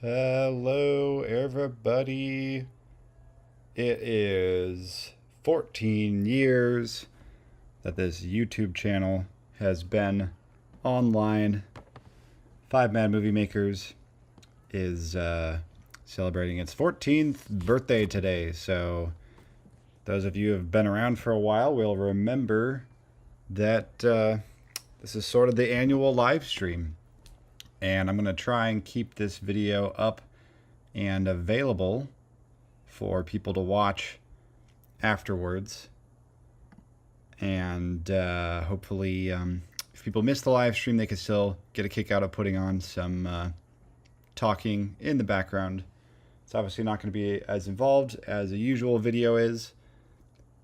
Hello, everybody. It is 14 years that this YouTube channel has been online. Five Mad Movie Makers is celebrating its 14th birthday today. So, those of you who have been around for a while will remember that this is sort of the annual live stream. And I'm going to try and keep this video up and available for people to watch afterwards. And hopefully, if people miss the live stream, they can still get a kick out of putting on some talking in the background. It's obviously not going to be as involved as a usual video is,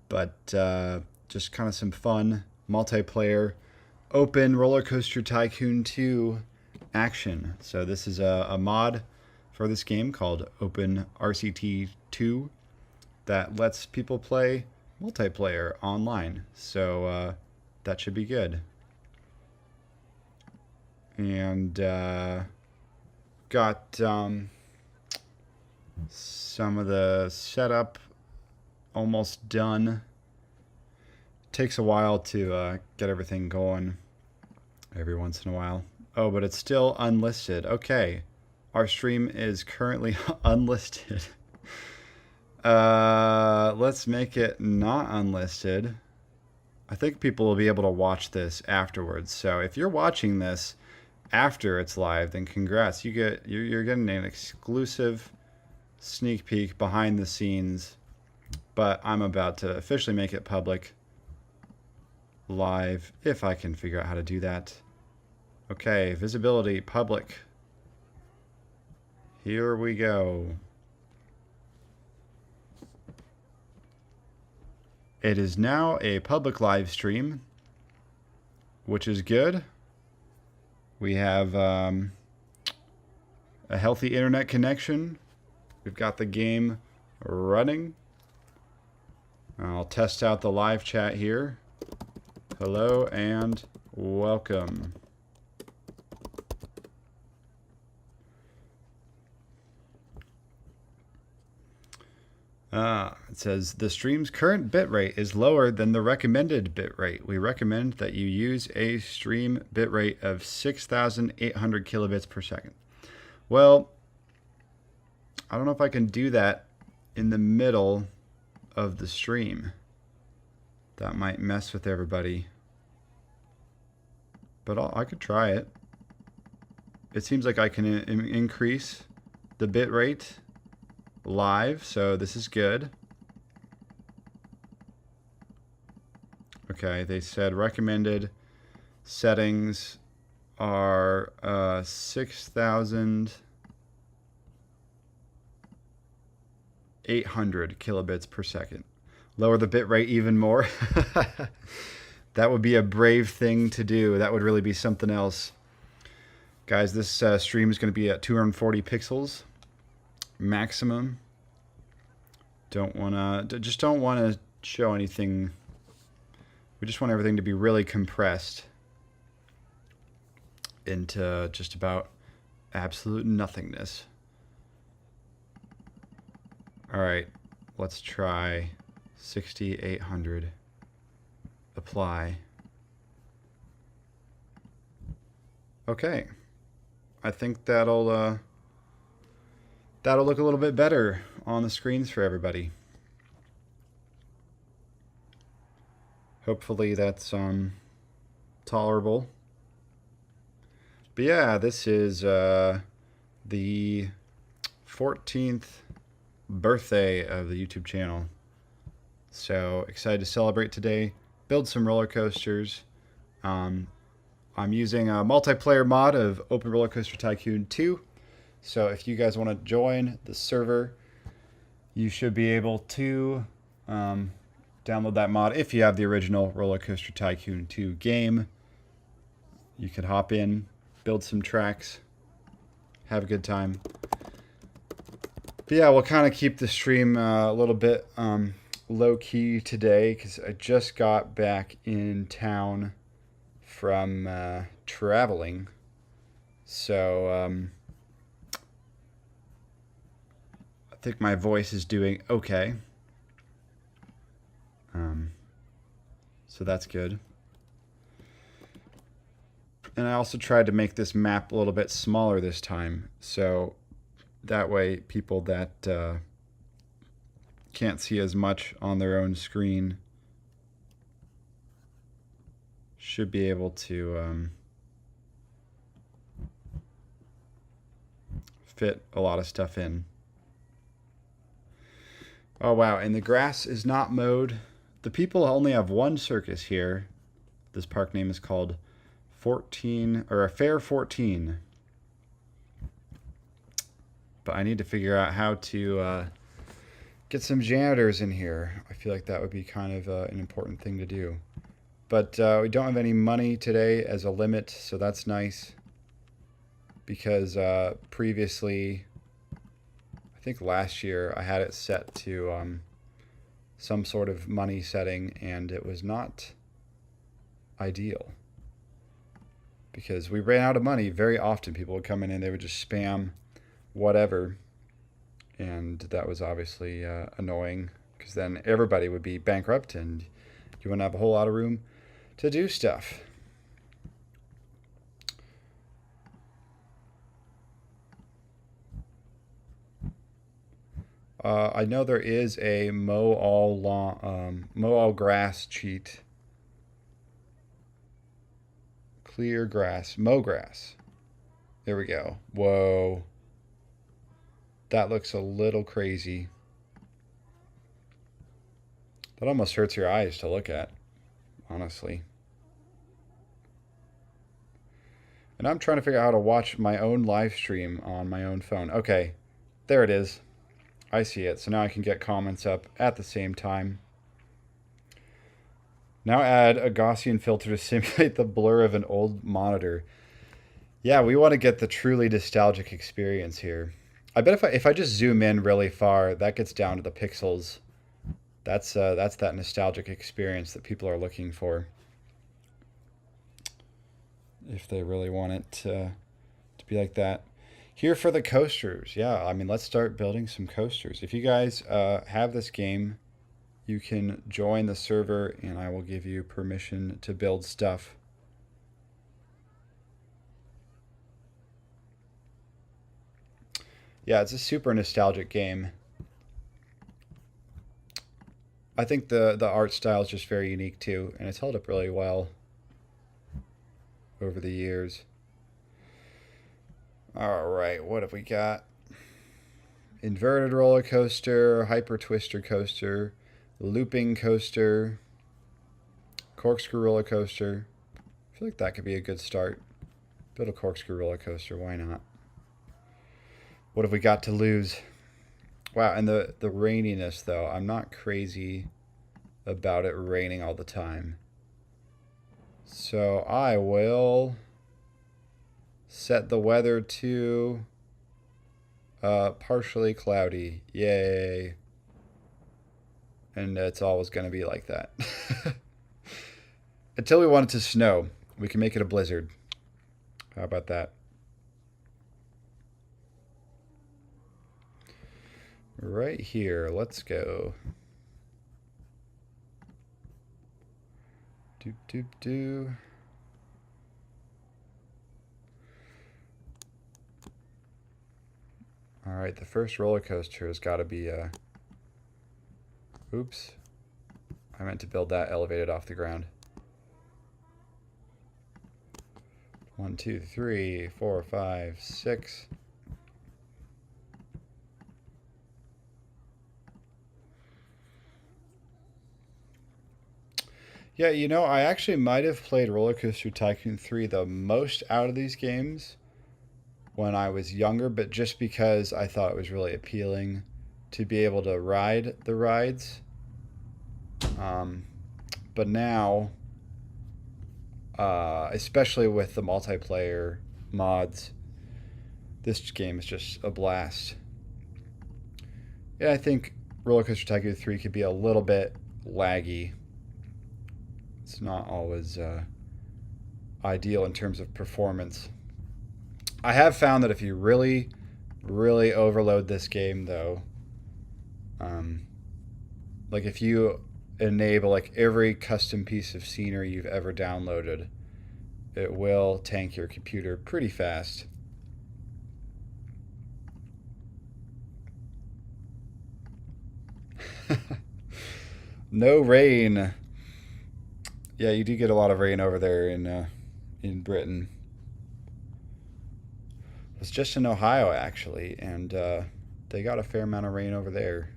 but just kind of some fun multiplayer open Roller Coaster Tycoon 2 action. So this is a mod for this game called Open RCT 2 that lets people play multiplayer online. So that should be good. And got some of the setup almost done. Takes a while to get everything going every once in a while. Oh, but it's still unlisted. Okay. Our stream is currently unlisted. Let's make it not unlisted. I think people will be able to watch this afterwards. So if you're watching this after it's live, then congrats. You're getting an exclusive sneak peek behind the scenes. But I'm about to officially make it public live if I can figure out how to do that. Okay, visibility, public. Here we go. It is now a public live stream, which is good. We have a healthy internet connection. We've got the game running. I'll test out the live chat here. Hello and welcome. It says the stream's current bitrate is lower than the recommended bitrate. We recommend that you use a stream bitrate of 6,800 kilobits per second. Well, I don't know if I can do that in the middle of the stream. That might mess with everybody. But I could try it. It seems like I can increase the bitrate live, so this is good. Okay, they said recommended settings are 6,800 kilobits per second. Lower the bitrate even more. That would be a brave thing to do. That would really be something else. Guys, this stream is going to be at 240 pixels maximum. Just don't want to show anything. We just want everything to be really compressed into just about absolute nothingness. All right, let's try 6,800. Apply. Okay, I think that'll look a little bit better on the screens for everybody. Hopefully that's tolerable. But yeah, this is the 14th birthday of the YouTube channel. So excited to celebrate today. Build some roller coasters. I'm using a multiplayer mod of Open Roller Coaster Tycoon 2. So if you guys want to join the server, you should be able to download that mod. If you have the original Roller Coaster Tycoon 2 game, you could hop in, build some tracks, have a good time. But yeah, we'll kind of keep the stream a little bit low-key today because I just got back in town from traveling. So think my voice is doing okay. So that's good. And I also tried to make this map a little bit smaller this time, so that way people that can't see as much on their own screen should be able to fit a lot of stuff in. Oh wow, and the grass is not mowed. The people only have one circus here. This park name is called 14, or a Fair 14. But I need to figure out how to get some janitors in here. I feel like that would be kind of an important thing to do. But we don't have any money today as a limit, so that's nice. Because previously, I think last year, I had it set to some sort of money setting, and it was not ideal. Because we ran out of money very often. People would come in and they would just spam whatever. And that was obviously annoying, because then everybody would be bankrupt and you wouldn't have a whole lot of room to do stuff. I know there is a mow all grass cheat. Clear grass, mow grass. There we go. Whoa. That looks a little crazy. That almost hurts your eyes to look at, honestly. And I'm trying to figure out how to watch my own live stream on my own phone. Okay, there it is. I see it. So now I can get comments up at the same time. Now add a Gaussian filter to simulate the blur of an old monitor. Yeah, we want to get the truly nostalgic experience here. I bet if I just zoom in really far, that gets down to the pixels. That's that nostalgic experience that people are looking for. If they really want it to be like that. Here for the coasters. Yeah, I mean, let's start building some coasters. If you guys have this game, you can join the server and I will give you permission to build stuff. Yeah, it's a super nostalgic game. I think the art style is just very unique too, and it's held up really well over the years. All right, what have we got? Inverted roller coaster, hyper twister coaster, looping coaster, corkscrew roller coaster. I feel like that could be a good start. Build a corkscrew roller coaster, why not? What have we got to lose? Wow, and the raininess though, I'm not crazy about it raining all the time. So I will set the weather to partially cloudy. Yay. And it's always going to be like that. Until we want it to snow. We can make it a blizzard. How about that? Right here. Let's go. Doop, doop, doo. All right, the first roller coaster has got to be oops. I meant to build that elevated off the ground. 1, 2, 3, 4, 5, 6. Yeah, you know, I actually might have played Roller Coaster Tycoon 3 the most out of these games when I was younger, but just because I thought it was really appealing to be able to ride the rides. But now, especially with the multiplayer mods, this game is just a blast. Yeah, I think Roller Coaster Tycoon 3 could be a little bit laggy. It's not always ideal in terms of performance. I have found that if you really, really overload this game, though, Like if you enable like every custom piece of scenery you've ever downloaded, it will tank your computer pretty fast. No rain. Yeah, you do get a lot of rain over there in Britain. I was just in Ohio actually, and they got a fair amount of rain over there.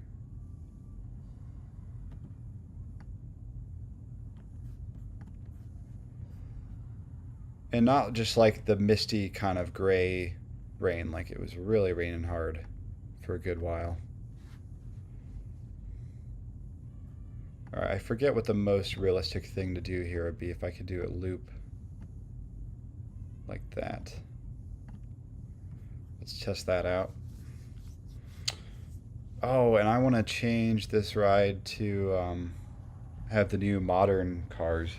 And not just like the misty kind of gray rain, like it was really raining hard for a good while. Alright, I forget what the most realistic thing to do here would be if I could do a loop like that. Let's test that out. Oh, and I want to change this ride to have the new modern cars.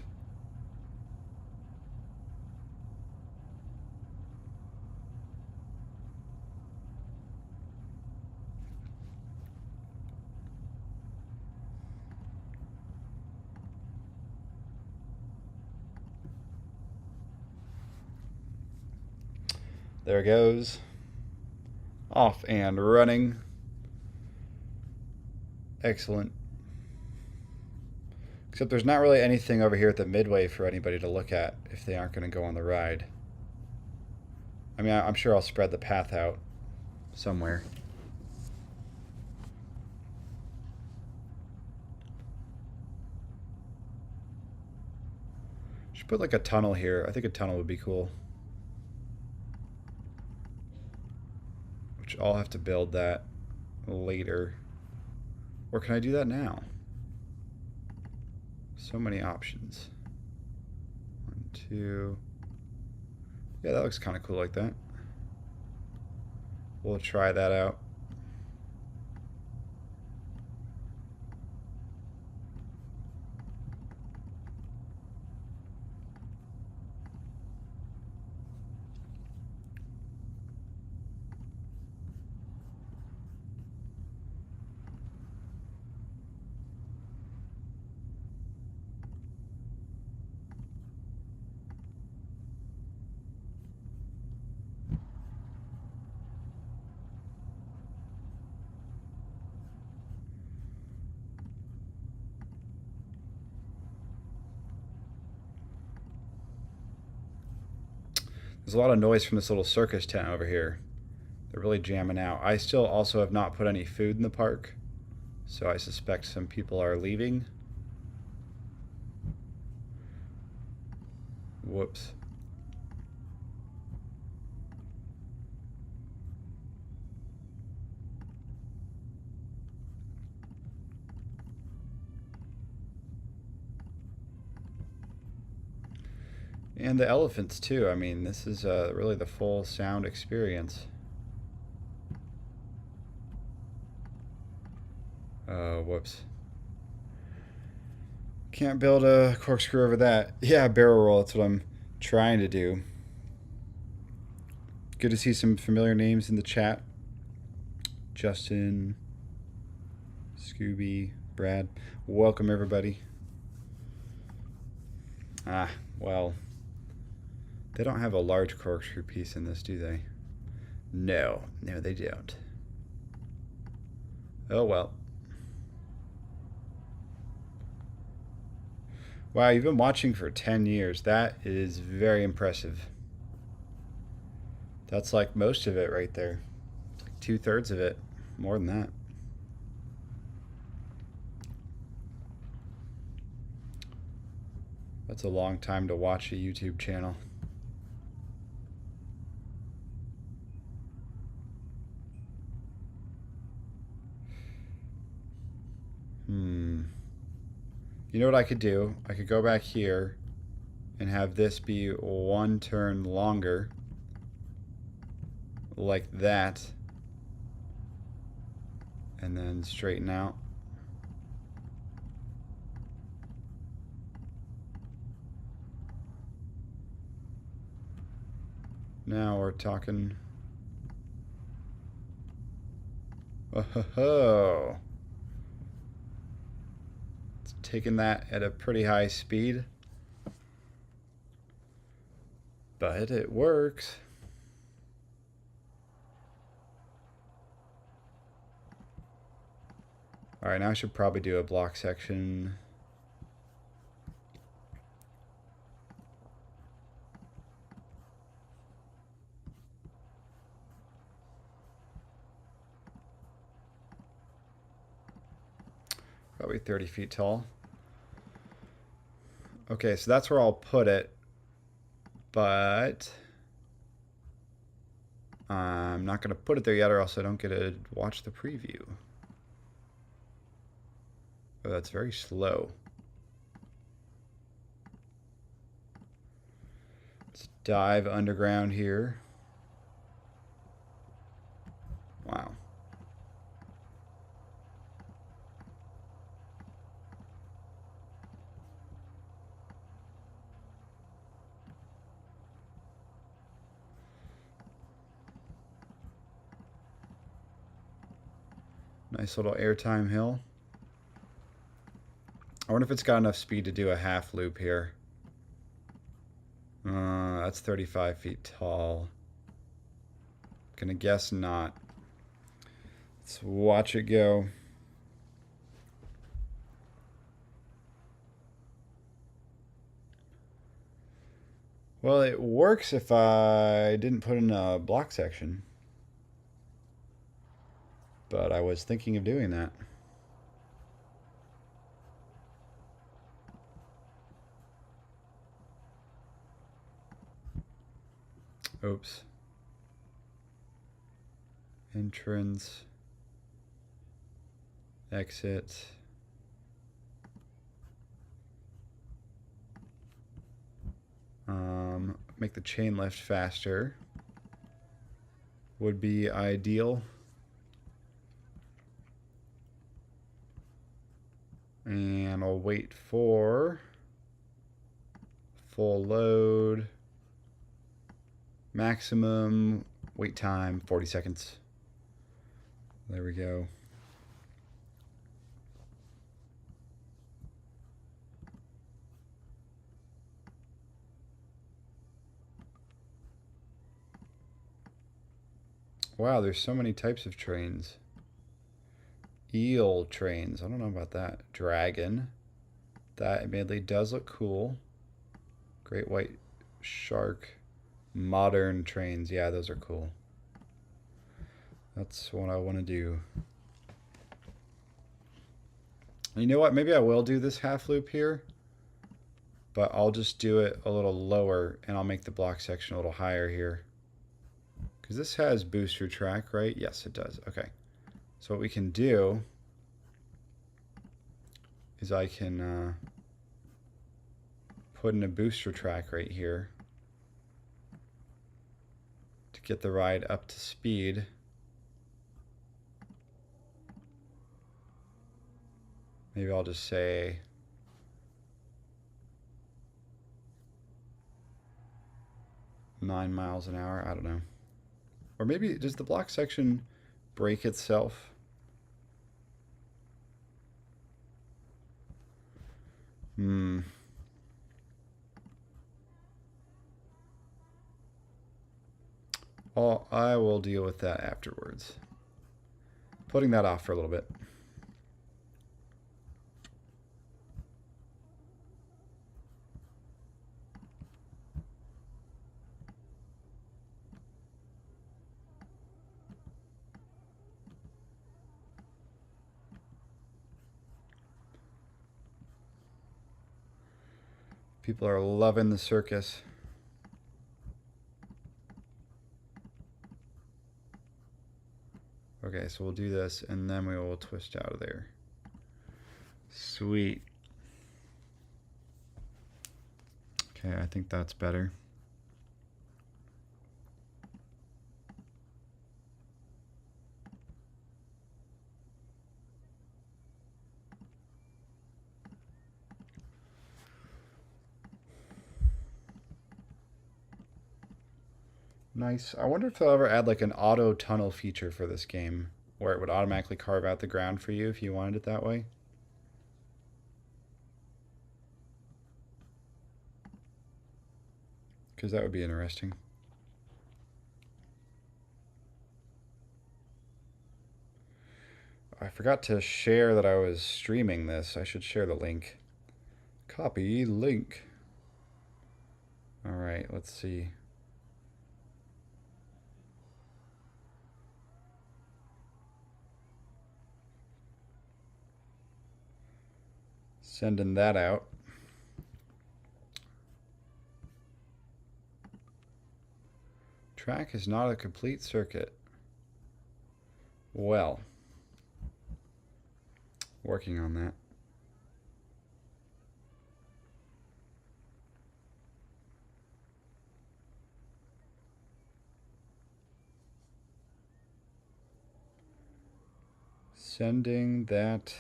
There it goes. Off and running. Excellent. Except there's not really anything over here at the midway for anybody to look at if they aren't going to go on the ride. I mean, I'm sure I'll spread the path out somewhere. Should put like a tunnel here. I think a tunnel would be cool. Which I'll have to build that later. Or can I do that now? So many options. 1, 2. Yeah, that looks kind of cool like that. We'll try that out. There's a lot of noise from this little circus tent over here. They're really jamming out. I still also have not put any food in the park, so I suspect some people are leaving. Whoops. And the elephants too. I mean, this is really the full sound experience. Whoops. Can't build a corkscrew over that. Yeah, barrel roll, that's what I'm trying to do. Good to see some familiar names in the chat. Justin, Scooby, Brad. Welcome everybody. Ah, well. They don't have a large corkscrew piece in this, do they? No, they don't. Oh well. Wow, you've been watching for 10 years. That is very impressive. That's like most of it right there. It's like 2/3 of it. More than that. That's a long time to watch a YouTube channel. You know what I could do? I could go back here and have this be 1 turn longer, like that, and then straighten out. Now we're talking. Oh, ho, ho. taking that at a pretty high speed. But it works. Alright, now I should probably do a block section. Probably 30 feet tall. Okay, so that's where I'll put it. But I'm not going to put it there yet, or else I don't get to watch the preview. Oh, that's very slow. Let's dive underground here. Wow. Nice little airtime hill. I wonder if it's got enough speed to do a half loop here. That's 35 feet tall. Gonna guess not. Let's watch it go. Well, it works if I didn't put in a block section. But I was thinking of doing that. Oops. Entrance. Exit. Make the chain lift faster. Would be ideal. And I'll wait for full load. Maximum wait time 40 seconds. There we go. Wow, there's so many types of trains. Eel trains. I don't know about that. Dragon. That admittedly does look cool. Great white shark. Modern trains. Yeah, those are cool. That's what I want to do. You know what? Maybe I will do this half loop here. But I'll just do it a little lower and I'll make the block section a little higher here. Because this has booster track, right? Yes, it does. Okay. So what we can do is I can put in a booster track right here to get the ride up to speed. Maybe I'll just say 9 miles an hour. I don't know. Or maybe does the block section break itself? Well, I will deal with that afterwards. Putting that off for a little bit. People are loving the circus. Okay, so we'll do this and then we will twist out of there. Sweet. Okay, I think that's better. Nice. I wonder if they'll ever add like an auto tunnel feature for this game where it would automatically carve out the ground for you if you wanted it that way. because that would be interesting. I forgot to share that I was streaming this. I should share the link. Copy link. All right, let's see. Sending that out. Track is not a complete circuit. Well, working on that. Sending that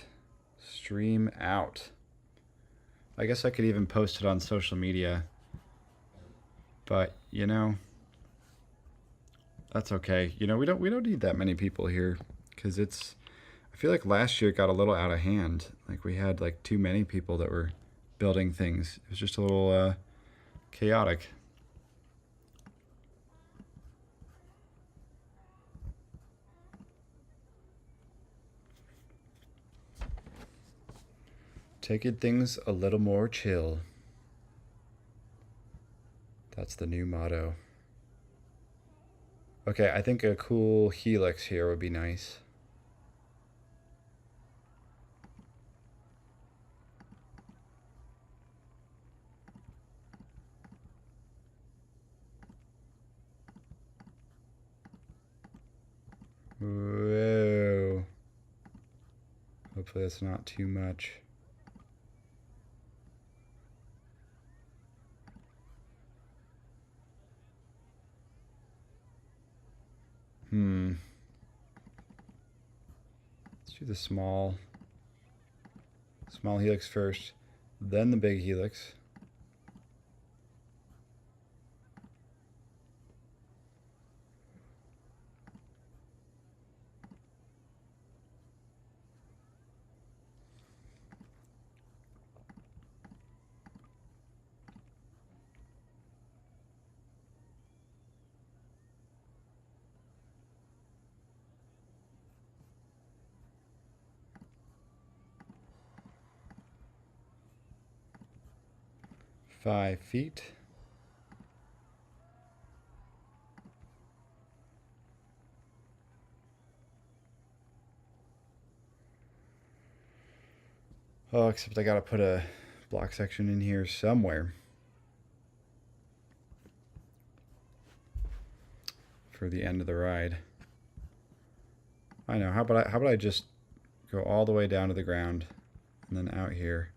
stream out. I guess I could even post it on social media, but you know, that's okay. You know, we don't need that many people here, because it's, I feel like last year it got a little out of hand. Like we had like too many people that were building things. It was just a little chaotic. Taking things a little more chill. That's the new motto. Okay, I think a cool helix here would be nice. Whoa. Hopefully that's not too much. Let's do the small helix first, then the big helix. Five feet. Oh, except I gotta put a block section in here somewhere for the end of the ride. I know. How about I just go all the way down to the ground and then out here.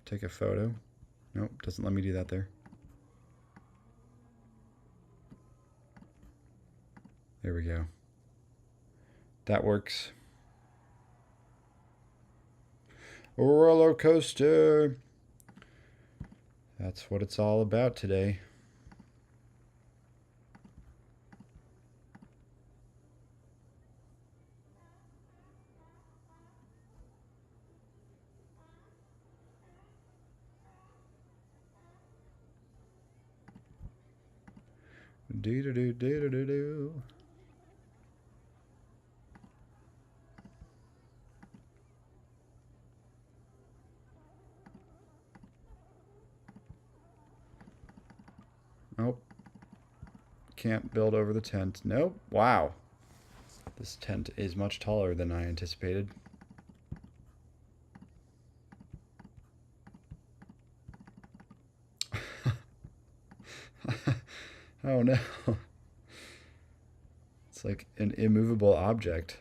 Take a photo. Nope, doesn't let me do that there. There we go. That works. Roller coaster. That's what it's all about today. Do do do do do do. Nope. Can't build over the tent. Nope. Wow. This tent is much taller than I anticipated. Oh no. It's like an immovable object.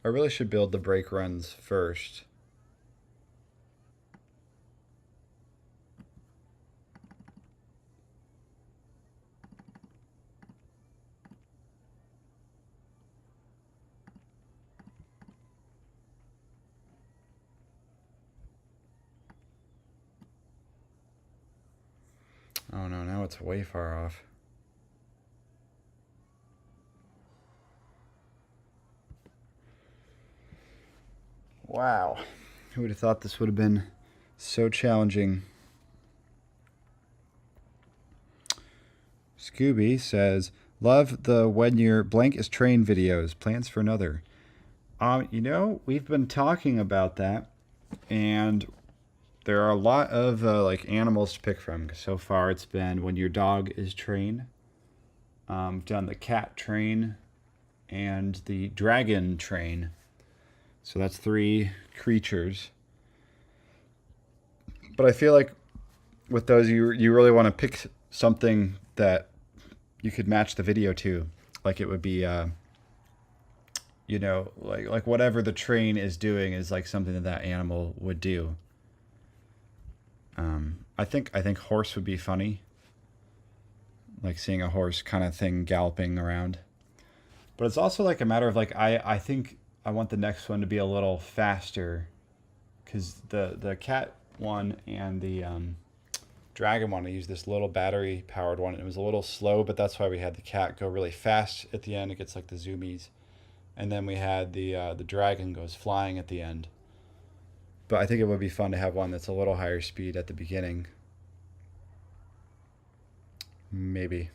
I really should build the brake runs first. Oh no, now it's way far off. Wow. Who would have thought this would have been so challenging? Scooby says, love the when your blank is train videos. Plans for another. You know, we've been talking about that, and there are a lot of like animals to pick from. So far, it's been when your dog is trained. We've done the cat train and the dragon train. So that's 3 creatures. But I feel like with those, you really want to pick something that you could match the video to. Like it would be, you know, like whatever the train is doing is like something that that animal would do. I think horse would be funny. Like seeing a horse kind of thing galloping around. But it's also like a matter of like I think I want the next one to be a little faster, because the cat one and the dragon one, I used this little battery powered one. It was a little slow, but that's why we had the cat go really fast at the end. It gets like the zoomies, and then we had the dragon goes flying at the end. But I think it would be fun to have one that's a little higher speed at the beginning. Maybe.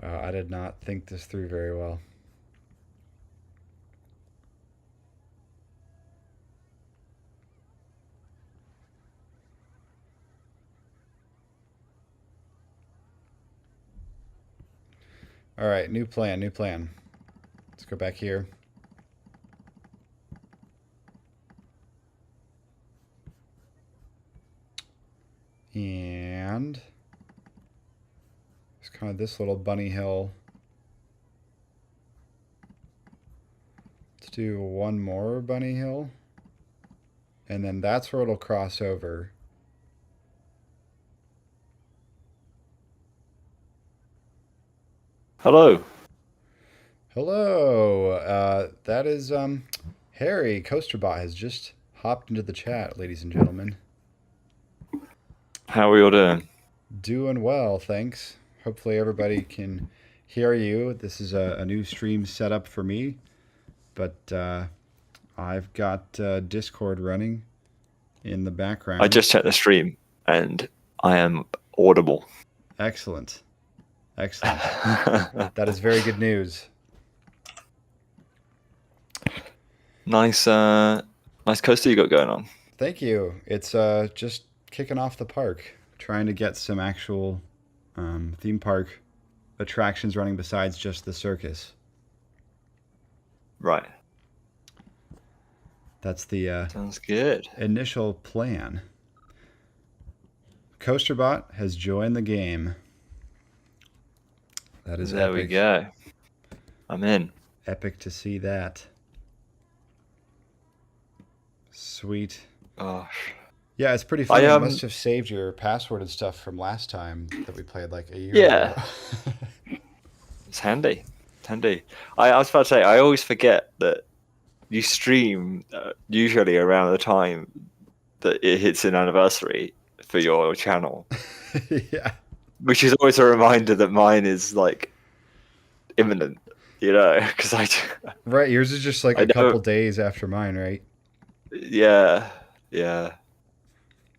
Wow, I did not think this through very well. All right, new plan. Let's go back here. And it's kind of this little bunny hill. Let's do one more bunny hill. And then that's where it'll cross over. Hello. Hello. That is Harry. Coasterbot has just hopped into the chat, ladies and gentlemen. How are we all doing? Doing well, thanks. Hopefully everybody can hear you. This is a new stream setup for me, but I've got Discord running in the background. I just checked the stream and I am audible. Excellent. That is very good news. Nice coaster you got going on. Thank you. It's just kicking off the park, trying to get some actual theme park attractions running besides just the circus. Right. That's the sounds good. Initial plan. Coasterbot has joined the game. That is there epic. We go. I'm in. Epic to see that. Sweet. Gosh. Yeah, it's pretty funny. You must have saved your password and stuff from last time that we played like a year ago. It's handy. It's handy. I was about to say, I always forget that you stream usually around the time that it hits an anniversary for your channel. Yeah. Which is always a reminder that mine is like imminent, you know, because Right, yours is just like a couple days after mine, right? Yeah.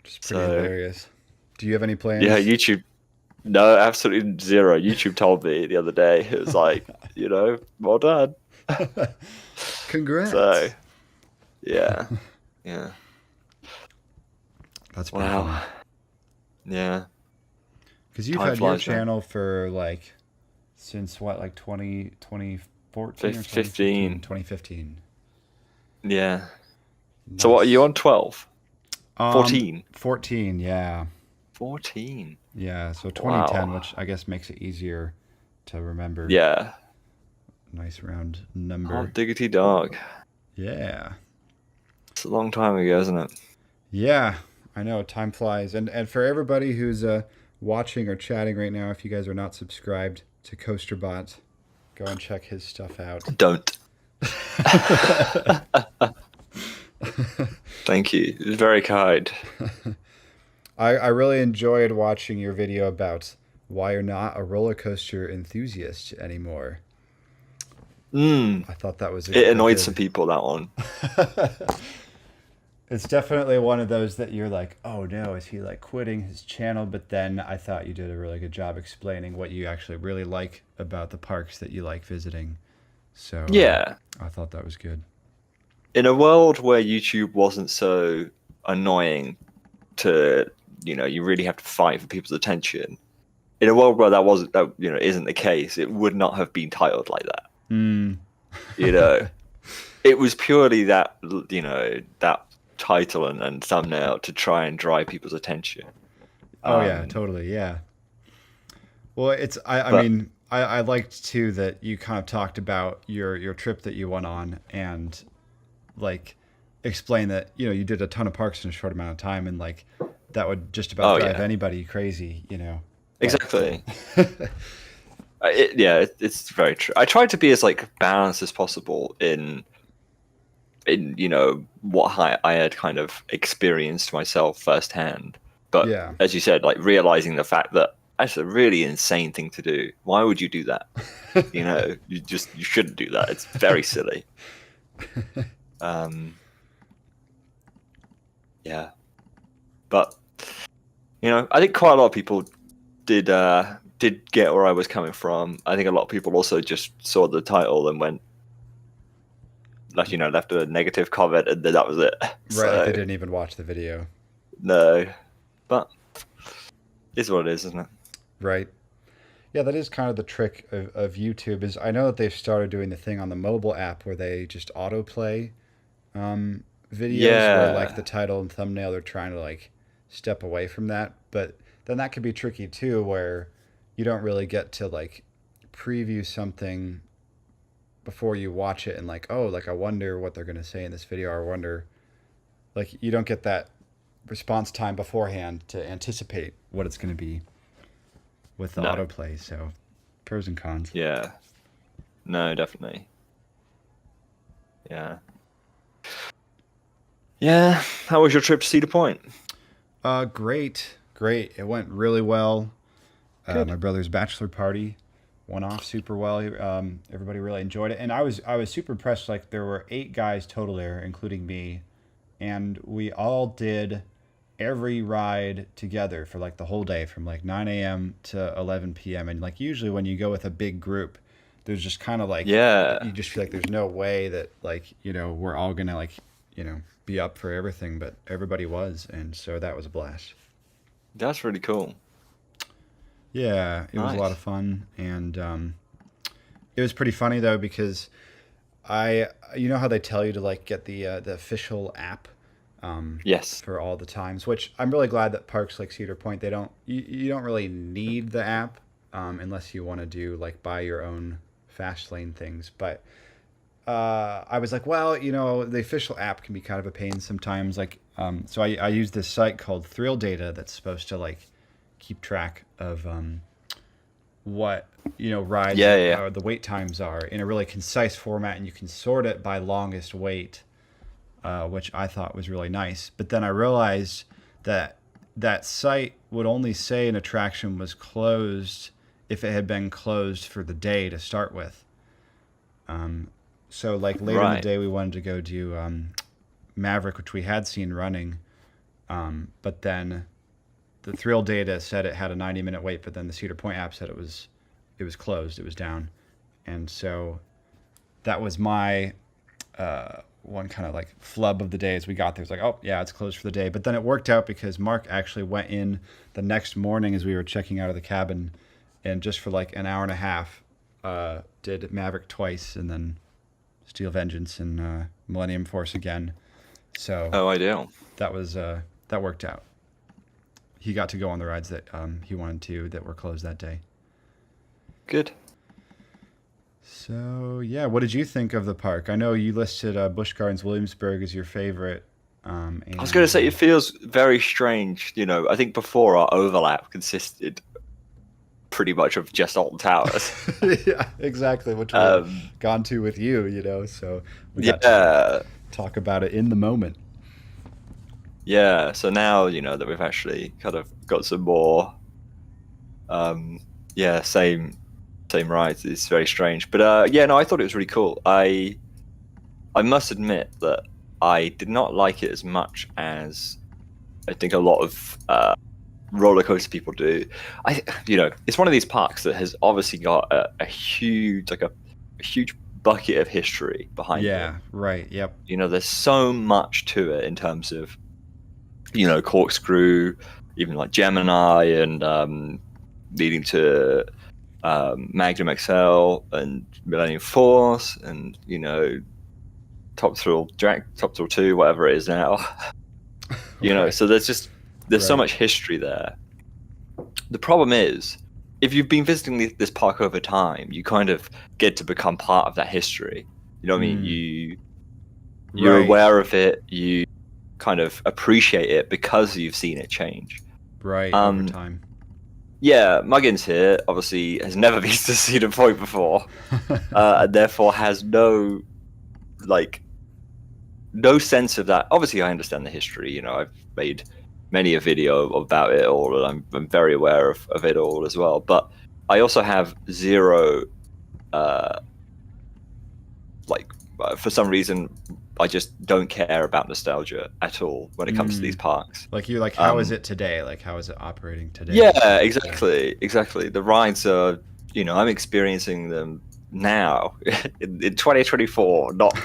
Just pretty hilarious. Do you have any plans? Yeah, YouTube. No, absolutely zero. YouTube told me the other day. It was like, you know, well done. Congrats. So, yeah. That's pretty funny. Yeah. Because you've had your channel for like, since what, like 2014 or 2015. Yeah. Nice. So what, are you on 12? 14? 14, yeah. 14? Yeah, so 2010, which I guess makes it easier to remember. Yeah. Nice round number. Oh, diggity dog. Yeah. It's a long time ago, isn't it? Yeah, I know. Time flies. And for everybody who's watching or chatting right now, if you guys are not subscribed to Coasterbot, go and check his stuff out. Don't. Thank you. It was very kind. I really enjoyed watching your video about why you're not a roller coaster enthusiast anymore. Mm, I thought that was it a annoyed some good. people, that one. It's definitely one of those that you're like, oh no, is he like quitting his channel? But then I thought you did a really good job explaining what you actually really like about the parks that you like visiting. So Yeah. I thought that was good. In a world where YouTube wasn't so annoying to, you really have to fight for people's attention. In a world where that isn't the case, it would not have been titled like that. Mm. You know, it was purely that title and thumbnail to try and drive people's attention. Oh yeah, Um, totally. Yeah. Well, I but mean, I liked too that you kind of talked about your trip that you went on and like explain that you did a ton of parks in a short amount of time and like that would just about oh drive yeah, anybody crazy. But exactly. It's very true. I tried to be as like balanced as possible in what I had kind of experienced myself firsthand. But yeah. as you said, like realizing the fact that that's a really insane thing to do. Why would you do that? You shouldn't do that. It's very silly. Um, yeah, but I think quite a lot of people did get where I was coming from. I think a lot of people also just saw the title and went like left a negative comment and then that was it. Right, like they So didn't even watch the video. no, but it's what it is, isn't it? Right. Yeah, that is kind of the trick of YouTube is I know that they've started doing the thing on the mobile app where they just autoplay um, videos where like the Yeah, title and thumbnail they're trying to like step away from that, but then that could be tricky too where you don't really get to like preview something before you watch it and like oh like I wonder what they're going to say in this video or I wonder like you don't get that response time beforehand to anticipate what it's going to be with the no, autoplay. So pros and cons. yeah, no, definitely, yeah, yeah. How was your trip to Cedar Point? Great, great. It went really well. My Good. brother's bachelor party went off super well. Everybody really enjoyed it, and I was super impressed. Like there were 8 guys total there, including me, and we all did every ride together for like the whole day from like 9 a.m. to 11 p.m. And like usually when you go with a big group, there's just kind of like you Yeah, just feel like there's no way that like we're all gonna like be up for everything, but everybody was, and so that was a blast. that's really cool. Yeah, it was a lot of Nice. fun, and it was pretty funny though because I, you know how they tell you to like get the official app Yes. for all the times, which I'm really glad that parks like Cedar Point they don't you don't really need the app unless you want to do like buy your own fast lane things. But I was like, well, the official app can be kind of a pain sometimes. Like, so I use this site called Thrill Data that's supposed to like keep track of what rides Yeah, yeah, yeah. the wait times are in a really concise format, and you can sort it by longest wait, which I thought was really nice. But then I realized that that site would only say an attraction was closed if it had been closed for the day to start with. So like later in the Right. day, we wanted to go do Maverick, which we had seen running, but then the Thrill data said it had a 90-minute wait, but then the Cedar Point app said it was closed, it was down, and so that was my one kind of like flub of the day as we got there. It's like, oh yeah, it's closed for the day. But then it worked out because Mark actually went in the next morning as we were checking out of the cabin, and just for like an hour and a half, did Maverick twice, and then Steel Vengeance and Millennium Force again. So Oh, ideal. that worked out. He got to go on the rides that he wanted to that were closed that day. Good. So yeah, what did you think of the park? I know you listed Busch Gardens Williamsburg as your favorite, I was going to and say it feels very strange. I think before our overlap consisted pretty much of just Alton Towers. Yeah, exactly. Which we've gone to with you, you know. So we got to talk about it in the moment. Yeah. So now that we've actually kind of got some more, same rides. It's very strange, but no, I thought it was really cool. I must admit that I did not like it as much as I think a lot of roller coaster people do. It's one of these parks that has obviously got a huge, like a huge bucket of history behind it. Yeah, right. Yep. There's so much to it in terms of, Corkscrew, even like Gemini, and leading to Magnum XL and Millennium Force, and Top Thrill 2, whatever it is now. So there's so much history there. The problem is, if you've been visiting this park over time, you kind of get to become part of that history. You know what I mean? You're aware of it. You kind of appreciate it because you've seen it change. Right, over time. Yeah, Muggins here obviously has never been to Cedar Point before, and therefore has no sense of that. Obviously, I understand the history. I've made many a video about it all, and I'm very aware of it all as well. But I also have zero, for some reason, I just don't care about nostalgia at all when it comes to these parks. How is it today? Like, how is it operating today? Yeah, exactly. The rides are, I'm experiencing them now in 2024, not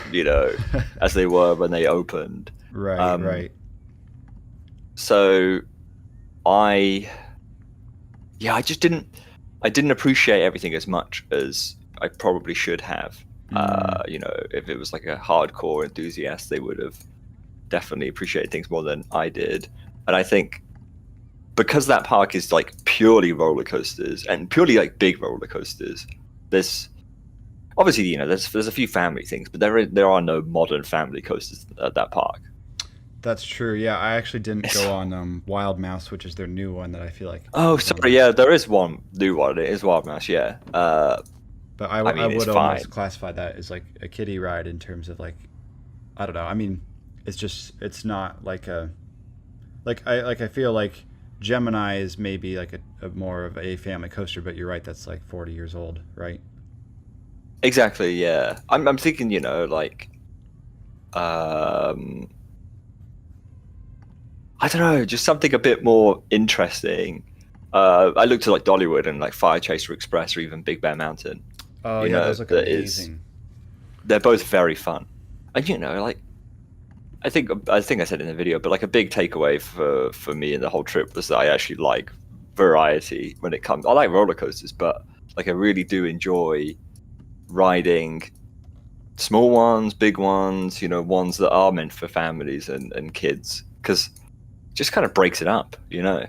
as they were when they opened. Right. So I just didn't appreciate everything as much as I probably should have. If it was like a hardcore enthusiast, they would have definitely appreciated things more than I did. And I think because that park is like purely roller coasters, and purely like big roller coasters, there's obviously there's a few family things, but there are no modern family coasters at that park. That's true. Yeah, I actually didn't go on Wild Mouse, which is their new one that I feel like. Oh, sorry. Yeah, there is one new one. It is Wild Mouse. Yeah. But I would almost classify that as like a kiddie ride in terms of like, I don't know. I mean, it's not like I feel like Gemini is maybe like a more of a family coaster, but you're right. That's like 40 years old, right? Exactly. Yeah. I'm thinking, I don't know, just something a bit more interesting. I looked at like Dollywood and like Fire Chaser Express, or even Big Bear Mountain. Oh yeah, those look amazing. They're both very fun, and I think I said in the video, but like a big takeaway for me in the whole trip was that I actually like variety when it comes. I like roller coasters, but like I really do enjoy riding small ones, big ones, ones that are meant for families and kids, because it just kind of breaks it up, Yeah,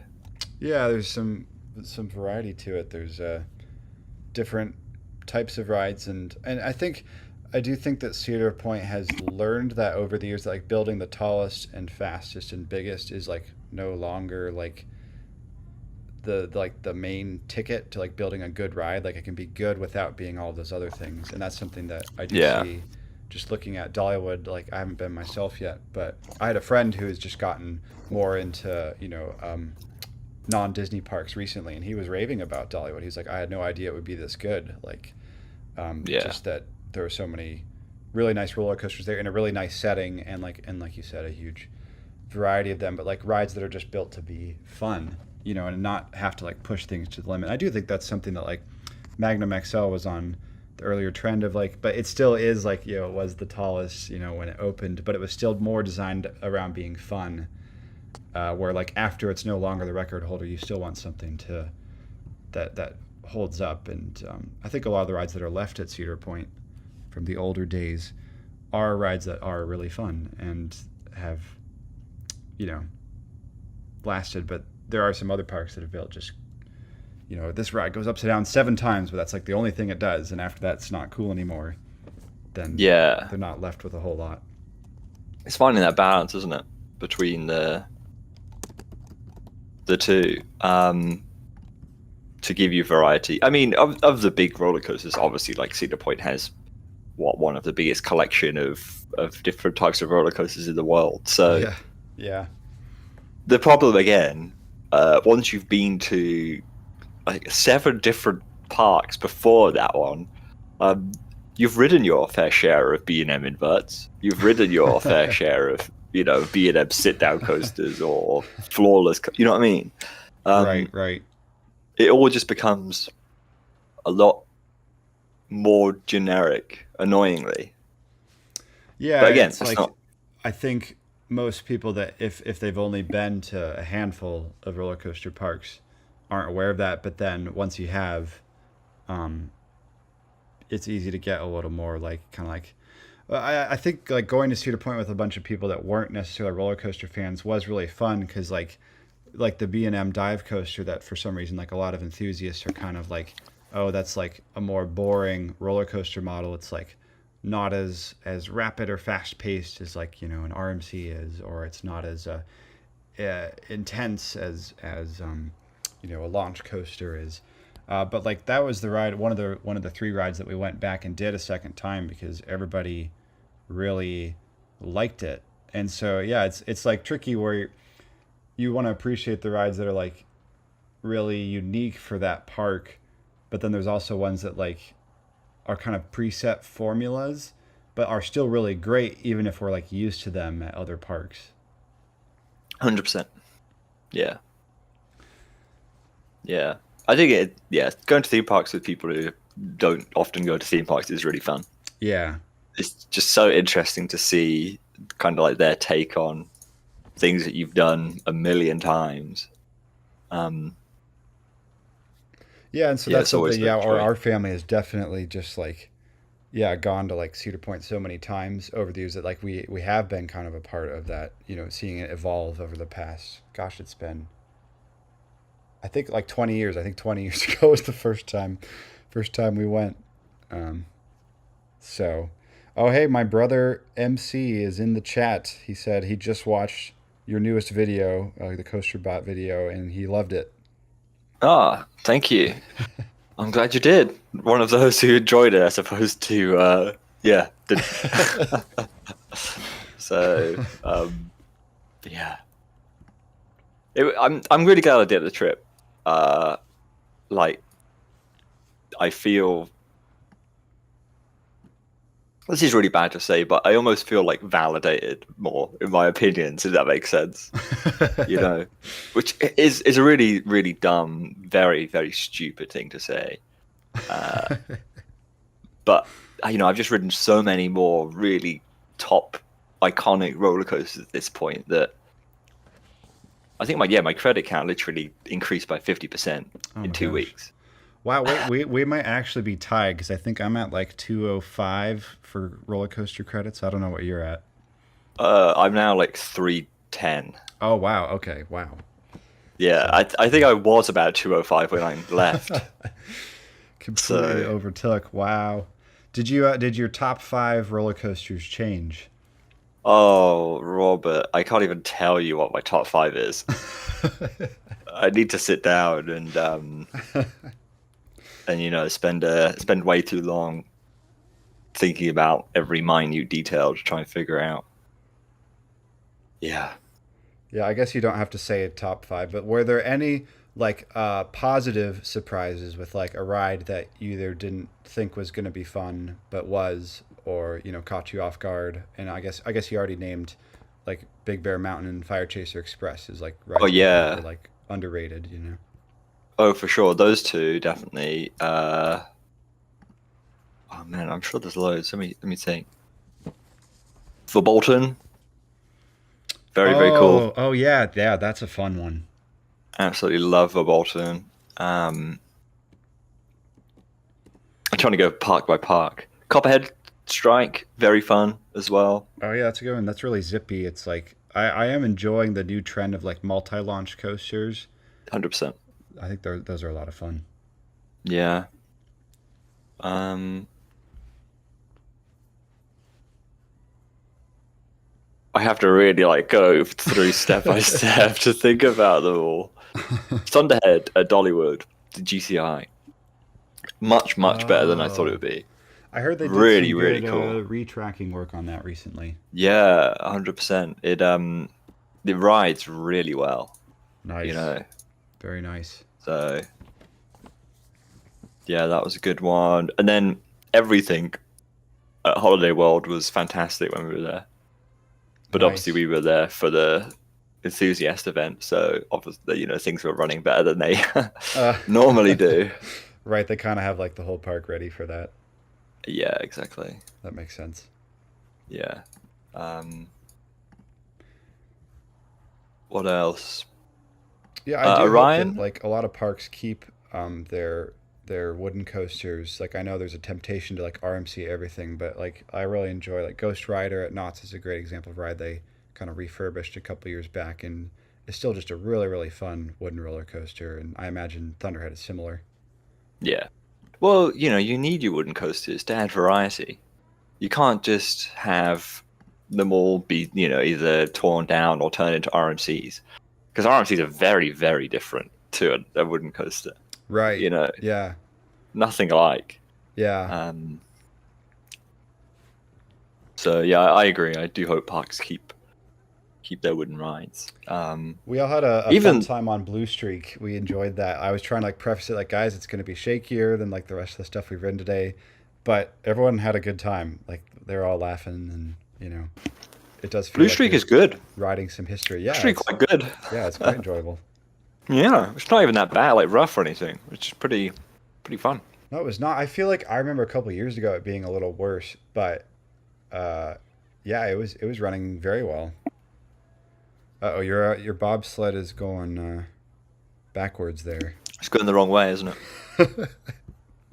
there's some variety to it. There's different types of rides, and I do think that Cedar Point has learned that over the years, that like building the tallest and fastest and biggest is like no longer like the main ticket to like building a good ride. Like it can be good without being all those other things, and that's something that I do see just looking at Dollywood. Like I haven't been myself yet, but I had a friend who has just gotten more into non-Disney parks recently, and he was raving about Dollywood. He's like, I had no idea it would be this good. Like just that there are so many really nice roller coasters there in a really nice setting, and like you said, a huge variety of them, but like rides that are just built to be fun, and not have to like push things to the limit. I do think that's something that like Magnum XL was on the earlier trend of like, but it still is like, it was the tallest, when it opened, but it was still more designed around being fun, where like after it's no longer the record holder, you still want something to that holds up. And I think a lot of the rides that are left at Cedar Point from the older days are rides that are really fun and have lasted. But there are some other parks that have built just this ride goes upside down 7 times, but that's like the only thing it does, and after that it's not cool anymore. Then they're not left with a whole lot. It's finding that balance, isn't it, between the two. to give you variety. I mean, of the big roller coasters, obviously, like Cedar Point has one of the biggest collection of different types of roller coasters in the world. So Yeah. the problem again, once you've been to like 7 different parks before that one, you've ridden your fair share of B&M inverts. You've ridden your fair share of B&M sit down coasters or floorless. You know what I mean? Right. It all just becomes a lot more generic, annoyingly. Yeah, But again, it's that's like not. I think most people that if they've only been to a handful of roller coaster parks aren't aware of that. But then once you have, um, it's easy to get a little more like kind of like. I think like going to Cedar Point with a bunch of people that weren't necessarily roller coaster fans was really fun because like the B&M dive coaster that for some reason like a lot of enthusiasts are kind of like, oh, that's like a more boring roller coaster model. It's like not as rapid or fast paced as like an RMC is, or it's not as intense as a launch coaster is. But like that was the ride, one of the 3 rides that we went back and did a second time because everybody really liked it. And so yeah, it's like tricky where you want to appreciate the rides that are like really unique for that park, but then there's also ones that like are kind of preset formulas, but are still really great even if we're like used to them at other parks. 100%. Yeah. Yeah. I think going to theme parks with people who don't often go to theme parks is really fun. Yeah. It's just so interesting to see kind of like their take on things that you've done a million times. Yeah, and so Yeah, that's it's always something. a Yeah, or joy. our family has definitely just like, yeah, gone to like Cedar Point so many times over the years that like we have been kind of a part of that. Seeing it evolve over the past. Gosh, it's been. I think like 20 years. I think 20 years ago was the first time we went. Um, so, oh hey, my brother MC is in the chat. He said he just watched your newest video, the Coaster Bot video, and he loved it. Ah, thank you. I'm glad you did. One of those who enjoyed it as opposed to didn't. So yeah, I'm really glad I did the trip. Like I feel this is really bad to say, but I almost feel like validated more in my opinions, if that makes sense. Which is a really, really dumb, very, very stupid thing to say. But I've just ridden so many more really top, iconic roller coasters at this point that I think my credit count literally increased by 50% Oh in my 2 gosh. weeks. Wow, wait, we might actually be tied because I think I'm at like 205 for roller coaster credits. I don't know what you're at. I'm now like 310. Oh wow, okay, wow. Yeah, So I think I was about 205 when I left. completely So, overtook. Wow. Did your top 5 roller coasters change? oh, Robert, I can't even tell you what my top 5 is. I need to sit down and spend way too long thinking about every minute detail to try and figure out. Yeah. Yeah, I guess you don't have to say a top 5, but were there any like positive surprises with like a ride that you either didn't think was going to be fun but was, or caught you off guard? And I guess you already named like Big Bear Mountain and Fire Chaser Express is like Oh rides that you think are yeah. like underrated. Oh, for sure. Those two definitely. Oh man, I'm sure there's loads. Let me think. For Bolton, very very cool. Oh yeah, yeah, that's a fun one. Absolutely love for Bolton. Um, I'm trying to go park by park. Copperhead Strike, very fun as well. Oh yeah, that's a good one. That's really zippy. It's like I am enjoying the new trend of like multi-launch coasters. 100%. I think those are a lot of fun. Yeah. Um, I have to really go through step by step to think about them all. Thunderhead at Dollywood. the GCI. Much better than I thought it Oh, would be. I heard they did Really, some really good cool. retracking work on that recently. Yeah, 100%. It rides really well, you Nice, know. very nice. So yeah, that was a good one. And then everything at Holiday World was fantastic when we were there. But obviously Nice. we were there for the enthusiast event, so obviously things were running better than they Uh, normally do. right, they kind of have like the whole park ready for that. Yeah, exactly. That makes sense. Yeah. Um, what else? Yeah, I do hope that Orion? like a lot of parks keep their wooden coasters. Like I know there's a temptation to like RMC everything, but like I really enjoy like Ghost Rider at Knott's is a great example of a ride they kind of refurbished a couple years back, and it's still just a really fun wooden roller coaster. And I imagine Thunderhead is similar. Yeah. Well, you need your wooden coasters to add variety. You can't just have them all be, either torn down or turned into RMCs. Because RMCs are very, very different to a wooden coaster. Right. You know, Yeah. nothing alike. Yeah. Um, so yeah, I agree. I do hope parks keep their wooden rides. We all had a fun Even time on Blue Streak. We enjoyed that. I was trying to like preface it like, guys, it's going to be shakier than like the rest of the stuff we've ridden today, but everyone had a good time. Like they're all laughing, and it does feel Blue like Streak you're is good. riding some history. Blue Streak quite good. Yeah, it's quite enjoyable. Yeah, it's not even that bad, like rough or anything. It's just pretty fun. No, it was not. I feel like I remember a couple years ago it being a little worse, but uh, yeah, it was running very well. Oh, your bobsled is going backwards there. It's going the wrong way, isn't it?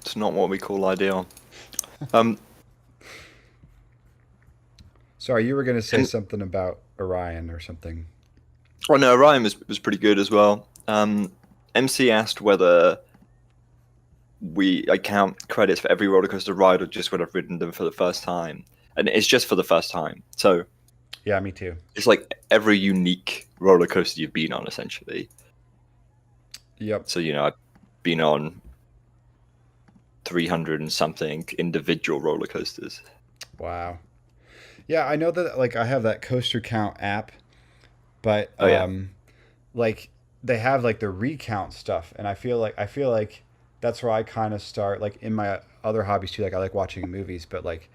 It's not what we call ideal. Um, Sorry, you were going to say and something about Orion or something. oh no, Ryan was pretty good as well. MC asked whether I count credits for every roller coaster ride or just when I've ridden them for the first time, and it's just for the first time. So Yeah, me too. it's like every unique roller coaster you've been on, essentially. Yep. So I've been on 300 and something individual roller coasters. Wow. Yeah, I know that like I have that coaster count app, but Oh yeah, like they have like the recount stuff, and I feel like that's where I kind of start like in my other hobbies too. Like I like watching movies, but like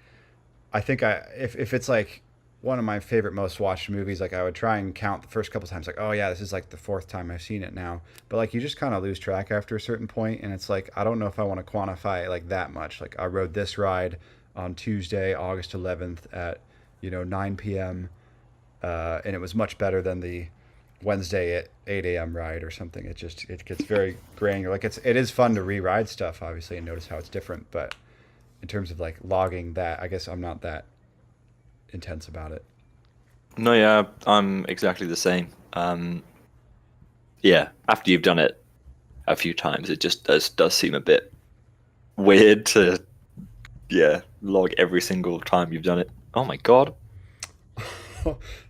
I think if it's like one of my favorite most watched movies, like I would try and count the first couple times, like, oh yeah, this is like the fourth time I've seen it now. But like you just kind of lose track after a certain point, and it's like I don't know if I want to quantify it like that much. Like I rode this ride on Tuesday, August 11th at 9 p.m. And it was much better than the Wednesday at 8 a.m. ride or something. It gets very granular. Like it is fun to re-ride stuff obviously and notice how it's different, but in terms of like logging that, I guess I'm not that intense about it. no, yeah, I'm exactly the same. Yeah, after you've done it a few times, it just does seem a bit weird to log every single time you've done it. Oh my god,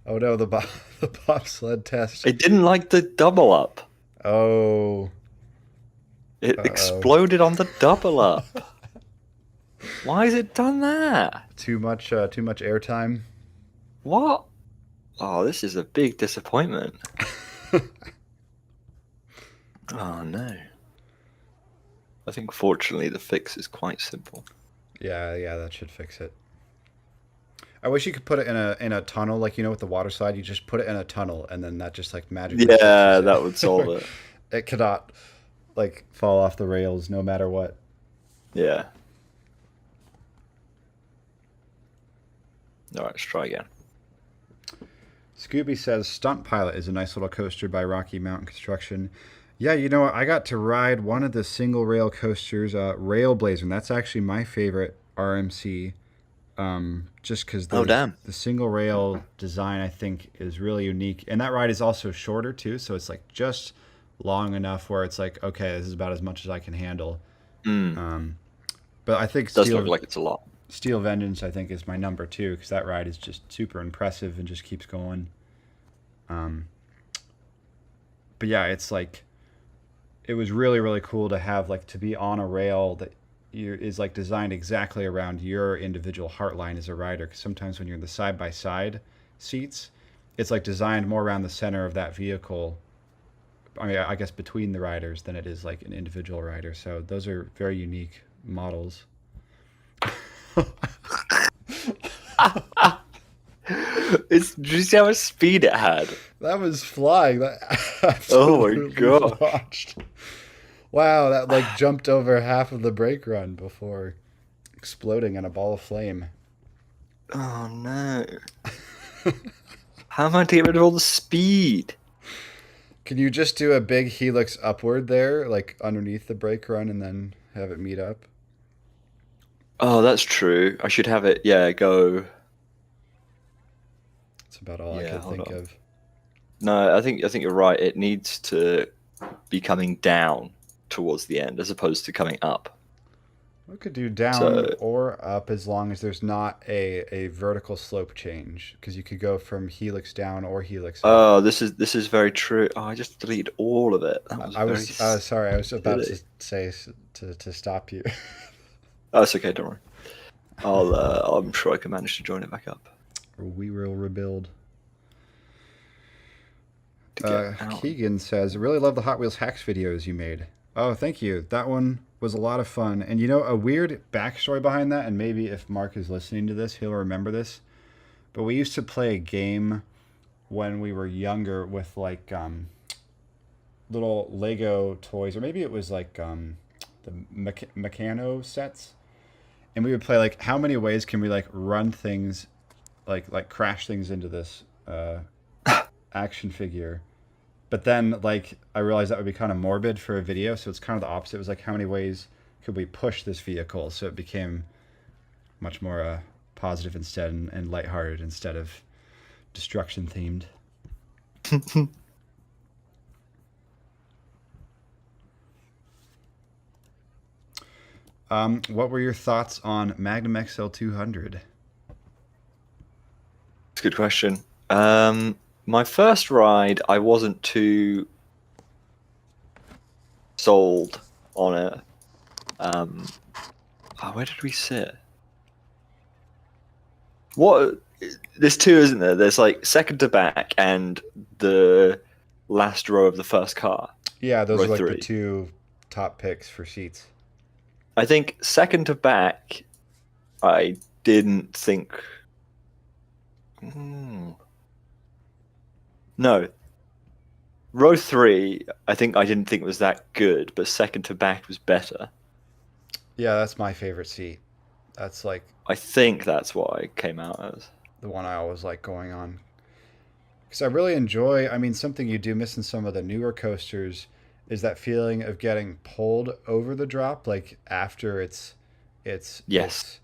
Oh no, the bobsled test. it didn't like the double up. Oh, It uh-oh. exploded on the double up. Why has it done that? Too much airtime. What? Oh, this is a big disappointment. Oh no. I think fortunately the fix is quite simple. Yeah, that should fix it. I wish you could put it in a tunnel, like with the water slide. You just put it in a tunnel, and then that just like magically Yeah, fixes it. that would solve it. It cannot like fall off the rails no matter what. Yeah. All right, let's try again. Scooby says Stunt Pilot is a nice little coaster by Rocky Mountain Construction. Yeah, I got to ride one of the single rail coasters, Railblazer, and that's actually my favorite RMC. Just because Oh damn. the single rail design I think is really unique, and that ride is also shorter too, so it's like just long enough where it's like okay, this is about as much as I can handle. Mm, But I think does look like it's a lot. Steel Vengeance I think is my number two because that ride is just super impressive and just keeps going. Um, but yeah, it's like it was really really cool to have like to be on a rail that is like designed exactly around your individual heart line as a rider. Because sometimes when you're in the side by side seats, it's like designed more around the center of that vehicle. I mean, I guess between the riders than it is like an individual rider. So those are very unique models. Did you see how much speed it had? That was flying. That Oh my absolutely gosh. launched. Wow, that like jumped over half of the brake run before exploding in a ball of flame. Oh no. How am I to get rid of all the speed? Can you just do a big helix upward there, like underneath the brake run, and then have it meet up? Oh, that's true. I should have it, yeah, go. That's about all I Yeah, could hold think on. of. No, I think you're right. It needs to be coming down towards the end as opposed to coming up. We could do down So, or up as long as there's not a vertical slope change, because you could go from helix down or helix up. oh, this is very true. Oh, I just deleted all of it. That was I very was sorry, I was about to silly. say to stop you. Oh, it's okay, don't worry. I'm sure I can manage to join it back up We will rebuild. to get out. Keegan says, "Really love the Hot Wheels hacks videos you made." Oh, thank you. That one was a lot of fun. And you know, a weird backstory behind that, and maybe if Mark is listening to this, he'll remember this. But we used to play a game when we were younger with like little Lego toys, or maybe it was like the Meccano sets. And we would play like, how many ways can we like run things, like crash things into this action figure? But then, like, I realized that would be kind of morbid for a video, so it's kind of the opposite. It was like, how many ways could we push this vehicle? So it became much more positive instead, and lighthearted instead of destruction themed. What were your thoughts on Magnum XL-200? It's a good question. My first ride, I wasn't too sold on it. Where did we sit? What? There's two, isn't there? There's like second to back and the last row of the first car. Yeah, those Row are like the three. two top picks for seats. I think second to back, I didn't think. No, row three, I think I didn't think was that good, but second to back was better. Yeah, that's my favorite seat. That's like I think that's what I came out as. the one I always like going on. Because I really enjoy, I mean, something you do miss in some of the newer coasters is that feeling of getting pulled over the drop, like after Yes, it's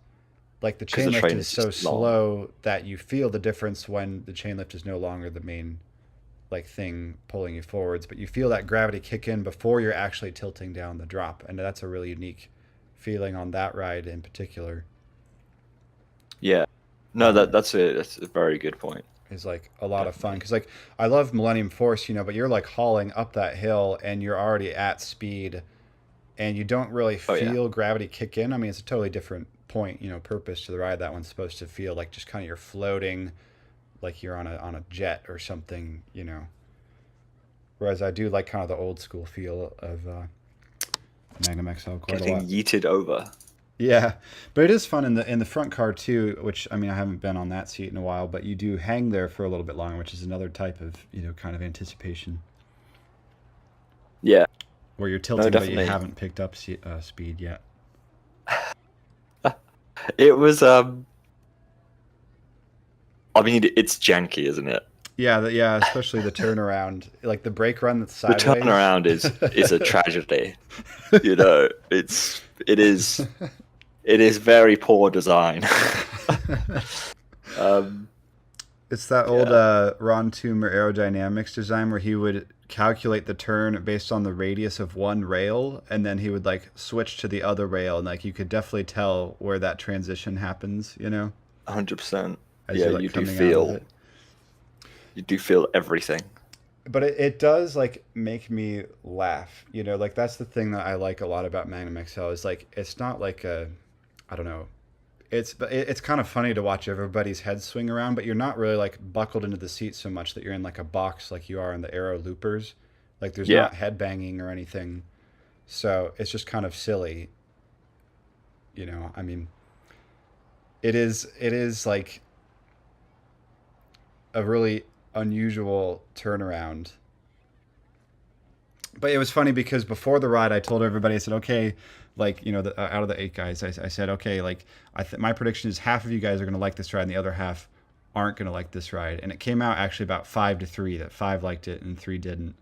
like the because chain the lift train is is so just long. slow that you feel the difference when the chain lift is no longer the main like thing pulling you forwards, but you feel that gravity kick in before you're actually tilting down the drop, and that's a really unique feeling on that ride in particular. Yeah, no, Um, that's it. That's a very good point. is like a lot of fun Definitely. because like I love Millennium Force, but you're like hauling up that hill and you're already at speed and you don't really Oh yeah, feel gravity kick in. I mean, it's a totally different point, purpose to the ride. That one's supposed to feel like just kind of you're floating, like you're on a jet or something. Whereas I do like kind of the old school feel of Magnum XL quite a getting lot. yeeted over. Yeah, but it is fun in the front car too. Which I mean, I haven't been on that seat in a while, but you do hang there for a little bit longer, which is another type of kind of anticipation Yeah, where you're no, tilting, but you definitely. haven't picked up speed yet. It was. I mean, it's janky, isn't it? Yeah, yeah, especially the turnaround, like the brake run that's The sideways. turnaround is a tragedy. You know, it is very poor design. um, It's that old yeah. Ron Toomer aerodynamics design where he would calculate the turn based on the radius of one rail, and then he would like switch to the other rail, and like you could definitely tell where that transition happens, 100%. as Yeah, you're like coming out of it. you do feel everything. but it does like make me laugh. You know, like that's the thing that I like a lot about Magnum XL is like it's not like a, I don't know. It's kind of funny to watch everybody's heads swing around, but you're not really like buckled into the seat so much that you're in like a box like you are in the Aero Loopers. Like there's Yeah. not head banging or anything, so it's just kind of silly. You know, I mean, it is like a really unusual turnaround. But it was funny because before the ride, I told everybody, I said, okay, like, you know, out of the 8 guys, I said, okay, like, my prediction is half of you guys are going to like this ride and the other half aren't going to like this ride. And it came out actually about 5-3, that 5 liked it and 3 didn't.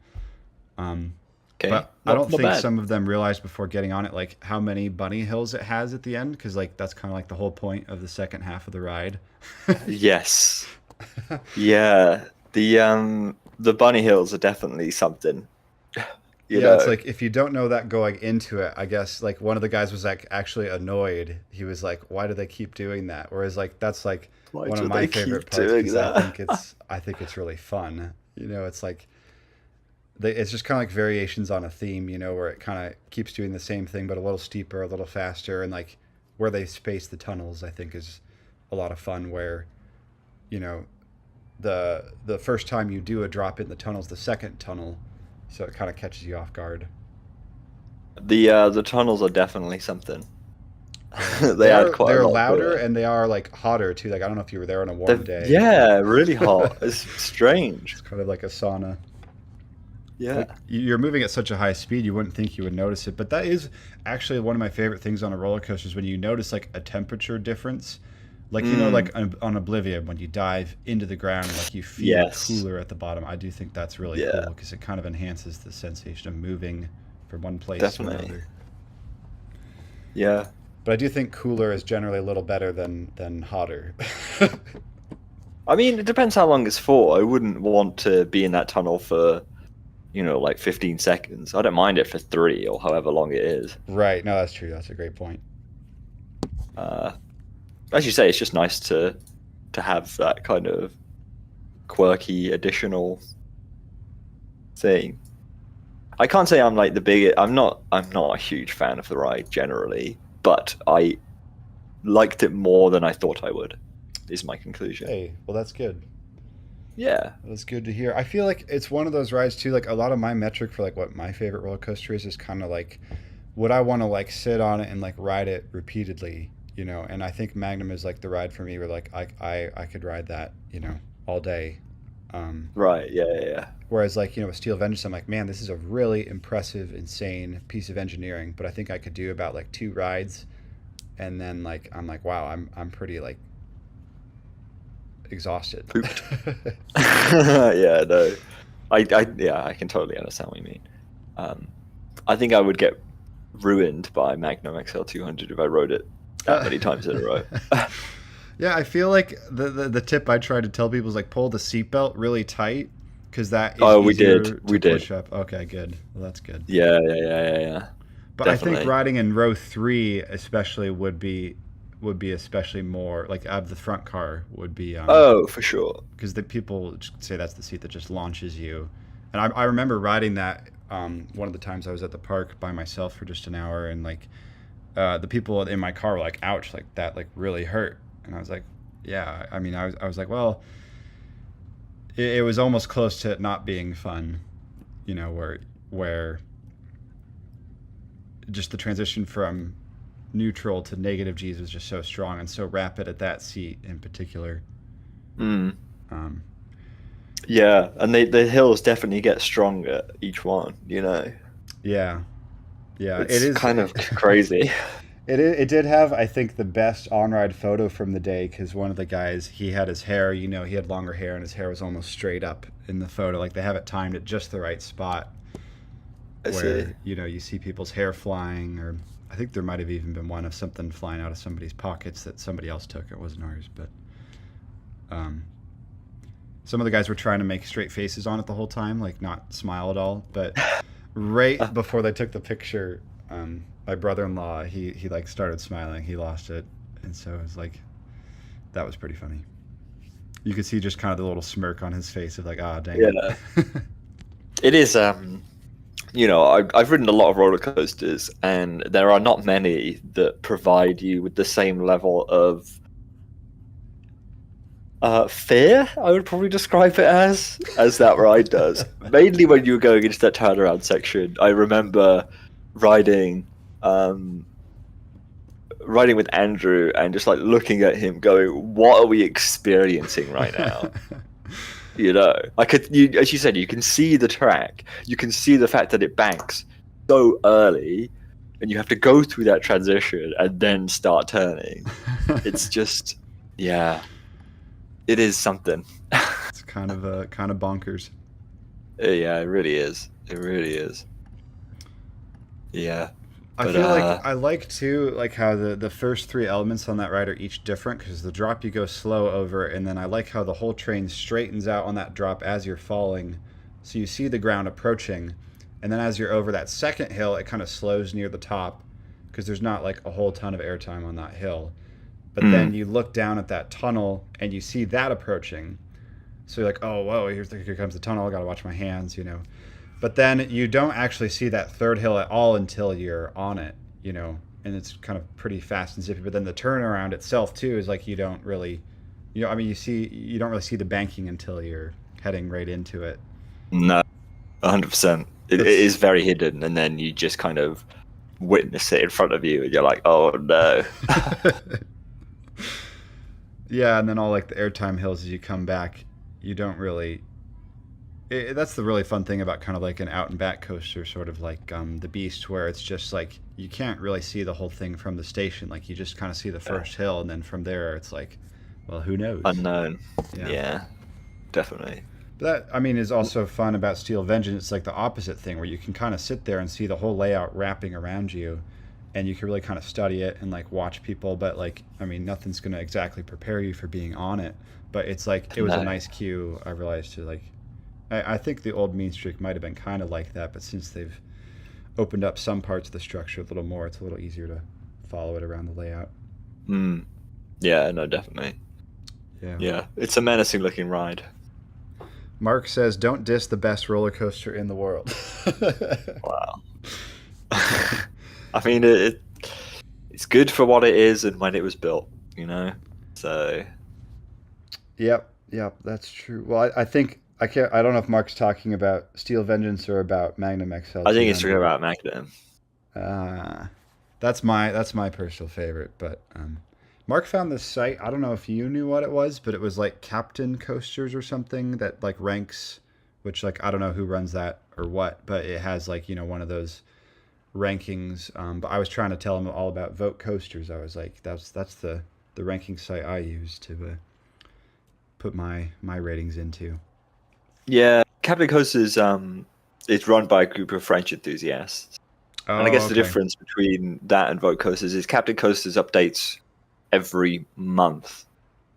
Um, Okay. but I don't Not think bad. some of them realized before getting on it, like, how many bunny hills it has at the end. Because, like, that's kind of like the whole point of the second half of the ride. Yes. Yeah. The bunny hills are definitely something. You Yeah, it's know. like if you don't know that going into it, I guess like one of the guys was like actually annoyed. He was like, "Why do they keep doing that?" Whereas like that's like Why one of do my they favorite keep parts doing because that? I think it's really fun. You know, it's like it's just kind of like variations on a theme. You know, where it kind of keeps doing the same thing but a little steeper, a little faster, and like where they space the tunnels, I think is a lot of fun. Where you know the first time you do a drop in the tunnels, the second tunnel, so it kind of catches you off guard. The tunnels are definitely something. Yeah, They add quite a they're lot to louder it. and they are like hotter too. Like I don't know if you were there on a warm day, but Yeah, really hot. It's strange. it's kind of like a sauna. Yeah. Like you're moving at such a high speed, you wouldn't think you would notice it, but that is actually one of my favorite things on a roller coaster is when you notice like a temperature difference. Like you know, Mm, like on Oblivion, when you dive into the ground and like you feel yes. cooler at the bottom. I do think that's really Yeah, cool because it kind of enhances the sensation of moving from one place to definitely. another. Yeah. But I do think cooler is generally a little better than hotter. I mean, it depends how long it's for. I wouldn't want to be in that tunnel for, like 15 seconds. I don't mind it for 3 or however long it is. Right. No, that's true. That's a great point. Uh, as you say, it's just nice to have that kind of quirky additional thing. I can't say I'm like the biggest. I'm not a huge fan of the ride generally, but I liked it more than I thought I would. Is my conclusion. Hey, well, that's good. Yeah. That's good to hear. I feel like it's one of those rides too. Like a lot of my metric for like what my favorite roller coaster is kind of like would I want to like sit on it and like ride it repeatedly, you know? And I think Magnum is like the ride for me where like I could ride that, you know, all day. Um, Right. Yeah. Yeah. Yeah. Whereas like you know with Steel Vengeance, I'm like, man, this is a really impressive, insane piece of engineering. But I think I could do about like 2 rides, and then like I'm like, wow, I'm pretty like exhausted. Pooped. Yeah. No. Yeah. I can totally understand what you mean. Um, I think I would get ruined by Magnum XL-200 if I rode it that Uh, many times in a row. yeah, I feel like the tip I try to tell people is like pull the seatbelt really tight because that is Oh, we did. easier to We did. push up. Okay, good. Well, that's good. Yeah. Yeah. Yeah. Yeah. Yeah. But I think Definitely. riding in row 3 especially would be especially more like out of the front car would be Oh, for sure. because the people just say that's the seat that just launches you. And I remember riding that one of the times I was at the park by myself for just an hour and like the people in my car were like, "Ouch!" Like that, like really hurt. And I was like, "Yeah." I mean, I was like, "Well, it was almost close to it not being fun," you know, where just the transition from neutral to negative G's was just so strong and so rapid at that seat in particular. Mm. Um, Yeah, and the hills definitely get stronger each one. yeah, yeah, it It's is. kind of crazy. It did have, I think, the best on ride photo from the day because one of the guys he had his hair, you know, he had longer hair and his hair was almost straight up in the photo. Like they have it timed at just the right spot I see. where you know you see people's hair flying, or I think there might have even been one of something flying out of somebody's pockets that somebody else took. It wasn't ours, but um, some of the guys were trying to make straight faces on it the whole time, like not smile at all. But right before they took the picture, my brother-in-law he like started smiling. He lost it, and so it was like that was pretty funny. You could see just kind of the little smirk on his face of like, ah, dang Yeah. it. It is. I've ridden a lot of roller coasters, and there are not many that provide you with the same level of fear. I would probably describe it as that ride does. Mainly when you were going into that turnaround section. I remember riding, um, riding with Andrew, and just like looking at him, going, "What are we experiencing right now?" As you said, you can see the track. You can see the fact that it banks so early, and you have to go through that transition and then start turning. It's just, yeah, it is something. It's kind of bonkers. Yeah, it really is. It really is. Yeah, I but feel like I like too, like how the first three elements on that ride are each different because the drop you go slow over, and then I like how the whole train straightens out on that drop as you're falling, so you see the ground approaching, and then as you're over that second hill, it kind of slows near the top because there's not like a whole ton of airtime on that hill. But then mm, you look down at that tunnel and you see that approaching, so you're like, oh whoa, here comes the tunnel. I gotta watch my hands. But then you don't actually see that third hill at all until you're on it, and it's kind of pretty fast and zippy. But then the turnaround itself too is like you don't really, I mean, you don't really see the banking until you're heading right into it. no, 100%. It That's is very hidden, and then you just kind of witness it in front of you, and you're like, "Oh no." yeah, and then all like the airtime hills as you come back, you don't really. That's the really fun thing about kind of like an out and back coaster, sort of like the Beast, where it's just like you can't really see the whole thing from the station. Like you just kind of see the Yeah. first hill, and then from there, it's like, well, who knows? Unknown. Yeah. Yeah, definitely. But that, I mean, is also fun about Steel Vengeance. It's like the opposite thing, where you can kind of sit there and see the whole layout wrapping around you, and you can really kind of study it and like watch people. But like, I mean, nothing's gonna exactly prepare you for being on it. But it's like it was a No. nice cue. I realized to like I think the old Mean Streak might have been kind of like that, but since they've opened up some parts of the structure a little more, it's a little easier to follow it around the layout. Mm. Yeah, no, definitely. Yeah. Yeah, it's a menacing looking ride. Mark says, "Don't diss the best roller coaster in the world." Wow. I mean, it's good for what it is and when it was built, you know. So Yep, yep, that's true. Well, I think I can't. I don't know if Mark's talking about Steel Vengeance or about Magnum XL I two think it's true hundred. about Magnum. Uh, that's my personal favorite. But Mark found this site. I don't know if you knew what it was, but it was like Captain Coasters or something that like ranks, which like I don't know who runs that or what, but it has like one of those rankings. But I was trying to tell him all about Vote Coasters. I was like, that's the ranking site I use to put my ratings into. Yeah, Captain Coast is it's run by a group of French enthusiasts. And I Oh, guess the okay. difference between that and Vote Coasters is Captain Coasters updates every month.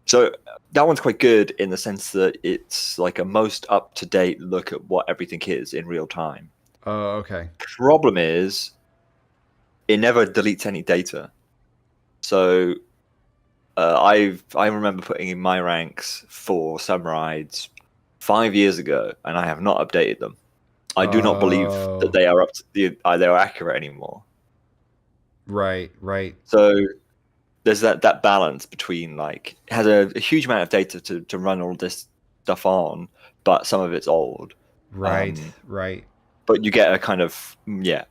So that one's quite good in the sense that it's like a most up to date look at what everything is in real time. Oh, okay. Problem is, it never deletes any data. So I remember putting in my ranks for some rides 5 years ago, and I have not updated them. I do not believe that Oh, they are they are accurate anymore. right, right, So there's that balance between like it has a huge amount of data to run all this stuff on, but some of it's old. right, Um, right. but you get a kind of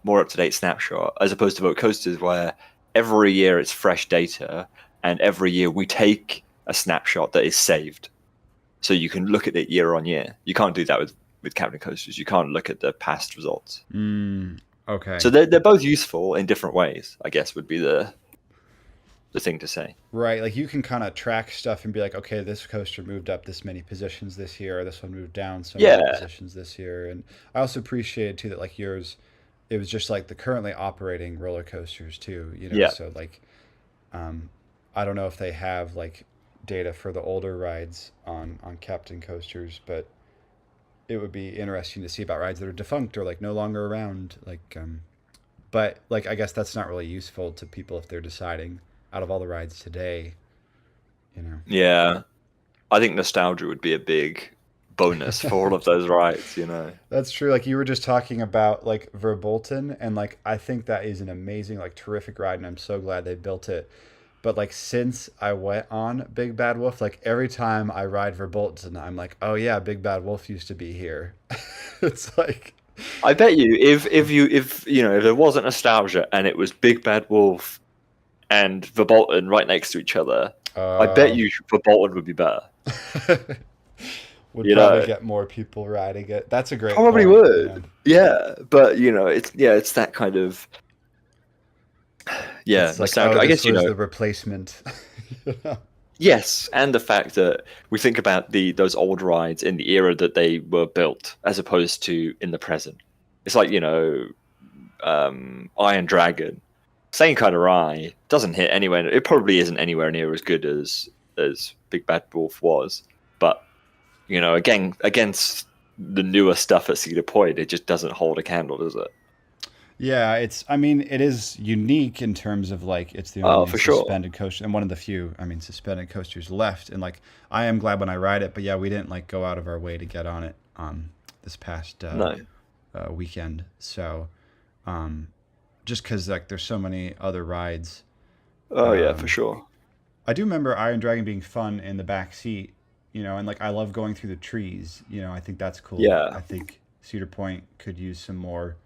more up to date snapshot as opposed to Vote Coasters where every year it's fresh data and every year we take a snapshot that is saved, so you can look at it year on year. You can't do that with Captain Coasters. You can't look at the past results. Okay. So they're both useful in different ways, I guess would be the thing to say. Right, like you can kind of track stuff and be like, okay, this coaster moved up this many positions this year, or this one moved down so many Yeah, positions this year. And I also appreciated too that like yours, it was just like the currently operating roller coasters too. yeah, So like, um, I don't know if they have like data for the older rides on Captain Coasters, but it would be interesting to see about rides that are defunct or like no longer around. But like I guess that's not really useful to people if they're deciding out of all the rides today. You know. yeah. I think nostalgia would be a big bonus for all of those rides, you know. That's true. Like you were just talking about like Verbolten, and like I think that is an amazing, like terrific ride, and I'm so glad they built it. But like since I went on Big Bad Wolf, like every time I ride Verbolten, I'm like, oh yeah, Big Bad Wolf used to be here. It's like, I bet you if you know if there wasn't nostalgia and it was Big Bad Wolf and Verbolten right next to each other, I bet uh, you Verbolten would be better. would You probably know, get more people riding it. That's a great probably point. Yeah. would. Yeah, but you know, it's that kind of It's like, nostalgia. oh, I this guess you was know. the replacement. You know? Yes, and the fact that we think about those old rides in the era that they were built, as opposed to in the present. It's like Iron Dragon, same kind of ride, doesn't hit anywhere. It probably isn't anywhere near as good as Big Bad Wolf was, but you know, again against the newer stuff at Cedar Point, it just doesn't hold a candle, does it? Yeah, it's. I mean, it is unique in terms of like it's the Oh, only for sure. suspended coaster and one of the few. I mean, suspended coasters left, and like I am glad when I ride it. But yeah, we didn't like go out of our way to get on it this past No. weekend. So um, just because like there's so many other rides. Oh yeah, for Um, sure. I do remember Iron Dragon being fun in the back seat. And like I love going through the trees. I think that's cool. Yeah. I think Cedar Point could use some more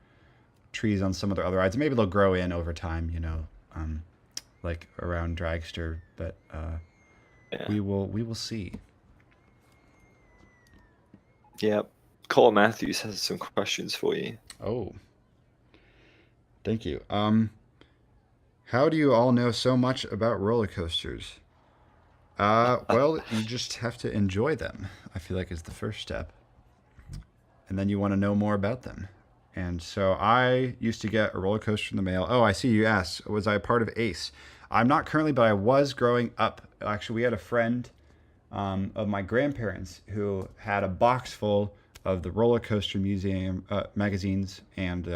trees on some of their other rides. Maybe they'll grow in over time, um, like around Dragster. But Yeah. we will see. Yeah. Cole Matthews has some questions for you. Oh, thank you. How do you all know so much about roller coasters? Well, you just have to enjoy them. I feel like is the first step, and then you want to know more about them. And so I used to get a roller coaster in the mail. Oh, I see you asked, was I a part of Ace? I'm not currently, but I was growing up. Actually, we had a friend of my grandparents who had a box full of the roller coaster museum magazines and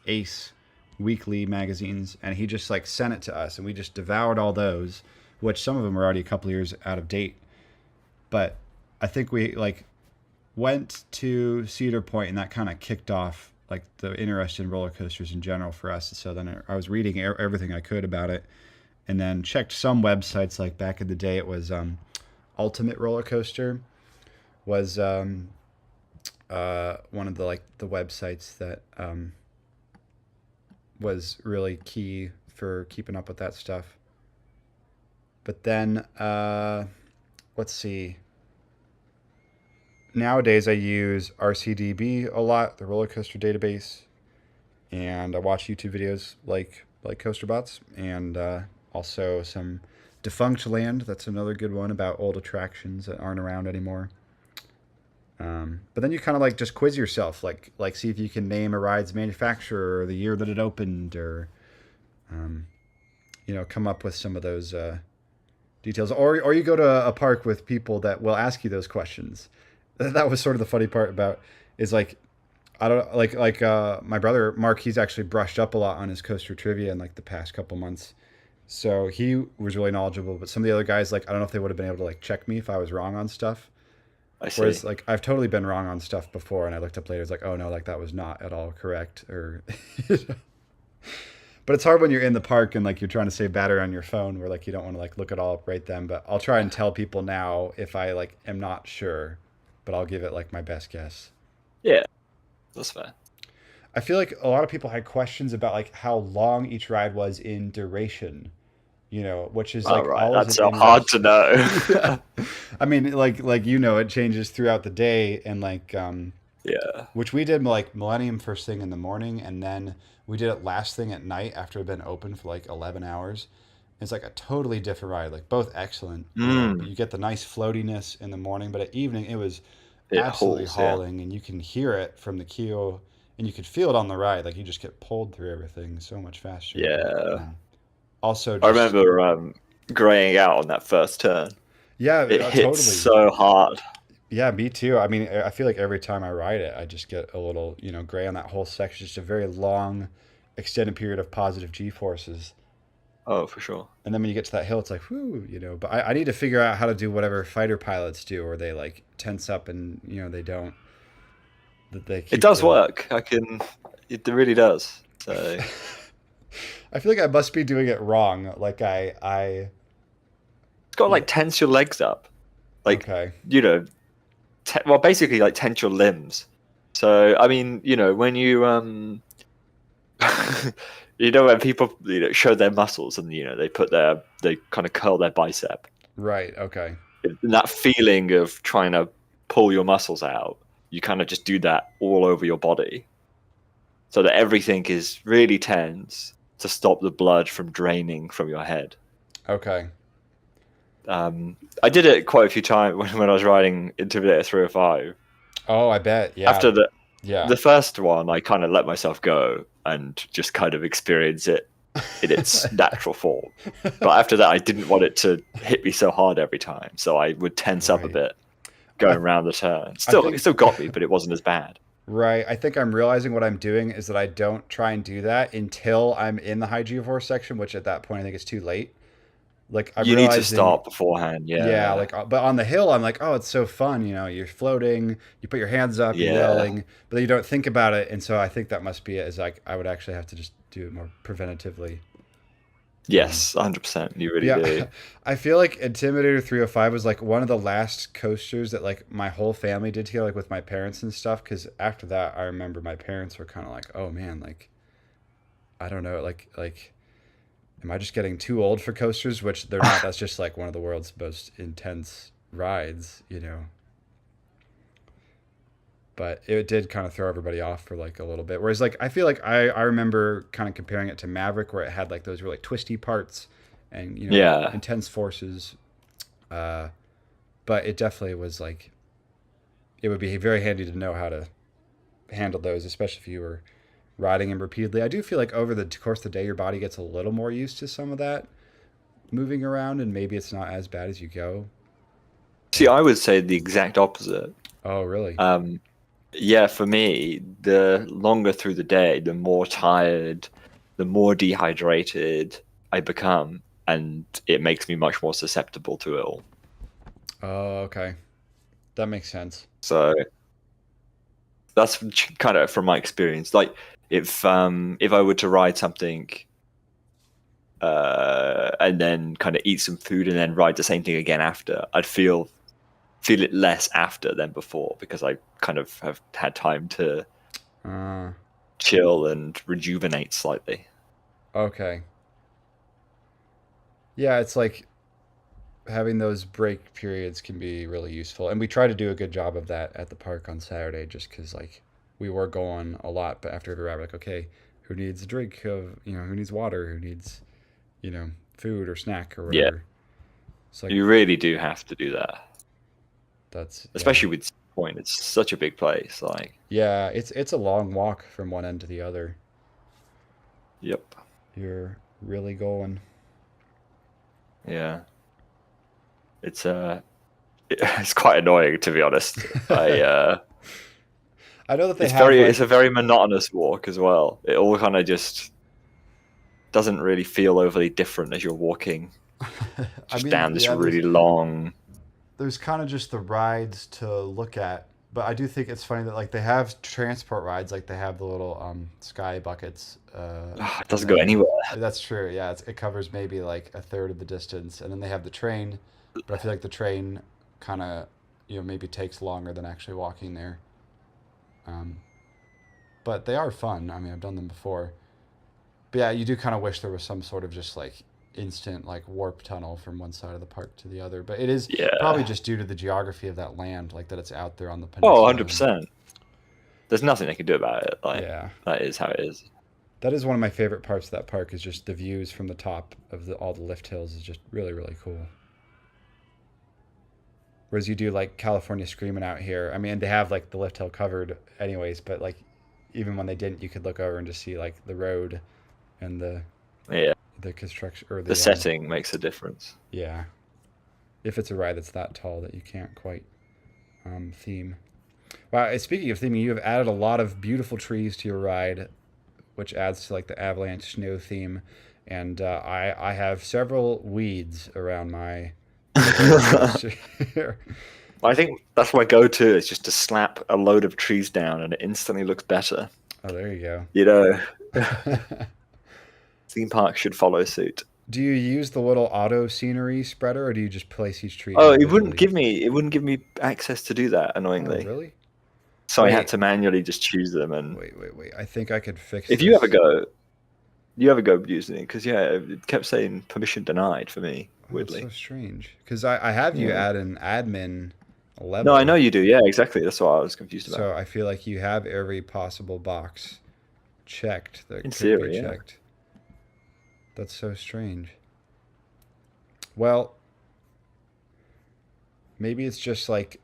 Ace weekly magazines, and he just like sent it to us, and we just devoured all those, which some of them are already a couple years out of date. But I think we like went to Cedar Point, and that kind of kicked off like the interest in roller coasters in general for us. So then I was reading everything I could about it, and then checked some websites. Like back in the day, it was Ultimate Roller Coaster was one of the like the websites that was really key for keeping up with that stuff. But then let's see. Nowadays, I use RCDB a lot, the roller coaster database, and I watch YouTube videos like CoasterBots, and also some Defunct Land. That's another good one about old attractions that aren't around anymore. But then you kind of like just quiz yourself, like see if you can name a ride's manufacturer or the year that it opened, or um, come up with some of those details. Or you go to a park with people that will ask you those questions. That was sort of the funny part about is like I don't like my brother Mark. He's actually brushed up a lot on his coaster trivia in like the past couple months, so he was really knowledgeable. But some of the other guys, like I don't know if they would have been able to like check me if I was wrong on stuff. I see. Whereas like I've totally been wrong on stuff before, and I looked up later. It's like, oh no, like that was not at all correct. Or, but it's hard when you're in the park and like you're trying to save battery on your phone, where like you don't want to like look it all up right then. But I'll try and tell people now if I like am not sure, but I'll give it like my best guess. Yeah, that's fair. I feel like a lot of people had questions about like how long each ride was in duration, which is All like right, always that's an so hard to interesting. know. I mean, like it changes throughout the day, and like Yeah. which we did like Millennium first thing in the morning, and then we did it last thing at night after it had been open for like 11 hours. It's like a totally different ride, like both excellent, but Mm, you get the nice floatiness in the morning, but at evening it was it absolutely hauls, yeah. hauling, and you can hear it from the queue, and you could feel it on the ride, like you just get pulled through everything so much faster. But Yeah. also I just remember graying out on that first turn. yeah, It hits totally. so hard. Yeah, me too. I mean, I feel like every time I ride it, I just get a little, gray on that whole section. Just a very long, extended period of positive G forces. Oh, for sure. And then when you get to that hill, it's like, whoo, you know. But I need to figure out how to do whatever fighter pilots do, or they like tense up and they don't. That they It keep does the. work. It really does. So I feel like I must be doing it wrong. Like I. it's got to Yeah. like tense your legs up, like Okay. you know, well, basically like tense your limbs. So I mean, when you when people show their muscles and they kind of curl their bicep. Right. Okay. And that feeling of trying to pull your muscles out, you kind of just do that all over your body, so that everything is really tense to stop the blood from draining from your head. Okay. I did it quite a few times when I was riding Intimidator 305. Oh, I bet. Yeah. After Yeah. the first one, I kind of let myself go and just kind of experience it in its natural form. But after that, I didn't want it to hit me so hard every time, so I would tense up a Right. bit going I, around the turn. I It think still got me, but it wasn't as bad. right. I think I'm realizing what I'm doing is that I don't try and do that until I'm in the high G-force section, which at that point I think it's too late. Like I'm You need to realizing, start beforehand. yeah. Yeah, Like, but on the hill, I'm like, oh, it's so fun. You're floating, you put your hands up, you're yeah, yelling, but then you don't think about it, and so I think that must be it. Is like I would actually have to just do it more preventatively. Um, yes, 100%. You But really yeah, do. I feel like Intimidator 305 was like one of the last coasters that like my whole family did together, like with my parents and stuff. Because after that, I remember my parents were kind of like, "Oh man, like I don't know, like am I just getting too old for coasters?" Which they're not. That's just like one of the world's most intense rides. But it did kind of throw everybody off for like a little bit. Whereas like I feel like I remember kind of comparing it to Maverick, where it had like those really twisty parts and Yeah. intense forces. Uh, but it definitely was like it would be very handy to know how to handle those, especially if you were riding them repeatedly. I do feel like over the course of the day, your body gets a little more used to some of that moving around, and maybe it's not as bad as you go. See, But I would say the exact opposite. oh, really? Um, yeah, for me, the longer through the day, the more tired, the more dehydrated I become, and it makes me much more susceptible to it all. Oh, okay, that makes sense. So that's kind of from my experience. Like if I were to ride something and then kind of eat some food and then ride the same thing again after, I'd feel it less after than before because I kind of have had time to Uh, chill and rejuvenate slightly. okay. Yeah, it's like having those break periods can be really useful, and we try to do a good job of that at the park on Saturday, just because like we were going a lot, but after every ride, we're like, okay, who needs a drink of who needs water, who needs food or snack or Yeah, whatever. It's like you really do have to do that, that's yeah, especially with Cedar Point. It's such a big place. Like, yeah. It's a long walk from one end to the other. yep, You're really going. yeah, it's it's quite annoying to be honest. I know that they have It's a like. very monotonous walk as well. It all kind of just doesn't really feel overly different as you're walking I just mean, down this yeah. really long. There's kind of just the rides to look at, but I do think it's funny that like they have transport rides, like they have the little sky buckets, It and doesn't go then anywhere. that's true. Yeah, it covers maybe like a third of the distance, and then they have the train, but I feel like the train kind of maybe takes longer than actually walking there. Um, but they are fun. I mean, I've done them before. But yeah, you do kind of wish there was some sort of just like instant like warp tunnel from one side of the park to the other. But it is probably Yeah. just due to the geography of that land, like that it's out there on the Oh, peninsula. And 100%. There's nothing they can do about it. Like, yeah, that is how it is. that is one of my favorite parts of that park is just the views from the top of all the lift hills is just really really cool. Whereas you do like California Screaming out here. I mean, they have like the lift hill covered anyways, but like even when they didn't, you could look over and just see like the road and Yeah. the construction or The the setting makes a difference. yeah. If it's a ride that's that tall that you can't quite theme. Wow, speaking of theming, you have added a lot of beautiful trees to your ride, which adds to like the avalanche snow theme. and I have several weeds around my roller coaster. I think that's my go-to is just to slap a load of trees down, and it instantly looks better. Oh, there you go. You know, theme parks should follow suit. Do you use the little auto scenery spreader, or do you just place each tree Oh, individually? it wouldn't give me access to do that, Oh, annoyingly. really? So I had Wait, to manually just choose them. And wait. I think I could fix if you ever this. go, you ever go using it? Because yeah, it kept saying permission denied for me. Oh, that's so Weirdly. strange. Because I have you Yeah. at an admin No, I know level, you do. Yeah, exactly. That's what I was confused so about. I feel like you have every possible box checked that In could be theory, yeah. checked. That's so strange. Well, maybe it's just like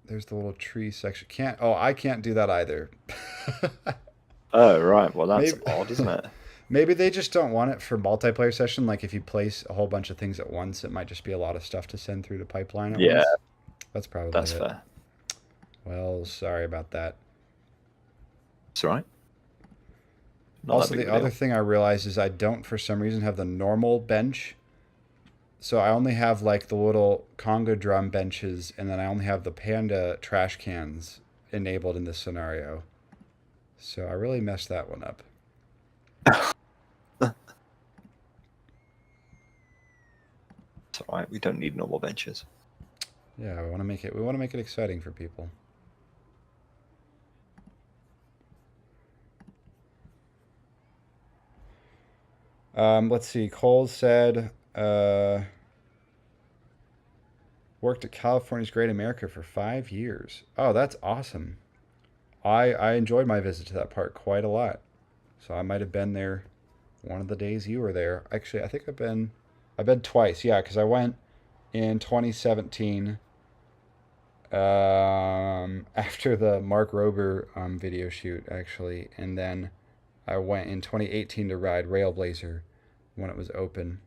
there's the little tree section. Can't. Oh, I can't do that either. Oh, right. Well, that's Maybe. odd, isn't it? Maybe they just don't want it for multiplayer session. Like if you place a whole bunch of things at once, it might just be a lot of stuff to send through the pipeline at Yeah, once. That's probably that's it. fair. Well, sorry about that. It's all right. Not that Also, big of the a other deal. thing I realized is I don't, for some reason, have the normal bench. So I only have like the little Congo drum benches, and then I only have the Panda trash cans enabled in this scenario. So I really messed that one up. It's all right. We don't need normal benches. Yeah, we want to make it. We want to make it exciting for people. Let's see. Cole said, worked at California's Great America for 5 years. Oh, that's awesome. I enjoyed my visit to that park quite a lot. So I might have been there one of the days you were there. Actually, I think I've been twice. Yeah, because I went in 2017 after the Mark Rober video shoot actually, and then I went in 2018 to ride Railblazer when it was open.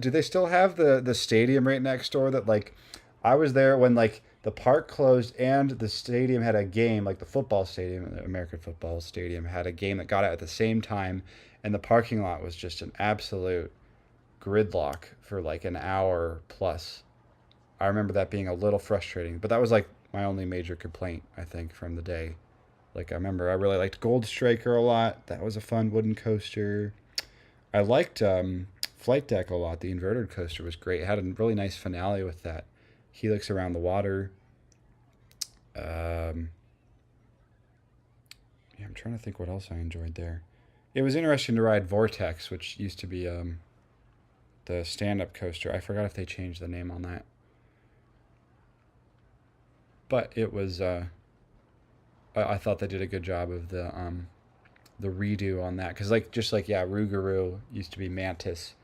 Do they still have the stadium right next door that like I was there when like the park closed and the stadium had a game, like the football stadium, the American football stadium had a game that got out at the same time, and the parking lot was just an absolute gridlock for like an hour plus. I remember that being a little frustrating, but that was like my only major complaint, I think, from the day. Like I remember I really liked Gold Striker a lot. That was a fun wooden coaster. I liked Flight Deck a lot. The inverted coaster was great. It had a really nice finale with that helix around the water. Um, yeah, I'm trying to think what else I enjoyed there. It was interesting to ride Vortex, which used to be the stand-up coaster. I forgot if they changed the name on that, but it was. I thought they did a good job of the redo on that because like just like yeah, Rougarou used to be Mantis.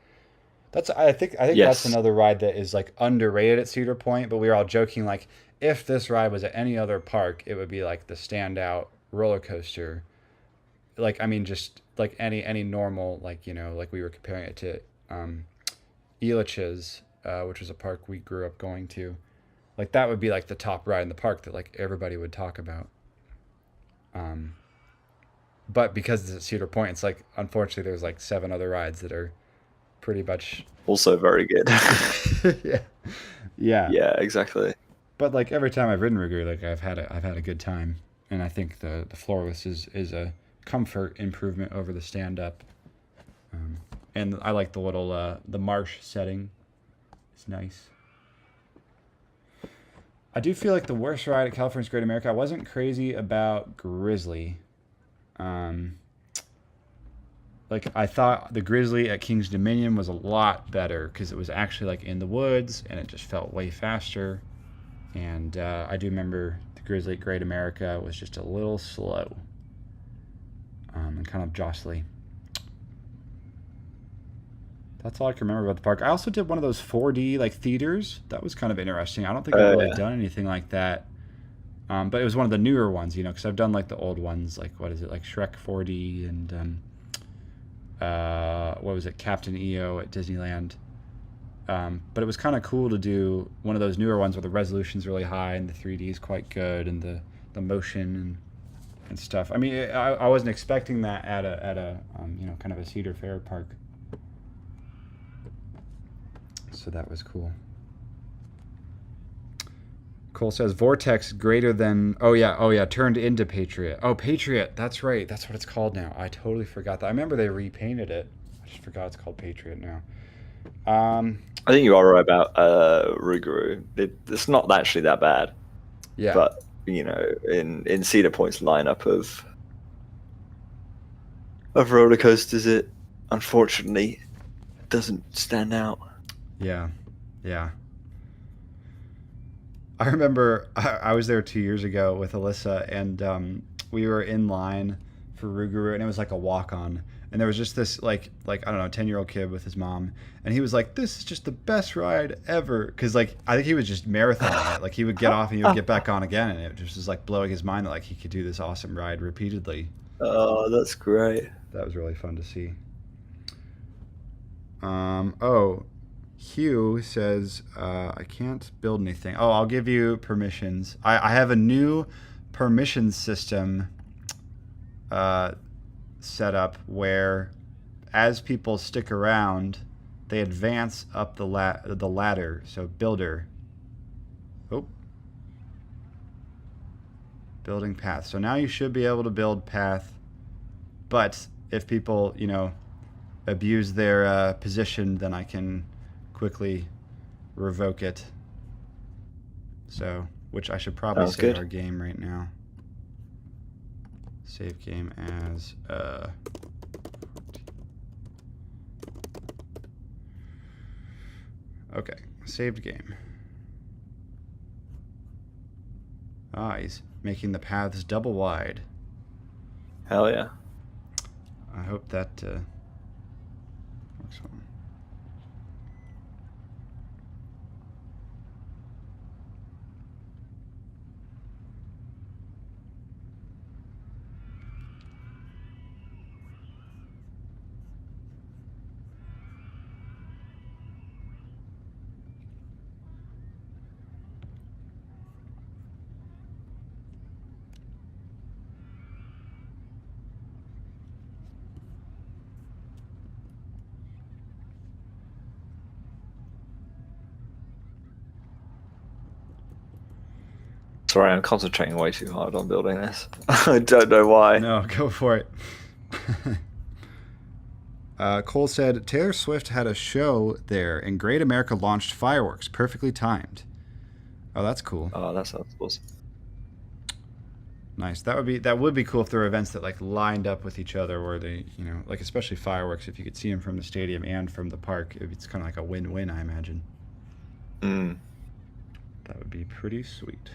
I think that's Yes. another ride that is like underrated at Cedar Point, but we were all joking like if this ride was at any other park, it would be like the standout roller coaster. Like I mean just like any normal like like we were comparing it to Elitch's, which was a park we grew up going to. Like that would be like the top ride in the park that like everybody would talk about. Um, but because it's at Cedar Point, it's like unfortunately there's like seven other rides that are pretty much Also very good. yeah. Yeah. Yeah, exactly. But like every time I've ridden Rougarou, like I've had a good time, and I think the floorless is a comfort improvement over the stand up. Um, and I like the little the marsh setting. It's nice. I do feel like the worst ride at California's Great America. I wasn't crazy about Grizzly. Um, like I thought the Grizzly at King's Dominion was a lot better because it was actually like in the woods and it just felt way faster. And I do remember the Grizzly at Great America was just a little slow and kind of jostly. That's all I can remember about the park. I also did one of those 4D like theaters. That was kind of interesting. I don't think I've really Yeah. done anything like that. But it was one of the newer ones, because I've done like the old ones, like what is it, like Shrek 4D and what was it, Captain EO at Disneyland. But it was kind of cool to do one of those newer ones where the resolution's really high and the 3D is quite good and the motion and stuff. I mean, I wasn't expecting that at a kind of a Cedar Fair park. So that was cool. Cole says Vortex greater than oh yeah turned into Patriot. Oh, Patriot, that's right. That's what it's called now. I totally forgot that. I remember they repainted it. I just forgot it's called Patriot now. I think you are right about Rougarou. It's not actually that bad. Yeah. But in Cedar Point's lineup of roller coasters, it unfortunately doesn't stand out. Yeah. I remember I was there 2 years ago with Alyssa, and we were in line for Rougarou, and it was like a walk-on. And there was just this like I don't know, 10-year-old kid with his mom, and he was like, "This is just the best ride ever," because like I think he was just marathoning it. Like he would get off and he would get back on again, and it just was like blowing his mind that like he could do this awesome ride repeatedly. Oh, that's great. That was really fun to see. Oh, Hugh says, I can't build anything. Oh, I'll give you permissions. I have a new permission system set up where as people stick around, they advance up the ladder. So builder. Oh. Building path. So now you should be able to build path. But if people, abuse their position, then I can quickly revoke it. So, which I should probably save our game right now. Save game as okay, saved game. He's making the paths double wide. Hell yeah. I hope that works well. Sorry, I'm concentrating way too hard on building this. I don't know why. No, go for it. Cole said, Taylor Swift had a show there, and Great America launched fireworks, perfectly timed. Oh, that's cool. Oh, that sounds awesome. Nice. That would be cool if there were events that like lined up with each other, where they, like especially fireworks. If you could see them from the stadium and from the park, it's kind of like a win-win, I imagine. That would be pretty sweet.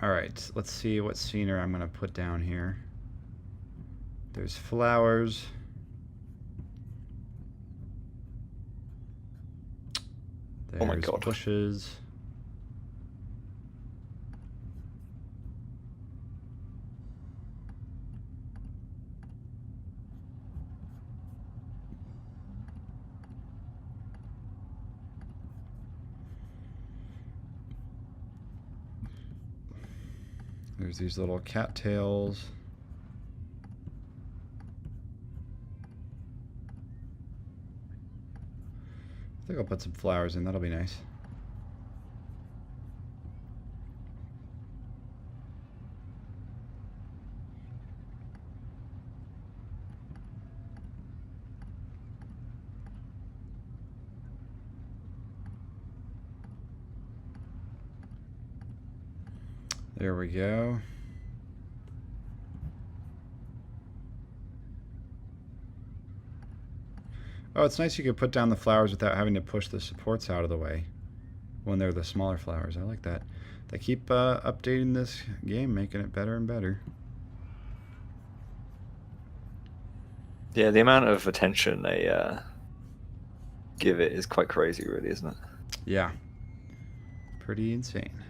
All right, let's see what scenery I'm going to put down here. There's flowers. There's oh my God. Bushes. There's these little cattails. I think I'll put some flowers in. That'll be nice. There we go. Oh, it's nice you could put down the flowers without having to push the supports out of the way when they're the smaller flowers. I like that. They keep updating this game, making it better and better. Yeah, the amount of attention they give it is quite crazy, really, isn't it? Yeah. Pretty insane.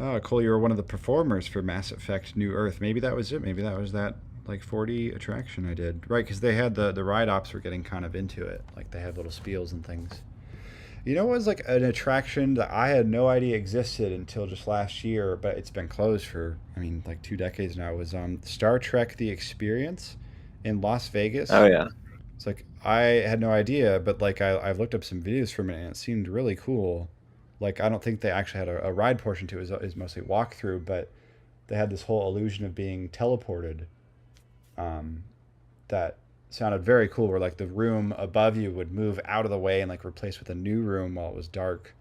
Oh, Cole, you were one of the performers for Mass Effect New Earth. Maybe that was it. Maybe that was that like 40 attraction I did. Right, because they had the ride ops were getting kind of into it. Like they had little spiels and things. You know, what was like an attraction that I had no idea existed until just last year, but it's been closed for I mean like 2 decades now. Was Star Trek: The Experience in Las Oh Vegas. yeah. It's like I had no idea, but like I've looked up some videos from it and it seemed really cool. Like I don't think they actually had a ride portion to it. It was mostly walkthrough, but they had this whole illusion of being teleported. Um, that sounded very cool. Where like the room above you would move out of the way and like replace with a new room while it was dark,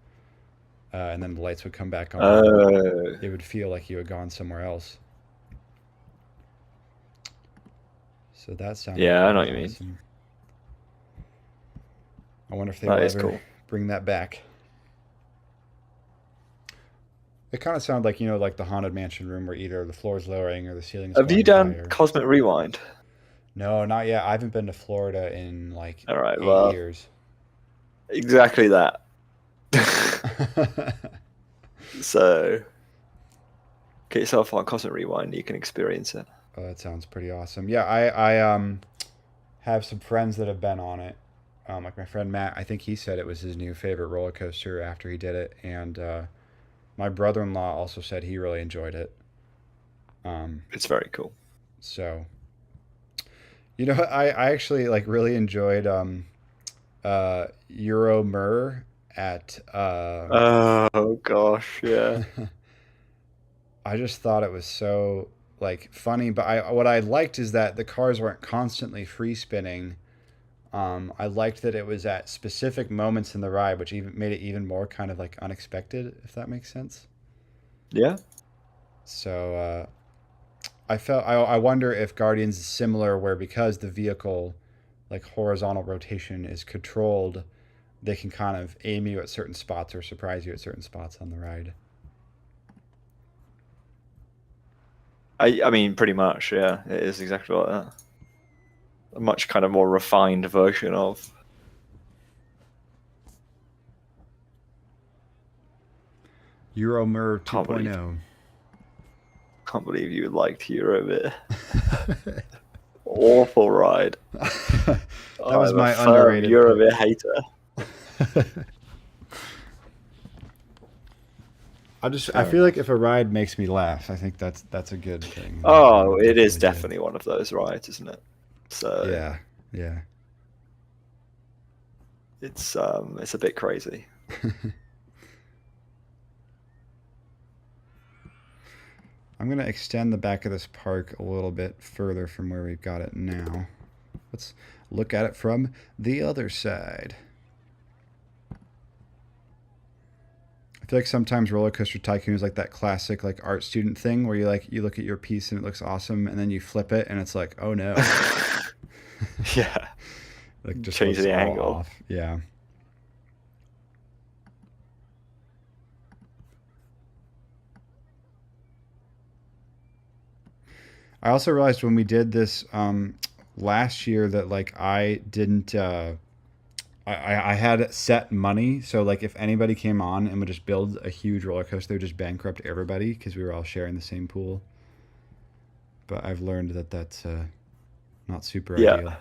and then the lights would come back on and Oh it would feel like you had gone somewhere else. So that sounded yeah, I know pretty what you mean. awesome. I wonder if they That will is ever cool. bring that back. It kind of sounded like like the haunted mansion room where either the floor is lowering or the ceiling's Have you going done higher. Cosmic Rewind? No, not yet. I haven't been to Florida in like All right, eight well, years. exactly that. Oh, So get yourself on Cosmic Rewind. You can experience it. that sounds pretty awesome. Yeah, I have some friends that have been on it. Like my friend Matt, I think he said it was his new favorite roller coaster after he did it, and my brother-in-law also said he really enjoyed it. Um, It's very cool. so I actually like really enjoyed Euro Mur at Oh gosh, yeah. I just thought it was so like funny, but I what I liked is that the cars weren't constantly free spinning. I liked that it was at specific moments in the ride, which even made it even more kind of like unexpected, if that makes sense. Yeah. So I wonder if Guardians is similar, where because the vehicle like horizontal rotation is controlled, they can kind of aim you at certain spots or surprise you at certain spots on the ride. I mean, pretty much, yeah. It is exactly like that. A much kind of more refined version of. Euromur Can't believe 2.0. can't believe you liked Eurobit. Awful ride. That was I'm a my firm underrated pick. Eurobit hater. I feel like if a ride makes me laugh, I think that's a good thing. Like, Oh, it is definitely did. definitely one of those rides, isn't it? So Yeah, yeah. it's a bit crazy. I'm gonna extend the back of this park a little bit further from where we've got it now. Let's look at it from the other side. I feel like sometimes Roller Coaster Tycoon is like that classic like art student thing where you look at your piece and it looks awesome and then you flip it and it's like, oh no. Yeah. Like just Change looks the all angle. off. Yeah. I also realized when we did this last year that like I didn't I had set money, so like if anybody came on and would just build a huge roller coaster, they would just bankrupt everybody because we were all sharing the same pool. But I've learned that that's not super Yeah. ideal.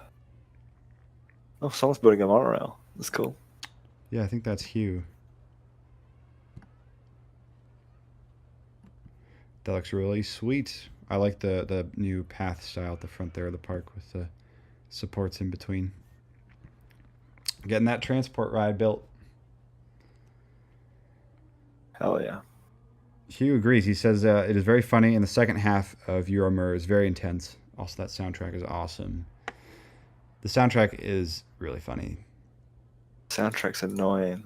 Oh, someone's building a monorail. That's cool. Yeah, I think that's Hugh. That looks really sweet. I like the new path style at the front there of the park with the supports in between. Getting that transport ride built. Hell yeah. Hugh agrees. He says it is very funny, and the second half of Euromur is very intense. Also, that soundtrack is awesome. The soundtrack is really funny. Soundtrack's annoying.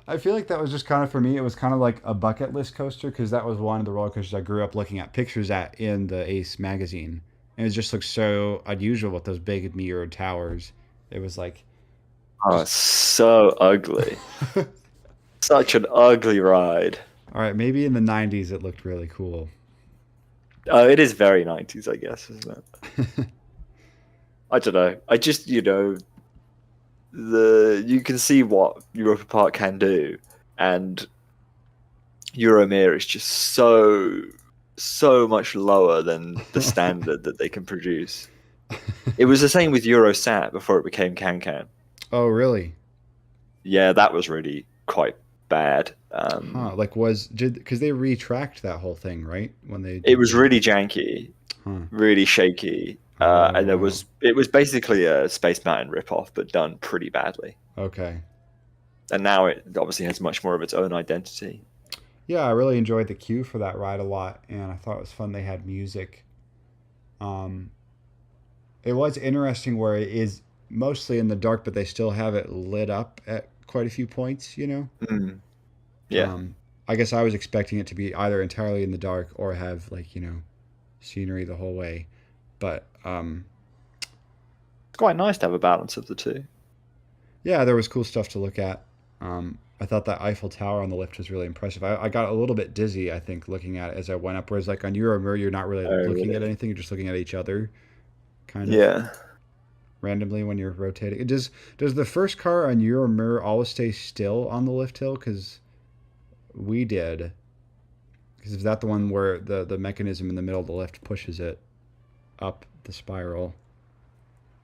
I feel like that was just kind of for me. It was kind of like a bucket list coaster because that was one of the roller coasters I grew up looking at pictures at in the Ace magazine, and it just looks so unusual with those big mirrored towers. It was like Oh, just it's so ugly. Such an ugly ride. all right. Maybe in the '90s it looked really cool. Oh, it is very 90s, I guess, isn't it? I don't know. I just, you can see what Europa Park can do, and Euromir is just so much lower than the standard that they can produce. It was the same with Eurosat before it became CanCan. Oh, really? Yeah, that was really quite bad. Huh? Like because they retracked that whole thing, right? When they It did was really janky, huh? really shaky, Oh, and wow. it was basically a Space Mountain ripoff, but done pretty badly. Okay. And now it obviously has much more of its own identity. Yeah, I really enjoyed the queue for that ride a lot, and I thought it was fun. They had music. Um, it was interesting where it is mostly in the dark, but they still have it lit up at quite a few points. Mm, yeah, Um, I guess I was expecting it to be either entirely in the dark or have like scenery the whole way, but it's quite nice to have a balance of the two. yeah, there was cool stuff to look at. I thought that Eiffel Tower on the lift was really impressive. I got a little bit dizzy, I think, looking at it as I went up. Whereas like on Euromir, you're not really Oh, looking at really? anything; you're just looking at each other, kind of Yeah. randomly when you're rotating. Does the first car on Euromir always stay still on the lift hill? Because we did. Because is that the one where the mechanism in the middle of the lift pushes it up the spiral?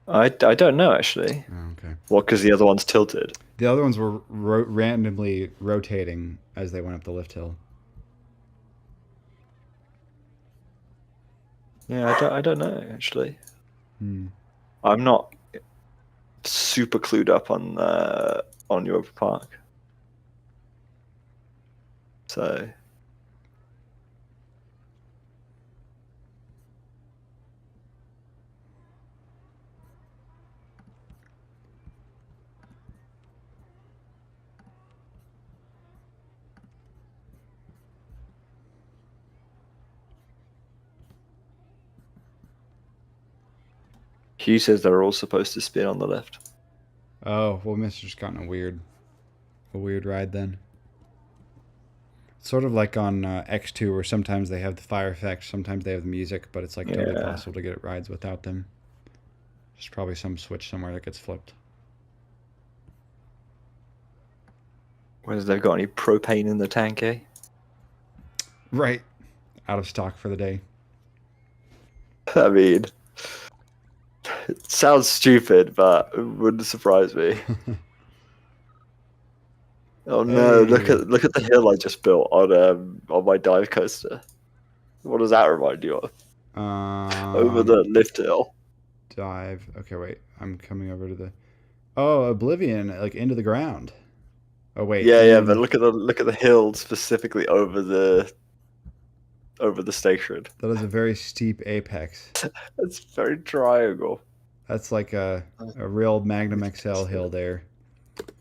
I don't know actually. Oh, okay. Well, because the other one's tilted. The other ones were randomly rotating as they went up the lift hill. Yeah, I don't know actually. Hmm. I'm not super clued up on Europa Park. So Hugh says they're all supposed to spin on the left. Oh, well, Mister's gotten a weird ride then. Sort of like on X2, where sometimes they have the fire effects, sometimes they have the music, but it's like totally Yeah. possible to get rides without them. There's probably some switch somewhere that gets flipped. Whether they've got any propane in the tank, eh? Right. Out of stock for the day. I mean, it sounds stupid, but it wouldn't surprise me. Oh no! Hey. Look at the hill I just built on my dive coaster. What does that remind you of? Over Um, the lift hill. dive. Okay, wait. I'm coming over to the. Oh, Oblivion, like into the ground. Oh wait, Yeah, but in. look at the hill specifically over the station. That is a very steep apex. It's very triangle. That's like a real Magnum XL hill there.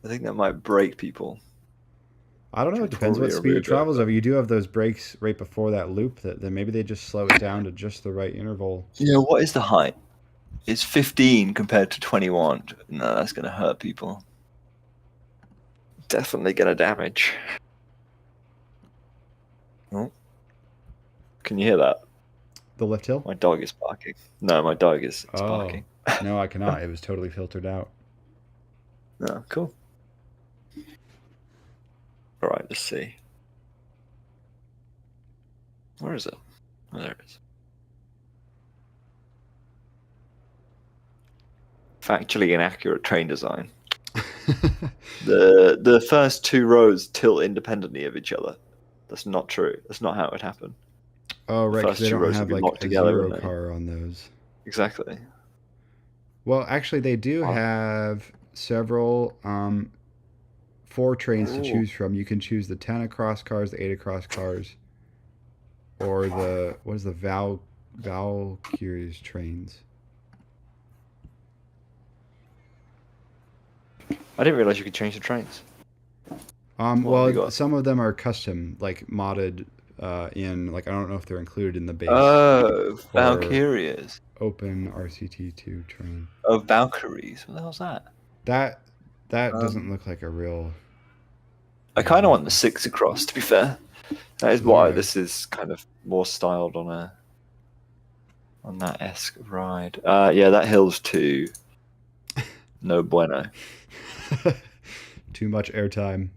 I think that might break people. I don't know. Should It depends what probably speed it remove travels it. over. You do have those breaks right before that loop. That then maybe they just slow it down to just the right interval. Yeah, what is the height? It's 15 compared to 21. No, that's going to hurt people. Definitely going to damage. Oh, can you hear that? The lift hill? My dog is barking. No, my dog is Oh, barking. no, I cannot. It was totally filtered out. No, cool. All right, let's see. Where is it? Oh, there it is. Factually inaccurate train design. The first two rows tilt independently of each other. That's not true. That's not how it would happen. Oh, The right, because first they two don't rows would have be like locked a together, zero wouldn't they? car on those. Exactly. Well, actually, they do Wow. have several four trains to Ooh. choose from. You can choose the 10 across cars, the 8 across cars, or the what is the Valkyrie's trains. I didn't realize you could change the trains. What have you Well, got? some of them are custom, like modded in like I don't know if they're included in the base Oh, or Valkyries. open RCT2 train. Oh, Valkyries. What the hell's that? That that doesn't Um, look like a real I kind of want the vehicle. 6 across, to be fair. That is why Okay. this is kind of more styled on that esque ride. Yeah, that hill's too No bueno. Too much airtime.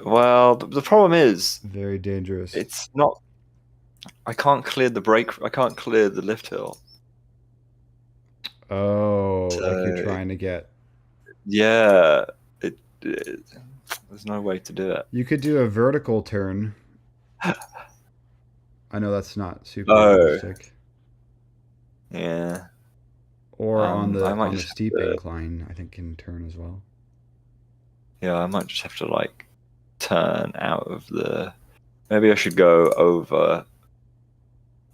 Well, the problem is, Very dangerous. it's not. I can't clear the brake. I can't clear the lift hill. Oh, like you're So trying to get. yeah, there's no way to do it. You could do a vertical turn. I know that's not super Oh, realistic. yeah. Or I might on the just have steep to. incline, I think can turn as well. Yeah, I might just have to like turn out of the. Maybe I should go over.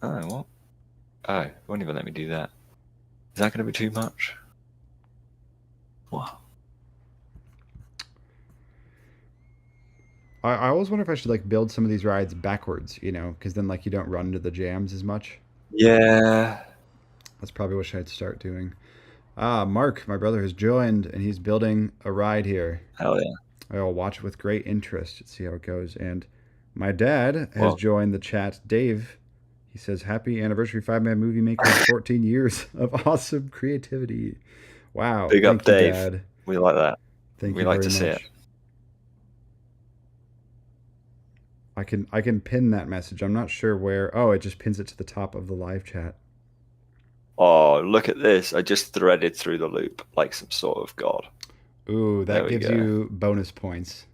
Oh, what? Oh, it won't even let me do that. Is that going to be too much? Wow. I always wonder if I should like build some of these rides backwards, you know, because then like you don't run into the jams as much. Yeah. That's probably what I'd start doing. Ah, Mark, my brother, has joined and he's building a ride here. Hell yeah. I'll watch it with great interest and see how it goes. And my dad has Well, joined the chat. Dave, he says, "Happy anniversary, 5 Man Movie Makers, 14 years of awesome creativity." Wow. big up, Thank you, Dave. Dad. We like that. Thank We you like very to see it. much. I can pin that message. I'm not sure where. Oh, it just pins it to the top of the live chat. Oh, look at this. I just threaded through the loop like some sort of god. Ooh, There that we gives go. you bonus points.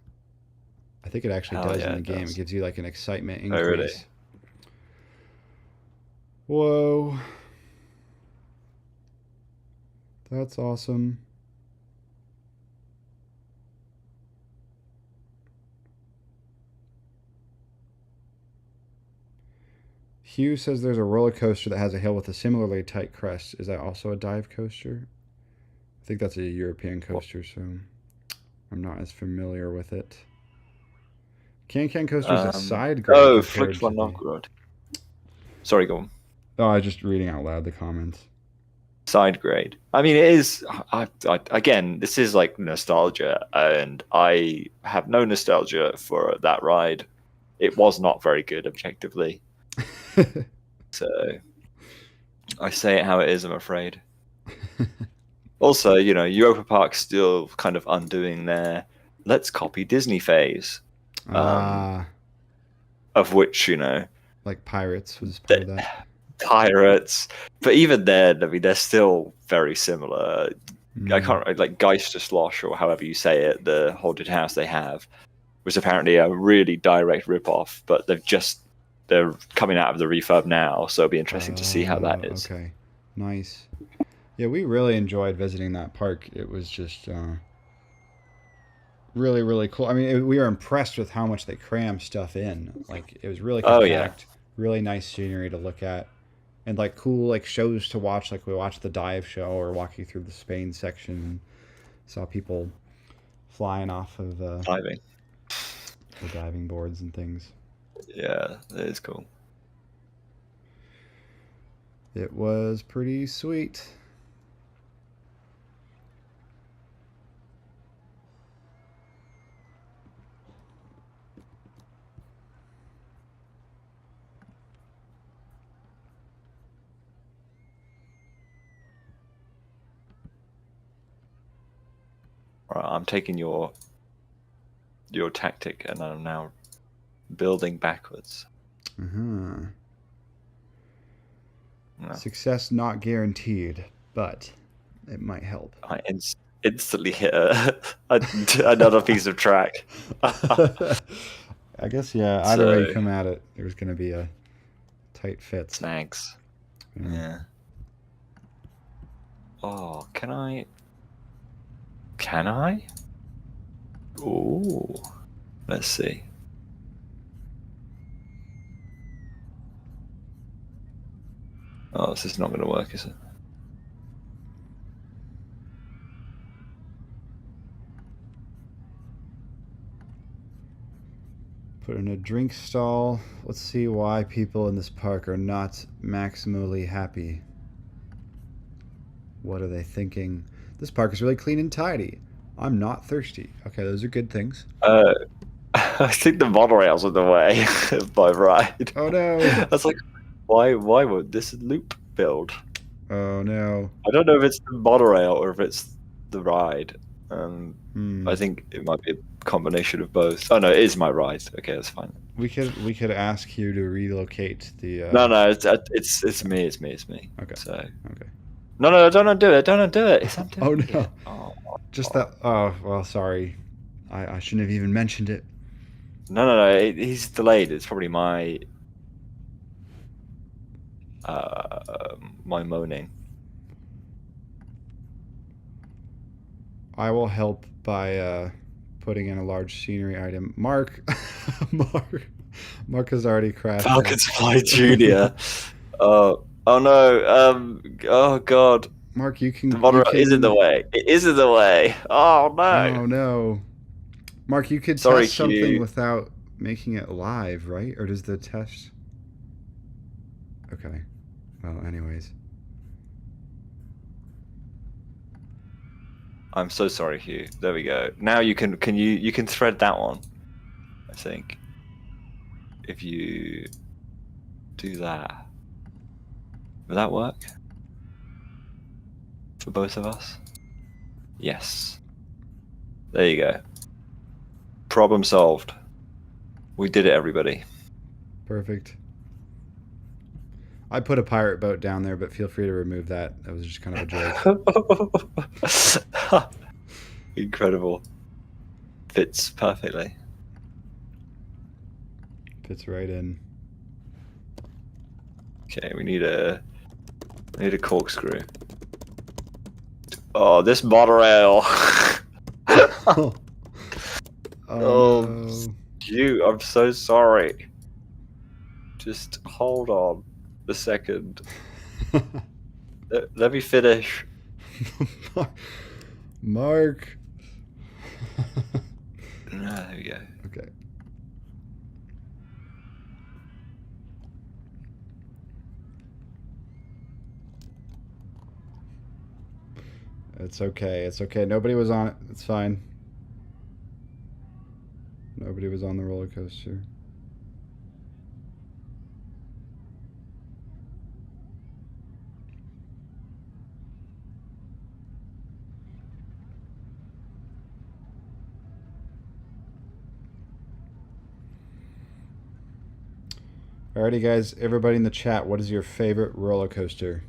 I think it actually Hell does yeah, in the it game. does. It gives you like an excitement Oh, really? increase. Whoa. That's awesome. Hugh says there's a roller coaster that has a hill with a similarly tight crest. Is that also a dive coaster? I think that's a European coaster, so I'm not as familiar with it. Can Coaster is a side grade Oh, compared to Flixwan the. Novgorod. Sorry, go on. Oh, I was just reading out loud the comments. Side grade. I mean, it is. Again, this is like nostalgia, and I have no nostalgia for that ride. It was not very good objectively, so I say it how it is. I'm afraid. Also, Europa Park's still kind of undoing their let's copy Disney phase, Ah, of which like Pirates was part of that. Pirates, but even then, I mean, they're still very similar. I Mm. can't like Geisterslosh or however you say it. The haunted house they have was apparently a really direct rip-off, but they're coming out of the refurb now, so it'll be interesting to see how that is. Okay, nice. Yeah, we really enjoyed visiting that park. It was just really, really cool. I mean, we were impressed with how much they crammed stuff in. Like, it was really Oh yeah, compact, really nice scenery to look at, and like cool like shows to watch. Like we watched the dive show or walking through the Spain section, saw people flying off of diving. the diving boards and things. Yeah, it is cool. It was pretty sweet. All right, I'm taking your tactic, and I'm now building backwards. Uh-huh. No. Success not guaranteed, but it might help. I instantly hit another piece of track. I guess, yeah, either way you come at it, there's going to be a tight fit. Snags. Yeah. Yeah. Oh, can I? Can I? Ooh. Let's see. Oh, this is not going to work, is it? Put in a drink stall. Let's see why people in this park are not maximally happy. What are they thinking? This park is really clean and tidy. I'm not thirsty. Okay, those are good things. I think the monorail's in the way of my ride. Oh no! I was like, why would this loop build? Oh no. I don't know if it's the monorail or if it's the ride. I Hmm. think it might be a combination of both. Oh no, it is my ride. Okay, that's fine. We could ask you to relocate the. No, it's me. It's me. Okay. So Okay. no, don't undo it. Don't undo it. It's Oh undoing no. it. Oh, Just oh. that. Oh well, sorry. I shouldn't have even mentioned it. No. He's delayed. It's probably my moaning. I will help by putting in a large scenery item. Mark, Mark has already crashed Falcon Fly it. Junior. Oh no. Oh god. Mark, you The can you Monorail is in the can. way. It is in the way. Oh no. Oh no, Mark, you could Sorry, test something Q. without making it live, right? Or does the test? Okay. Well, anyways. I'm so sorry, Hugh. There we go. Now you can thread that one. I think if you do that, will that work for both of us? Yes. There you go. Problem solved. We did it, everybody. Perfect. I put a pirate boat down there, but feel free to remove that. That was just kind of a joke. Incredible. Fits perfectly. Fits right in. Okay, we need a corkscrew. Oh, this monorail. Oh, Oh, no. you. I'm so sorry. Just hold on a second. Let me finish. Mark. Ah, there we go. Okay. It's okay. It's okay. Nobody was on it. It's fine. Nobody was on the roller coaster. Alrighty, guys. Everybody in the chat, what is your favorite roller coaster?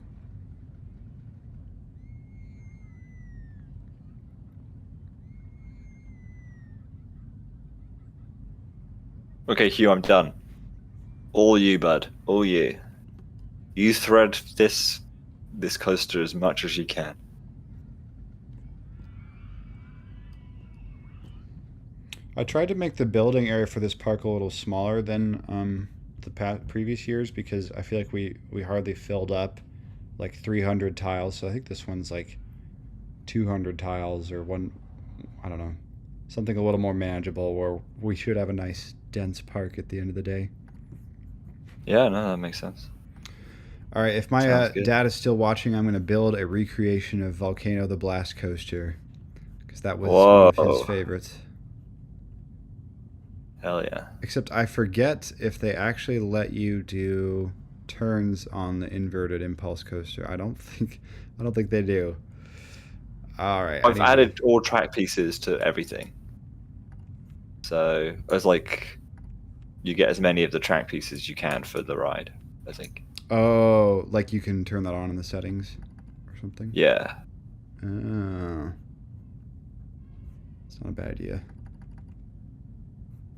Okay, Hugh, I'm done. All you, bud. All you. You thread this coaster as much as you can. I tried to make the building area for this park a little smaller than the previous years because I feel like we hardly filled up like 300 tiles. So I think this one's like 200 tiles or one, I don't know, something a little more manageable where we should have a nice dense park at the end of the day. Yeah, no, that makes sense. All right, if my Sounds good. dad is still watching, I'm going to build a recreation of Volcano the Blast Coaster because that was one of his Whoa. favorites. Hell yeah. Except I forget if they actually let you do turns on the inverted impulse coaster. I don't think they do. All right, I've added all track pieces to everything. So it's like you get as many of the track pieces as you can for the ride, I think. Oh, like you can turn that on in the settings or something? Yeah. Oh. It's not a bad idea.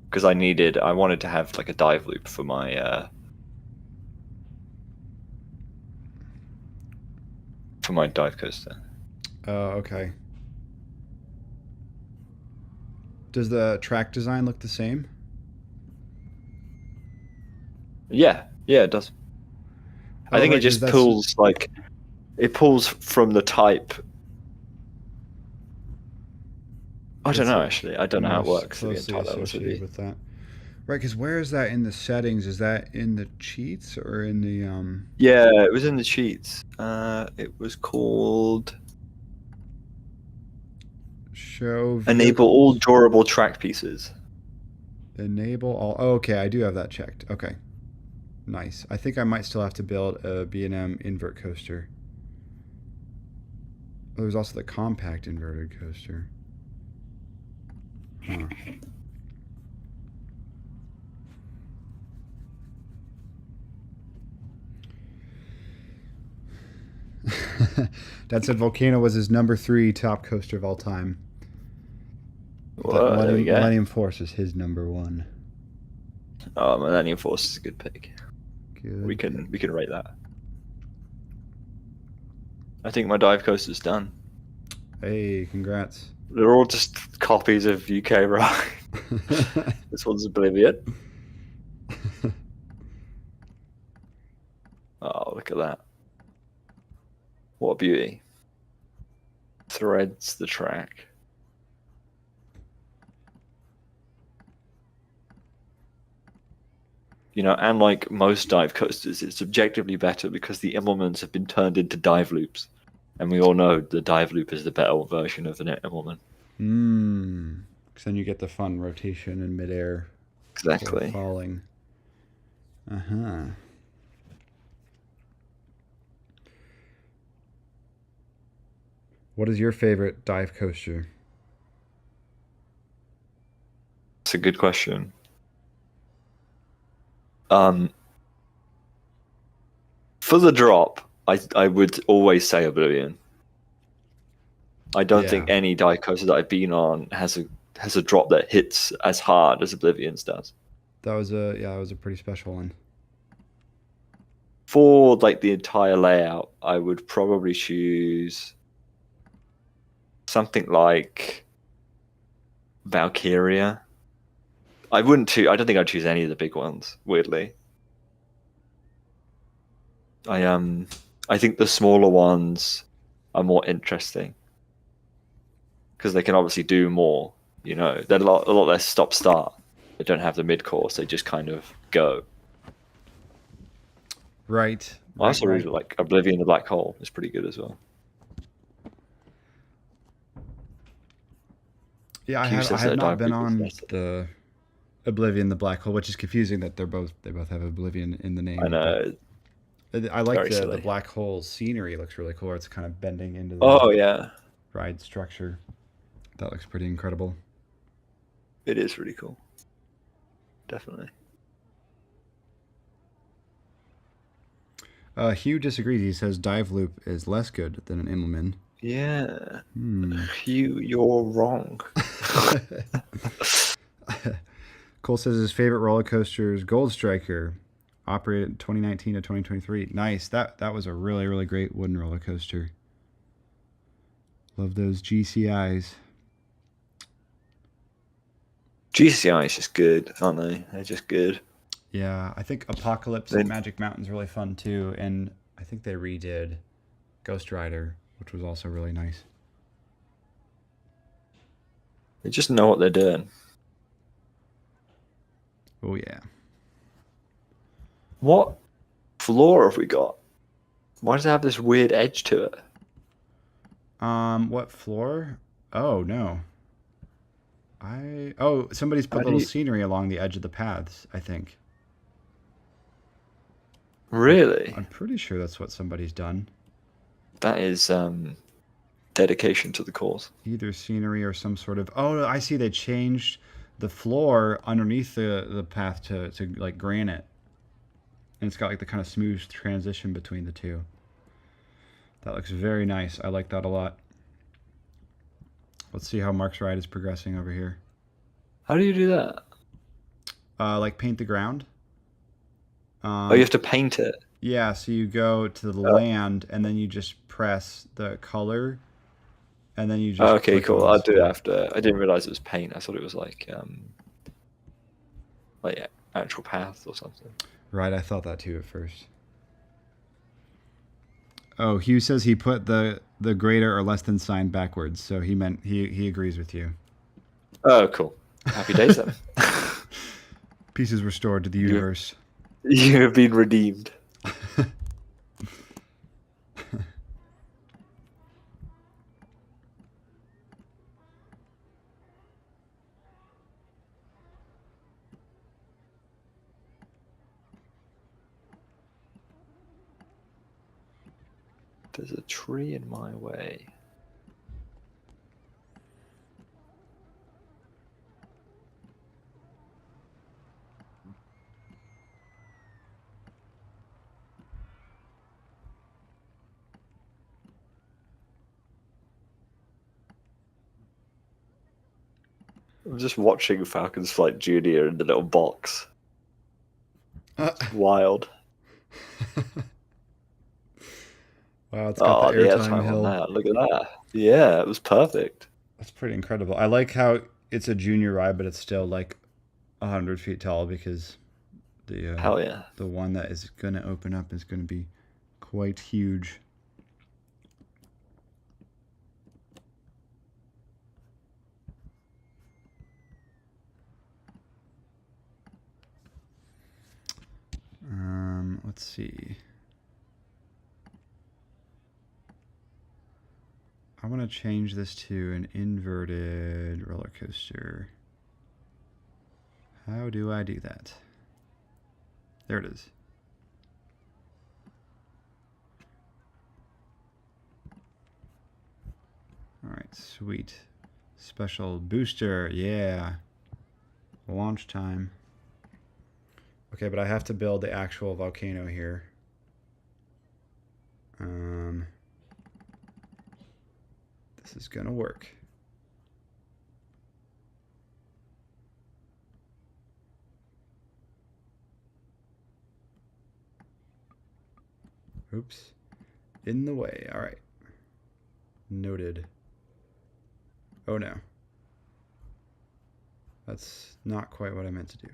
Because I wanted to have like a dive loop for my dive coaster. Oh, okay. Does the track design look the same? Yeah, it does. I think right, it 'cause just that's pulls from the type. I don't It's know a- actually. I don't I'm know how it most works to be closely entirely honest with associated you. with that. Right, because where is that in the settings? Is that in the cheats or in the Yeah, it was in the cheats. It was called show enable all vehicles? drawable track pieces. Enable all. Oh, okay, I do have that checked. Okay, nice. I think I might still have to build a B&M invert coaster. there's also the compact inverted coaster. Huh. Dad said Volcano was his number 3 top coaster of all time. But Well, there we go. Millennium Force is his number 1. Oh, Millennium Force is a good pick. Good. We can rate that. I think my dive coaster's done. Hey, congrats. They're all just copies of UK Ride. This one's Oblivion. Oh, look at that. What a beauty. Threads the track. You know, and like most dive coasters, it's objectively better because the Immelmans have been turned into dive loops. And we all know the dive loop is the better version of the Immelman. Because then you get the fun rotation in midair. Exactly. Falling. Uh-huh. What is your favorite dive coaster? That's a good question. For the drop, I would always say Oblivion. I don't think any dive coaster that I've been on has a drop that hits as hard as Oblivion's does. That was a pretty special one. For like the entire layout, I would probably choose something like Valkyria. I don't think I'd choose any of the big ones, weirdly. I think the smaller ones are more interesting because they can obviously do more. You know, they're a lot less stop start. They don't have the mid course. They just kind of go. Right. I also really like Oblivion the Black Hole. It's pretty good as well. Yeah, I have not been on the Oblivion the Black Hole, which is confusing that they both have Oblivion in the name. I know. I like the black hole scenery. It looks really cool. It's kind of bending into the ride structure. That looks pretty incredible. It is really cool. Definitely. Hugh disagrees. He says dive loop is less good than an Immelman. Yeah. Hugh, you're wrong. Cole says his favorite roller coaster is Gold Striker, operated 2019 to 2023. Nice. That was a really, really great wooden roller coaster. Love those GCIs. GCI is just good, aren't they? They're just good. Yeah, I think Apocalypse at Magic Mountain's really fun too, and I think they redid Ghost Rider, which was also really nice. They just know what they're doing. Oh yeah. What floor have we got? Why does it have this weird edge to it? What floor? Oh no. Somebody's put little scenery along the edge of the paths, I think. Really? I'm pretty sure that's what somebody's done. That is dedication to the cause. Either scenery or some sort of... Oh, I see. They changed the floor underneath the path to like granite. And it's got like the kind of smooth transition between the two. That looks very nice. I like that a lot. Let's see how Mark's ride is progressing over here. How do you do that? Like paint the ground. You have to paint it? Yeah, so you go to the land and then you just press the color and then you just... okay, cool. I'll do it after. I didn't realize it was paint. I thought it was like actual path or something. Right, I thought that too at first. Oh, Hugh says he put the greater or less than sign backwards, so he meant he agrees with you. Oh, cool. Happy days then. Pieces restored to the universe. You have been redeemed. There's a tree in my way. I'm just watching Falcon's Flight Junior in the little box. It's wild. Wow, it's got the the airtime airtime on hill. that. Look at that. Yeah, it was perfect. That's pretty incredible. I like how it's a junior ride, but it's still like 100 feet tall because Hell yeah. the one that is going to open up is going to be quite huge. Let's see. I want to change this to an inverted roller coaster. How do I do that? There it is. All right, sweet. Special booster, yeah. Launch time. Okay, but I have to build the actual volcano here. This is gonna work. Oops. In the way. All right. Noted. Oh no. That's not quite what I meant to do.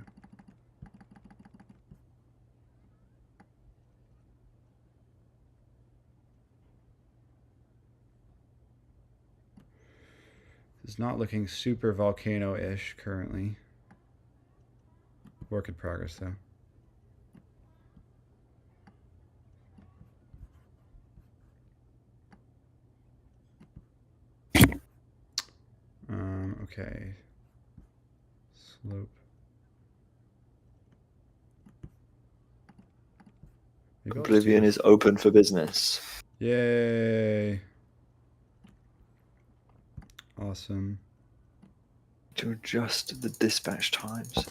It's not looking super volcano-ish currently. Work in progress though. Okay. Slope. Maybe I'll just do Oblivion this. is open for business. Yay. Awesome. To adjust the dispatch times.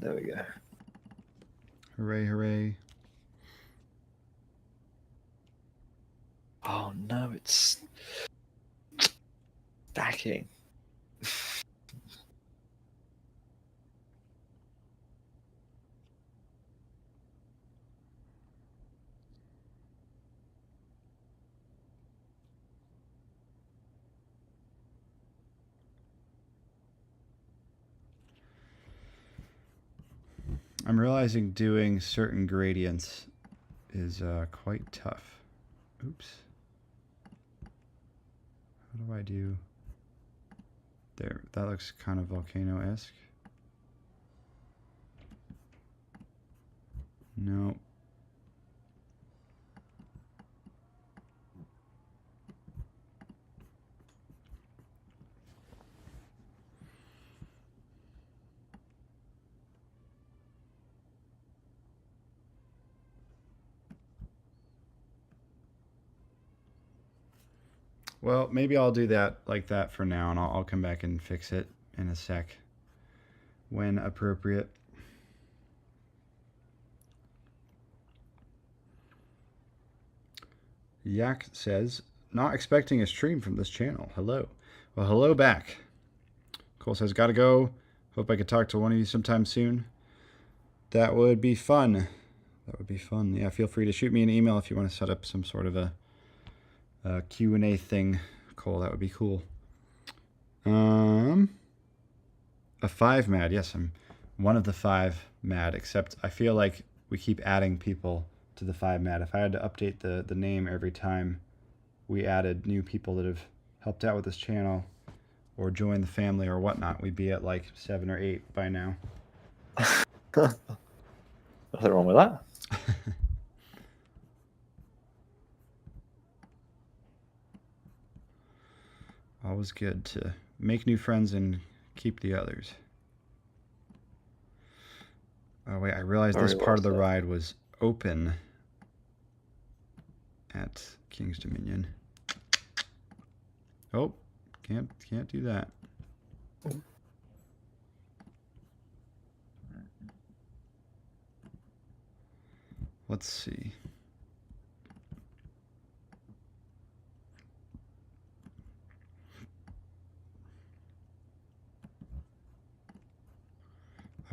There we go. Hooray, hooray. Oh no, it's stacking. I'm realizing doing certain gradients is quite tough. Oops. How do I do? There, that looks kind of volcano-esque. No. Well, maybe I'll do that like that for now, and I'll come back and fix it in a sec when appropriate. Yak says, not expecting a stream from this channel. Hello. Well, hello back. Cole says, gotta go. Hope I could talk to one of you sometime soon. That would be fun. That would be fun. Yeah, feel free to shoot me an email if you want to set up some sort of a Q&A thing. Cole, that would be cool. A 5 mad. Yes, I'm one of the 5 mad, except I feel like we keep adding people to the 5 mad. If I had to update the name every time we added new people that have helped out with this channel or joined the family or whatnot, we'd be at like 7 or 8 by now. Nothing wrong with that. Always good to make new friends and keep the others. Oh wait, I realized this part of the ride was open at King's Dominion. Oh, can't do that. Let's see.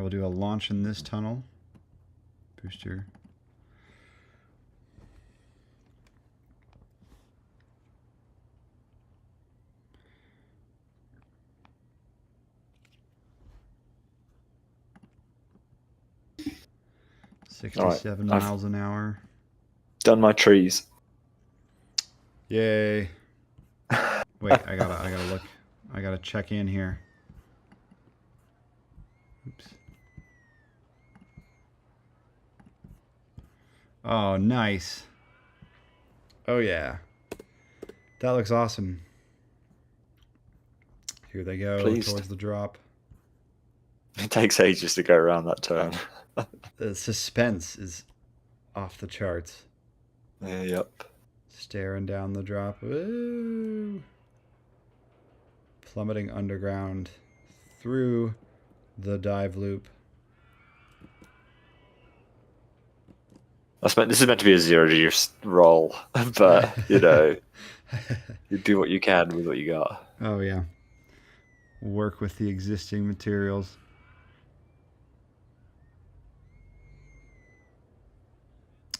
will do a launch in this tunnel. Booster. All 67 right. miles an hour. Done my trees. Yay. Wait, I gotta look. I gotta check in here. Oops. Oh, nice. Oh, yeah. That looks awesome. Here they go Pleased. towards the drop. It takes ages to go around that turn. The suspense is off the charts. Yep. Staring down the drop. Woo! Plummeting underground through the dive loop. This is meant to be a 0G roll, but you know, you do what you can with what you got. Oh yeah. Work with the existing materials.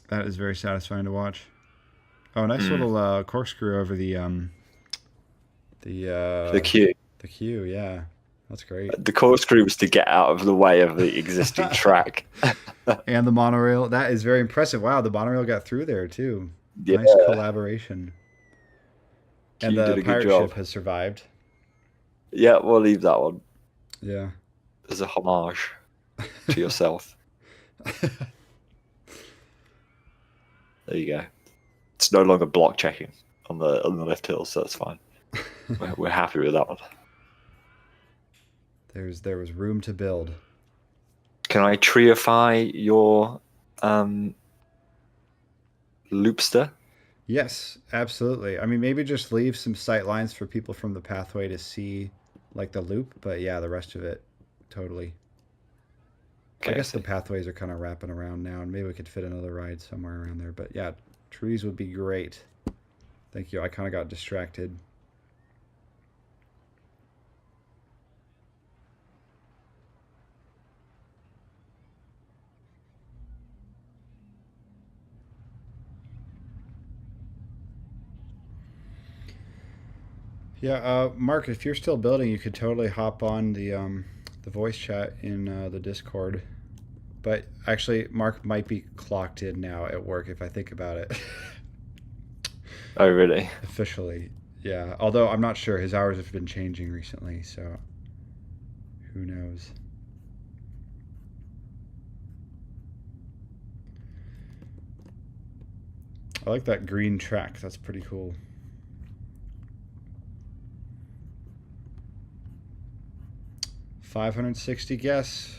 That is very satisfying to watch. Oh, nice little corkscrew over the queue. The queue, yeah. That's great. The corkscrew was to get out of the way of the existing track. And the monorail. That is very impressive. Wow, the monorail got through there too. Yeah. Nice collaboration. And You did the a good pirate job. ship has survived. Yeah, we'll leave that one Yeah. as a homage to yourself. There you go. It's no longer block checking on the lift hill, so that's fine. We're happy with that one. There was room to build. Can I treify your loopster? Yes, absolutely. I mean, maybe just leave some sight lines for people from the pathway to see, like, the loop. But yeah, the rest of it, totally. Okay, I guess the pathways are kind of wrapping around now, and maybe we could fit another ride somewhere around there. But yeah, trees would be great. Thank you. I kind of got distracted. Yeah, Mark, if you're still building, you could totally hop on the voice chat in the Discord. But actually, Mark might be clocked in now at work if I think about it. Oh, really? Officially, yeah. Although I'm not sure. His hours have been changing recently, so who knows? I like that green track. That's pretty cool. $560 guests.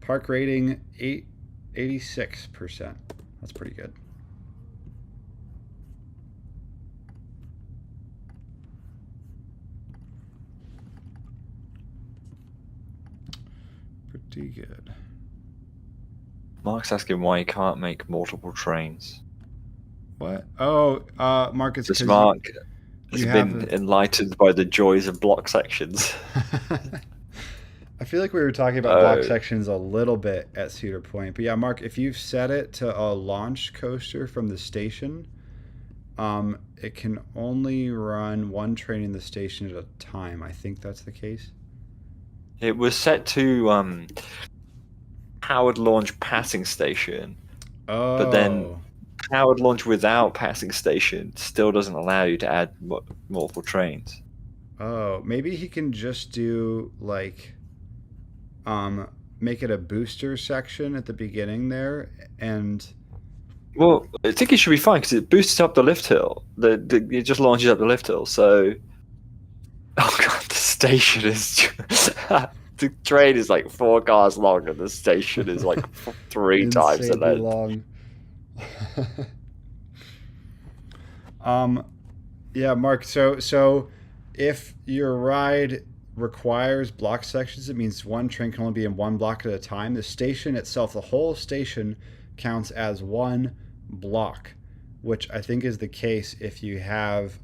Park rating 86%. That's pretty good. Pretty good. Mark's asking why he can't make multiple trains. What? Oh, Mark, it's This 'cause Mark you has have been enlightened by the joys of block sections. I feel like we were talking about block sections a little bit at Cedar Point. But yeah, Mark, if you've set it to a launch coaster from the station, it can only run one train in the station at a time. I think that's the case. It was set to powered launch passing station, Oh. but then powered launch without passing station still doesn't allow you to add multiple trains. Oh, maybe he can just do like make it a booster section at the beginning there, and well, I think it should be fine because it boosts up the lift hill. It just launches up the lift hill. So, oh god, the station is the train is like 4 cars long, and the station is like 3 times the length. Long. Yeah, Mark. So if your ride requires block sections, it means one train can only be in one block at a time. The station itself, the whole station, counts as one block, which I think is the case if you have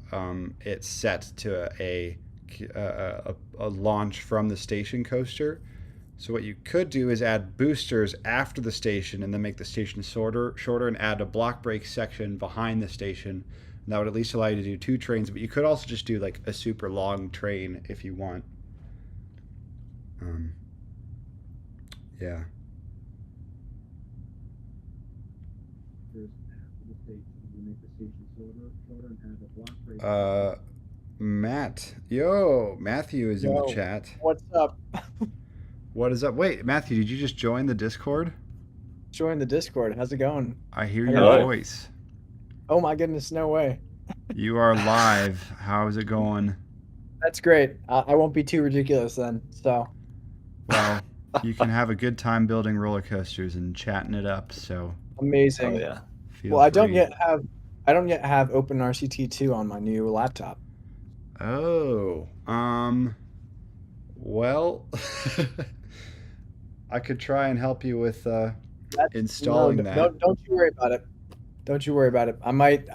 it set to a launch from the station coaster. So what you could do is add boosters after the station and then make the station shorter and add a block break section behind the station. And that would at least allow you to do 2 trains, but you could also just do like a super long train if you want. Yeah. Matt. Yo, Matthew is in the Yo, chat. what's up? What is up? Wait, Matthew, did you just join the Discord? Join the Discord. How's it going? I hear I your got- Hello. voice. Oh my goodness, no way. You are live. How's it going? That's great. I won't be too ridiculous then. So, Well, you can have a good time building roller coasters and chatting it up. So amazing. Oh yeah. feel Well, I don't free. yet have OpenRCT2 on my new laptop. Oh, well, I could try and help you with installing No, that. don't you worry about it. Don't you worry about it. I might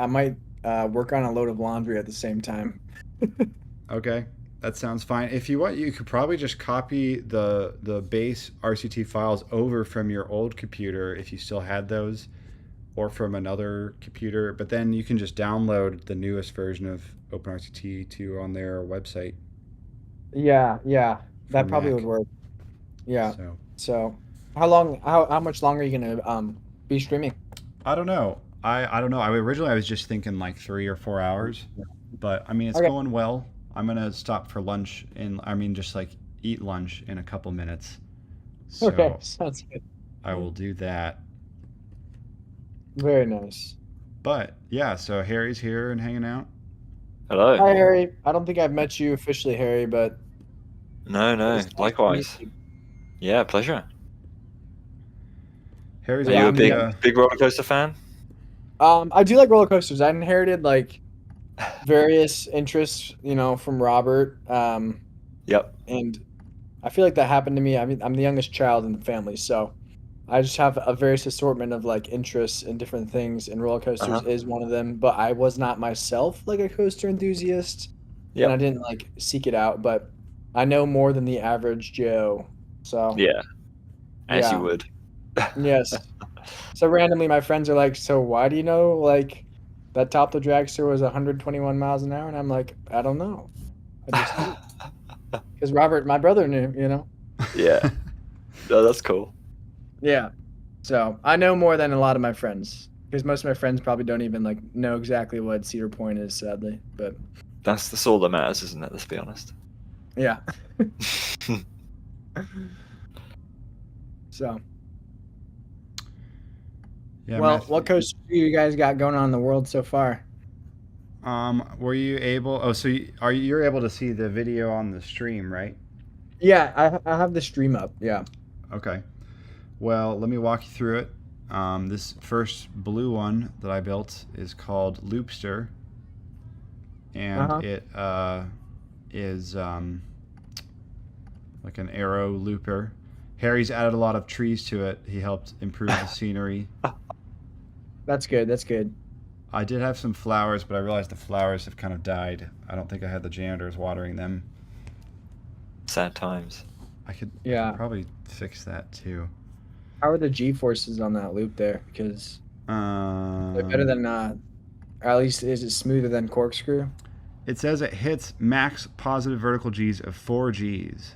work on a load of laundry at the same time. Okay, that sounds fine. If you want, you could probably just copy the base RCT files over from your old computer if you still had those, or from another computer. But then you can just download the newest version of OpenRCT2 on their website. Yeah, that For probably Mac. would work. Yeah. So So, how much longer are you gonna be streaming? I don't know. I don't know. Originally I was just thinking like 3 or 4 hours, but I mean it's Okay. going well. I'm gonna stop for lunch just like eat lunch in a couple minutes. So Okay, sounds good. I will do that. Very nice. But yeah, so Harry's here and hanging out. Hello. Hi, Harry. I don't think I've met you officially, Harry, but No, it's nice to likewise. meet you. Yeah, pleasure. Harry's Are Yeah, you a on big the big roller coaster fan? I do like roller coasters. I inherited like various interests, from Robert. Yep. And I feel like that happened to me. I mean, I'm the youngest child in the family, so I just have a various assortment of like interests in different things, and roller coasters Uh-huh. is one of them. But I was not myself like a coaster enthusiast, and I Yep. didn't like seek it out. But I know more than the average Joe. So Yeah. As you yeah, would. yes. So randomly, my friends are like, "So why do you know like that top the dragster was 121 miles an hour?" And I'm like, "I don't know. I just do." Because Robert, my brother, knew. Yeah. No, that's cool. Yeah. So I know more than a lot of my friends, because most of my friends probably don't even like know exactly what Cedar Point is, sadly. But That's all that matters, isn't it? Let's be honest. yeah. So Yeah, well, Matthew. what coaster do you guys got going on in the world so far? Were you able? Oh, so you're able to see the video on the stream, right? Yeah, I have the stream up. Yeah. Okay. Well, let me walk you through it. This first blue one that I built is called Loopster, and Uh-huh. it is like an arrow looper. Harry's added a lot of trees to it. He helped improve the scenery. That's good. That's good. I did have some flowers, but I realized the flowers have kind of died. I don't think I had the janitors watering them. Sad times. I could Yeah. probably fix that too. How are the G forces on that loop there? Because they're better Um, than or at least is it smoother than corkscrew? it says it hits max positive vertical G's of 4 G's.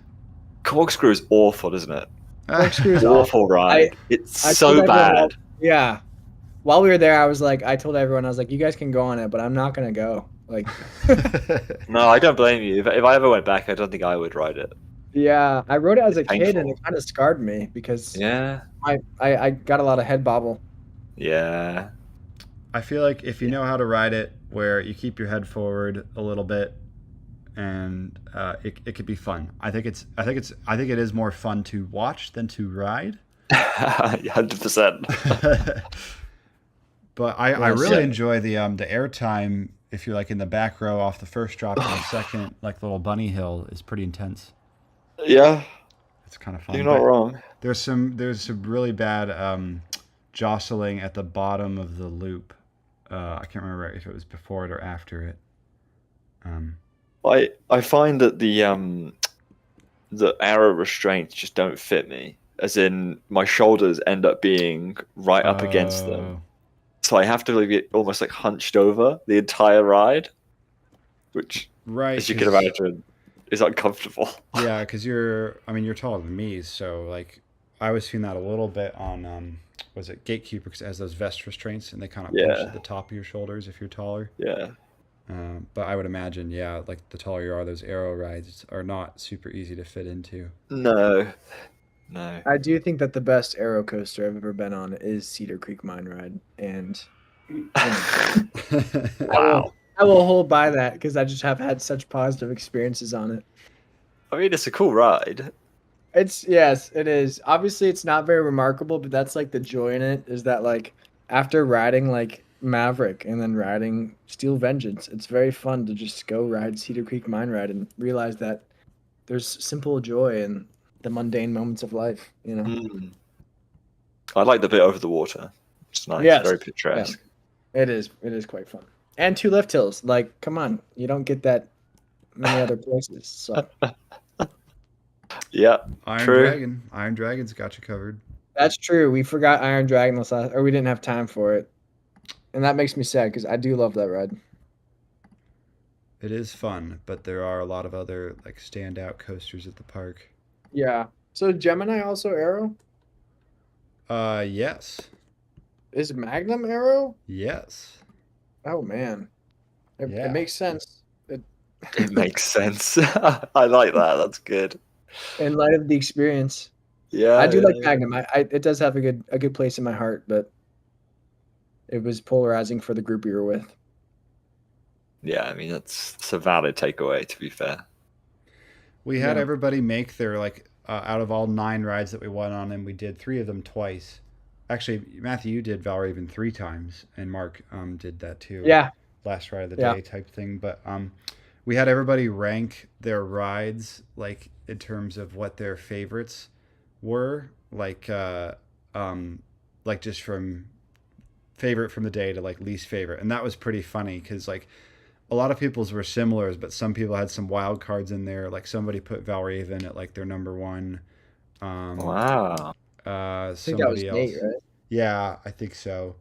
Corkscrew is awful, isn't it? Corkscrew is Awful ride. It's I so told everyone- bad. Yeah. While we were there, I told everyone, I was like, you guys can go on it, but I'm not gonna go. Like, No, I don't blame you. If I ever went back, I don't think I would ride it. yeah, I rode it as a It's kid, and painful. it kind of scarred me because Yeah. I got a lot of head bobble. Yeah. I feel like if you know how to ride it, where you keep your head forward a little bit, and it could be fun. I think it is more fun to watch than to ride. 100%. But I Well really said. enjoy the airtime. If you're like in the back row off the first drop to the second, like little bunny hill, is pretty intense. Yeah, It's kind of fun. you're not But wrong. there's some really bad jostling at the bottom of the loop. I can't remember if it was before it or after it. I find that the arrow restraints just don't fit me. As in, my shoulders end up being right up against them, so I have to be almost like hunched over the entire ride, which, Right, as you can 'cause- imagine, is uncomfortable. Yeah, because you're taller than me, so like I was seeing that a little bit on was it Gatekeeper because it has those vest restraints and they kind of pinch Yeah. at the top of your shoulders if you're taller. Yeah. But I would imagine, yeah, like the taller you are, those arrow rides are not super easy to fit into. No. No. I do think that the best aero coaster I've ever been on is Cedar Creek Mine Ride, and Wow. I will hold by that because I just have had such positive experiences on it. I mean, it's a cool ride. Yes, it is. Obviously, it's not very remarkable, but that's like the joy in it is that like after riding like Maverick and then riding Steel Vengeance, it's very fun to just go ride Cedar Creek Mine Ride and realize that there's simple joy in the mundane moments of life. You know. Mm. I like the bit over the water. It's nice. Yes. Very picturesque. It is. It is quite fun. And two lift hills. Like, come on, you don't get that many other places. So Yeah. Iron True. Dragon. Iron Dragon's got you covered. that's true. We forgot Iron Dragon this last, or we didn't have time for it, and that makes me sad because I do love that ride. It is fun, but there are a lot of other like standout coasters at the park. Yeah. So Gemini also Arrow? Yes. Is Magnum Arrow? Yes. Oh man, Yeah. it makes sense. It makes sense. I like that. That's good. In light of the experience. Yeah. I do yeah, like yeah. Magnum. It does have a good place in my heart, but it was polarizing for the group we were with. Yeah, I mean, that's a valid takeaway, to be fair. We had Yeah. everybody make their like out of all 9 rides that we went on, and we did 3 of them twice. Actually, Matthew, you did Valraven 3 times, and Mark did that too. Yeah. Last ride of the Yeah. day type thing. But we had everybody rank their rides like in terms of what their favorites were, like just from favorite from the day to like least favorite, and that was pretty funny because like a lot of people's were similar, but some people had some wild cards in there. Like somebody put Valraven at like their number 1. Wow. I think that was Somebody else. Nate, right? Yeah, I think so.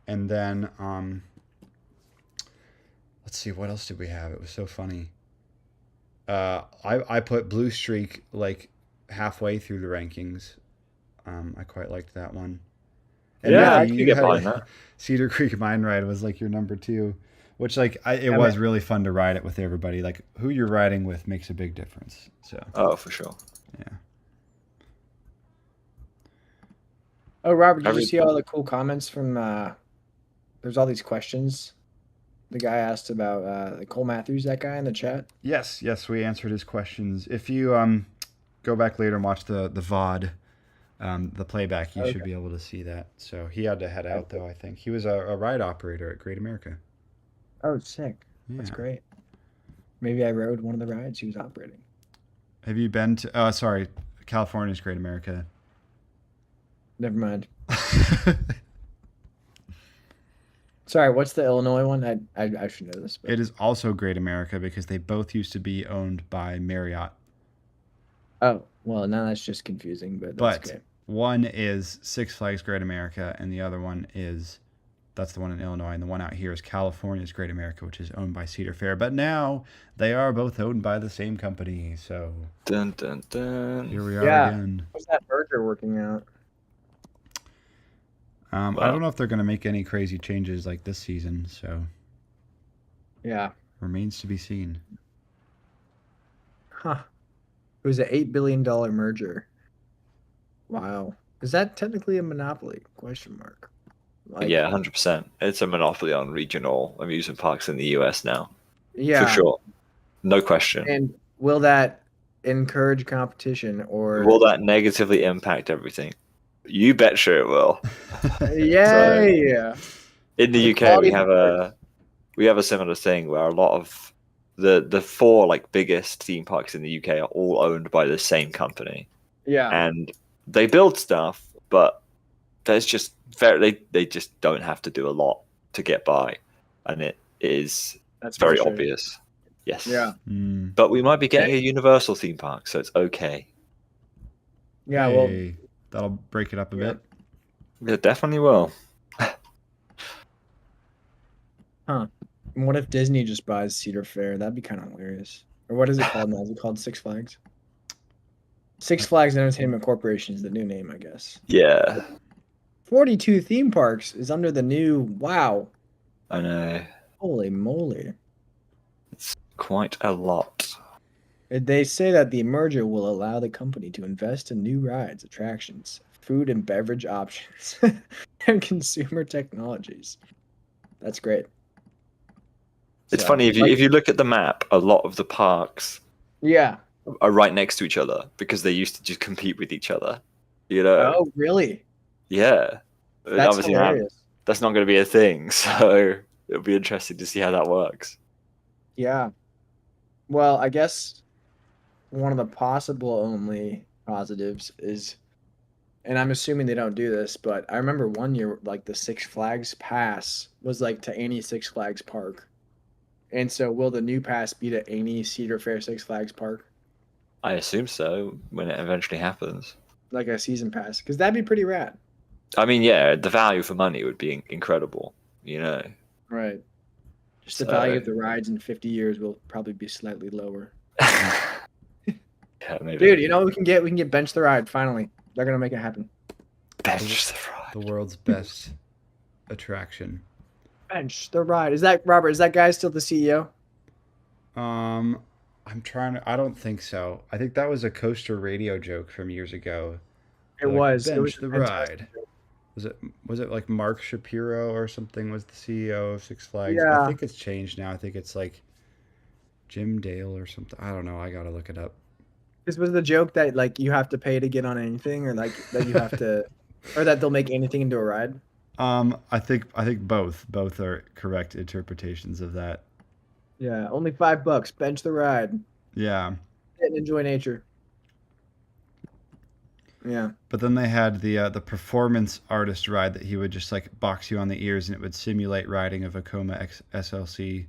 And then let's see, what else did we have? It was so funny. I put Blue Streak like halfway through the rankings. I quite liked that one. And Yeah, Matthew, I can you get had behind that. Cedar Creek Mine Ride was like your number 2, which like it Yeah, was man. really fun to ride it with everybody. Like who you're riding with makes a big difference. So Oh, for sure. yeah. Oh, Robert, did Every- you see all the cool comments from? There's all these questions. The guy asked about Cole Matthews, that guy in the chat. Yes, we answered his questions. If you go back later and watch the VOD, the playback, you should be able to see that. So he had to head out though. I think he was a ride operator at Great America. Oh, sick! That's Yeah. great. Maybe I rode one of the rides he was operating. Have you been to? Sorry, California's Great America. Never mind. Sorry, what's the Illinois one? I should know this. But... It is also Great America because they both used to be owned by Marriott. Oh, well, now that's just confusing, but that's But okay. one is Six Flags Great America, and the other one that's the one in Illinois, and the one out here is California's Great America, which is owned by Cedar Fair. But now they are both owned by the same company, so Dun, dun, dun. here we are Yeah. again. How's that merger working out? I Wow. don't know if they're going to make any crazy changes like this season, so Yeah. remains to be seen. Huh. It was an $8 billion merger. Wow. Is that technically a monopoly? Question mark. Like, Yeah, 100%. It's a monopoly on regional amusement parks in the US now. Yeah. For sure. No question. And will that encourage competition or? Will that negatively impact everything? You bet sure it will. Yeah. In the The UK, quality we have a similar thing where a lot of the 4 like biggest theme parks in the UK are all owned by the same company, Yeah. and they build stuff, but there's just they just don't have to do a lot to get by, and it is That's very frustrating. obvious. Yes. Yeah. But we might be getting a Universal theme park, so it's okay. Yeah, well, Hey, that'll break it up a Yeah. bit. It definitely will. what if Disney just buys Cedar Fair? That'd be kind of hilarious. Or what is it called now? Is it called Six Flags? Six Flags Entertainment Corporation is the new name, I guess. Yeah, 42 theme parks is under the new. Wow. I know. Holy moly. It's quite a lot. They say that the merger will allow the company to invest in new rides, attractions, food and beverage options, and consumer technologies. That's great. It's So, funny if you like- if you look at the map, a lot of the parks Yeah. are right next to each other because they used to just compete with each other. You know? Oh, really? Yeah. That's Obviously now, hilarious. that's not going to be a thing, so it'll be interesting to see how that works. Yeah. Well, I guess one of the possible only positives is, and I'm assuming they don't do this, but I remember one year, like the Six Flags pass was like to any Six Flags park. And so will the new pass be to any Cedar Fair Six Flags park? I assume so when it eventually happens. Like a season pass? Because that'd be pretty rad. I mean, yeah, the value for money would be incredible, you know. Right. Just the So- value of the rides in 50 years will probably be slightly lower. Yeah, maybe. Dude, you know what we can get? We can get Bench the Ride, finally. They're going to make it happen. Bench the ride. The world's best attraction. Bench the Ride. Is that, Robert, is that guy still the CEO? I'm trying to. I don't think so. I think that was a Coaster Radio joke from years ago. It Like, was. It Bench was the a fantastic ride. joke. Was it like Mark Shapiro or something was the CEO of Six Flags? Yeah. I think it's changed now. I think it's like Jim Dale or something. I don't know. I gotta look it up. This was the joke that like you have to pay to get on anything, or like that you have to, or that they'll make anything into a ride. I think both are correct interpretations of that. Yeah, only $5. Bench the ride. Yeah. Sit and enjoy nature. Yeah. But then they had the performance artist ride that he would just like box you on the ears and it would simulate riding a Vekoma SLC.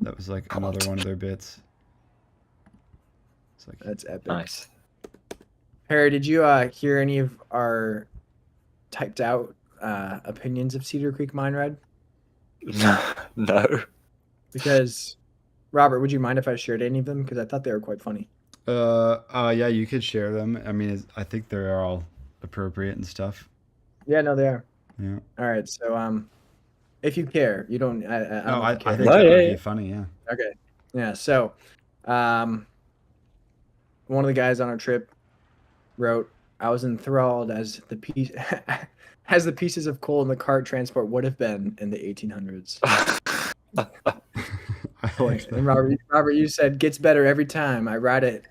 That was like another one of their bits. It's like That's epic. Nice. Harry, did you hear any of our typed out opinions of Cedar Creek Mine Ride? No. Because, Robert, would you mind if I shared any of them? Because I thought they were quite funny. yeah, you could share them. I mean, I think they're all appropriate and stuff. Yeah, no, they are. Yeah. All right, so if you care, you don't. I don't No, know I if you care. think No, that yeah, would yeah. be funny. Yeah. Okay. Yeah. So, one of the guys on our trip wrote, "I was enthralled as the piece, as the pieces of coal in the cart transport would have been in the 1800s." I like that. And Robert, you said gets better every time I ride it.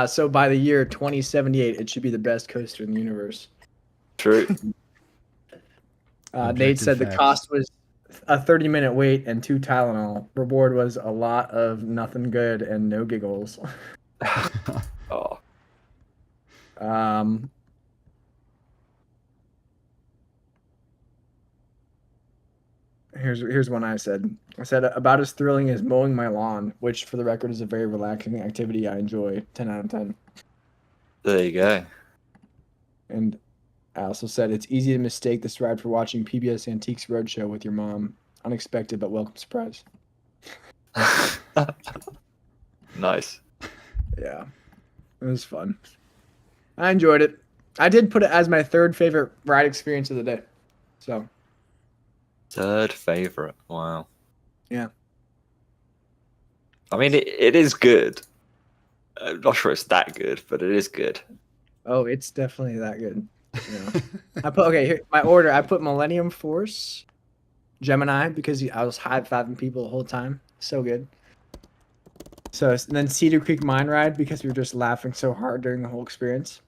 So by the year 2078, it should be the best coaster in the universe. True. Nate Objective said the facts. cost was a 30-minute wait and 2 Tylenol. Reward was a lot of nothing good and no giggles. Oh. Here's one I said. I said about as thrilling as mowing my lawn, which for the record is a very relaxing activity I enjoy. 10 out of 10. There you go. And I also said it's easy to mistake this ride for watching PBS Antiques Roadshow with your mom. Unexpected but welcome surprise. Nice. Yeah, it was fun. I enjoyed it. I did put it as my third favorite ride experience of the day. So Third favorite. Wow. Yeah. I mean, it is good. I'm not sure it's that good, but it is good. oh, it's definitely that good. You know. I put here my order. I put Millennium Force, Gemini because I was high-fiving people the whole time. So good. So and then Cedar Creek Mine Ride because we were just laughing so hard during the whole experience.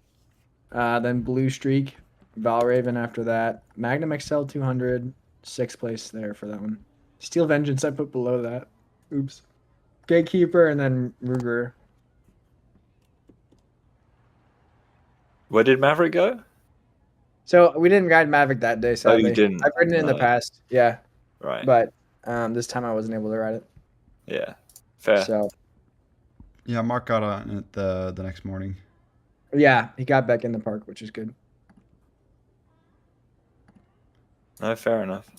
Then Blue Streak, Valraven after that, Magnum XL-200, 6th place there for that one. Steel Vengeance I put below that. Oops. Gatekeeper and then Ruger. Where did Maverick go? So we didn't ride Maverick that day, sadly. didn't? I've ridden it in the No. past, yeah, Right. but this time I wasn't able to ride it. Yeah, fair. So Yeah, Mark got on it the next morning. yeah, he got back in the park, which is good. No, fair enough.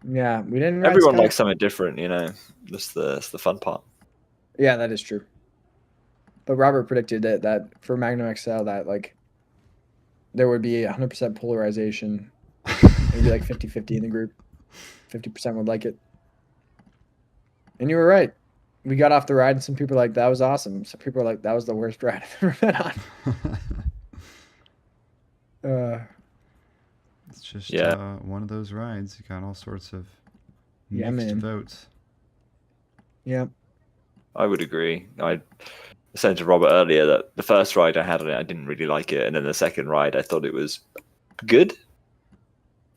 Yeah, we didn't ride Everyone Sky. likes something different, you know. That's the fun part. Yeah, that is true. But Robert predicted that for Magnum XL that like there would be 100% polarization. It would be like 50-50 in the group. 50% would like it. And you were right. We got off the ride and some people were like, that was awesome. Some people were like, that was the worst ride I've ever been on. It's just Yeah. one of those rides. You got all sorts of Yeah, mixed man. votes. Yeah. I would agree. I said to Robert earlier that the first ride I had on it, I didn't really like it, and then the second ride, I thought it was good.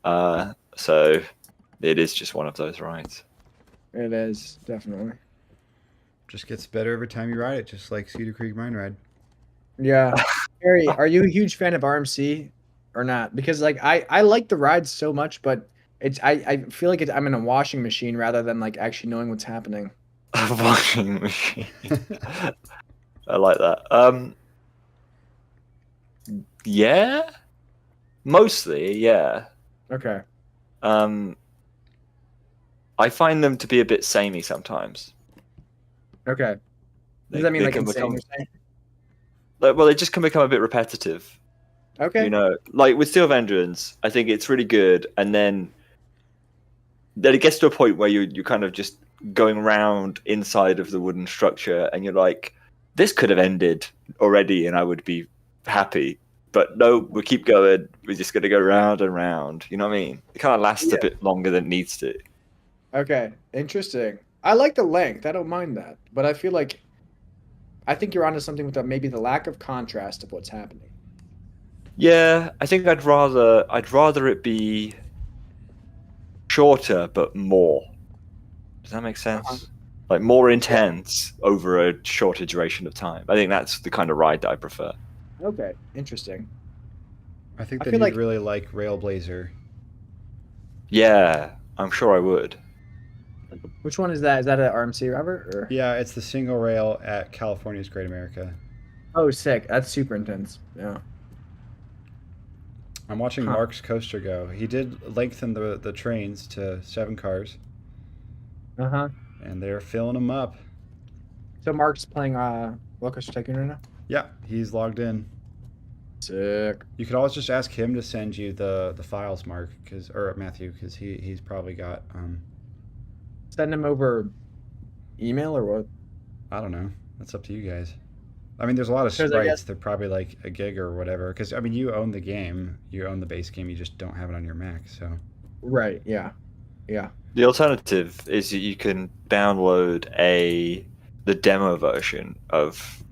So it is just one of those rides. It is, definitely. Just gets better every time you ride it, just like Cedar Creek Mine Ride. Yeah. Harry, are you a huge fan of RMC or not? Because like I like the rides so much, but I feel like I'm in a washing machine rather than like actually knowing what's happening. A washing machine. I like that. Yeah, mostly, yeah. Okay. I find them to be a bit samey sometimes. Okay. They, Does that mean they like can insane? become, You're saying? well, they just can become a bit repetitive. Okay. You know, like with Steel Vengeance, I think it's really good, and then it gets to a point where you're kind of just going around inside of the wooden structure, and you're like, this could have ended already, and I would be happy. But no, we keep going. We're just going to go round and round. You know what I mean? It kind of lasts a bit longer than it needs to. Okay. Interesting. I like the length. I don't mind that, but I feel like I think you're onto something with maybe the lack of contrast of what's happening. Yeah, I think I'd rather it be shorter but more. Does that make sense? Uh-huh. Like more intense over a shorter duration of time. I think that's the kind of ride that I prefer. Okay. Interesting. I think I that feel you'd like- really like Railblazer. Yeah, I'm sure I would. Which one is that? Is that an RMC, Robert? Or Yeah, it's the single rail at California's Great America. oh, sick. That's super intense. Yeah. I'm watching Huh. Mark's coaster go. He did lengthen the trains to 7 cars, Uh-huh. and they're filling them up. So Mark's playing Roller Coaster Tycoon right now? Yeah, he's logged in. Sick. You could always just ask him to send you the files, Mark, or Matthew, because he's probably got Send him over email or what? I don't know. That's up to you guys. I mean, there's a lot of 'Cause I sprites. guess- They're probably like a gig or whatever. Because I mean, you own the game. You own the base game. You just don't have it on your Mac. So Right, yeah. Yeah. The alternative is that you can download the demo version of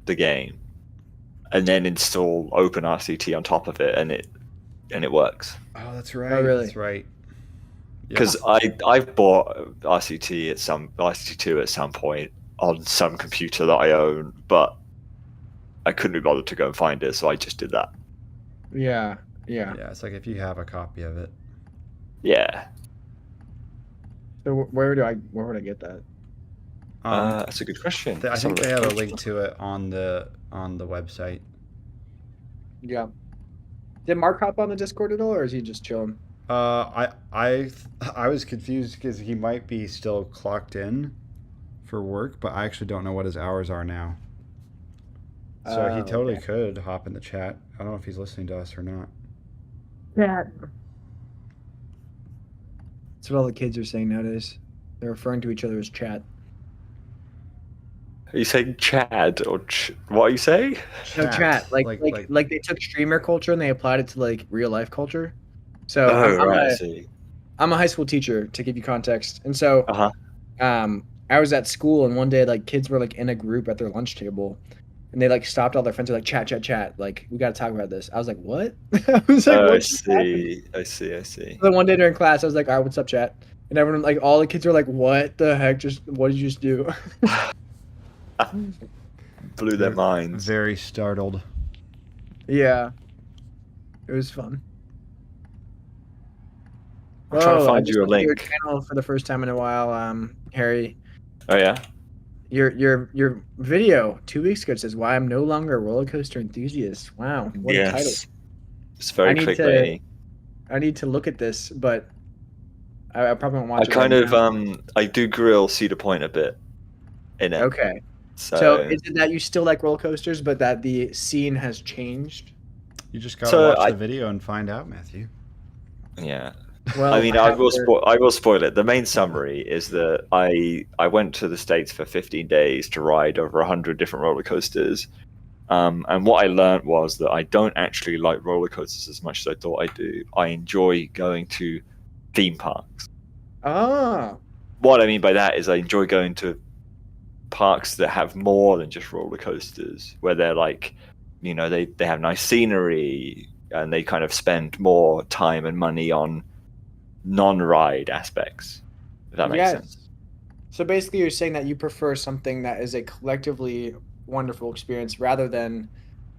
the game and then install OpenRCT on top of it, and it works. oh, that's right. Oh, really? That's right. Because I've bought RCT2 at some point on some computer that I own, but I couldn't be bothered to go and find it, so I just did that. Yeah. Yeah. Yeah, it's like if you have a copy of it. Yeah, So where would I get that? that's a good question. I Let's think have they a have look. a link to it on the website. Yeah. Did Mark hop on the Discord at all, or is he just chilling? I was confused because he might be still clocked in for work, but I actually don't know what his hours are now. So he totally okay. could hop in the chat. I don't know if he's listening to us or not. Chat. That's what all the kids are saying nowadays. They're referring to each other as chat. Are you saying Chad or what are you saying? No, chat. Like they took streamer culture and they applied it to like real life culture. So I see. I'm a high school teacher to give you context, and so Uh-huh. I was at school and one day like kids were like in a group at their lunch table, and they like stopped all their friends. They're like chat. Like we got to talk about this. I was like, what? I was like, I what just happened? see. So then one day during class, I was like, all right, what's up, chat? And everyone, like, all the kids were like, what the heck? What did you just do? Blew their minds. Very startled. Yeah. It was fun. I'm trying to I find just you a went to your link. channel for the first time in a while, Harry. Oh yeah. Your video 2 weeks ago says why I'm no longer a roller coaster enthusiast. Wow, what a title! Yes. It's very I need to clickbaity. I need to look at this, but I probably won't I watch it right kind of now. I do grill Cedar Point a bit in it. Okay, so So is it that you still like roller coasters, but that the scene has changed? You just gotta so watch I the video and find out, Matthew. yeah. I Well, mean, I have to. I will spoil it. The main summary is that I went to the States for 15 days to ride over 100 different roller coasters. And what I learned was that I don't actually like roller coasters as much as I thought I do. I enjoy going to theme parks. Ah, What I mean by that is I enjoy going to parks that have more than just roller coasters, where they're like, they have nice scenery and they kind of spend more time and money on non-ride aspects. If that makes sense. yes. So basically, you're saying that you prefer something that is a collectively wonderful experience rather than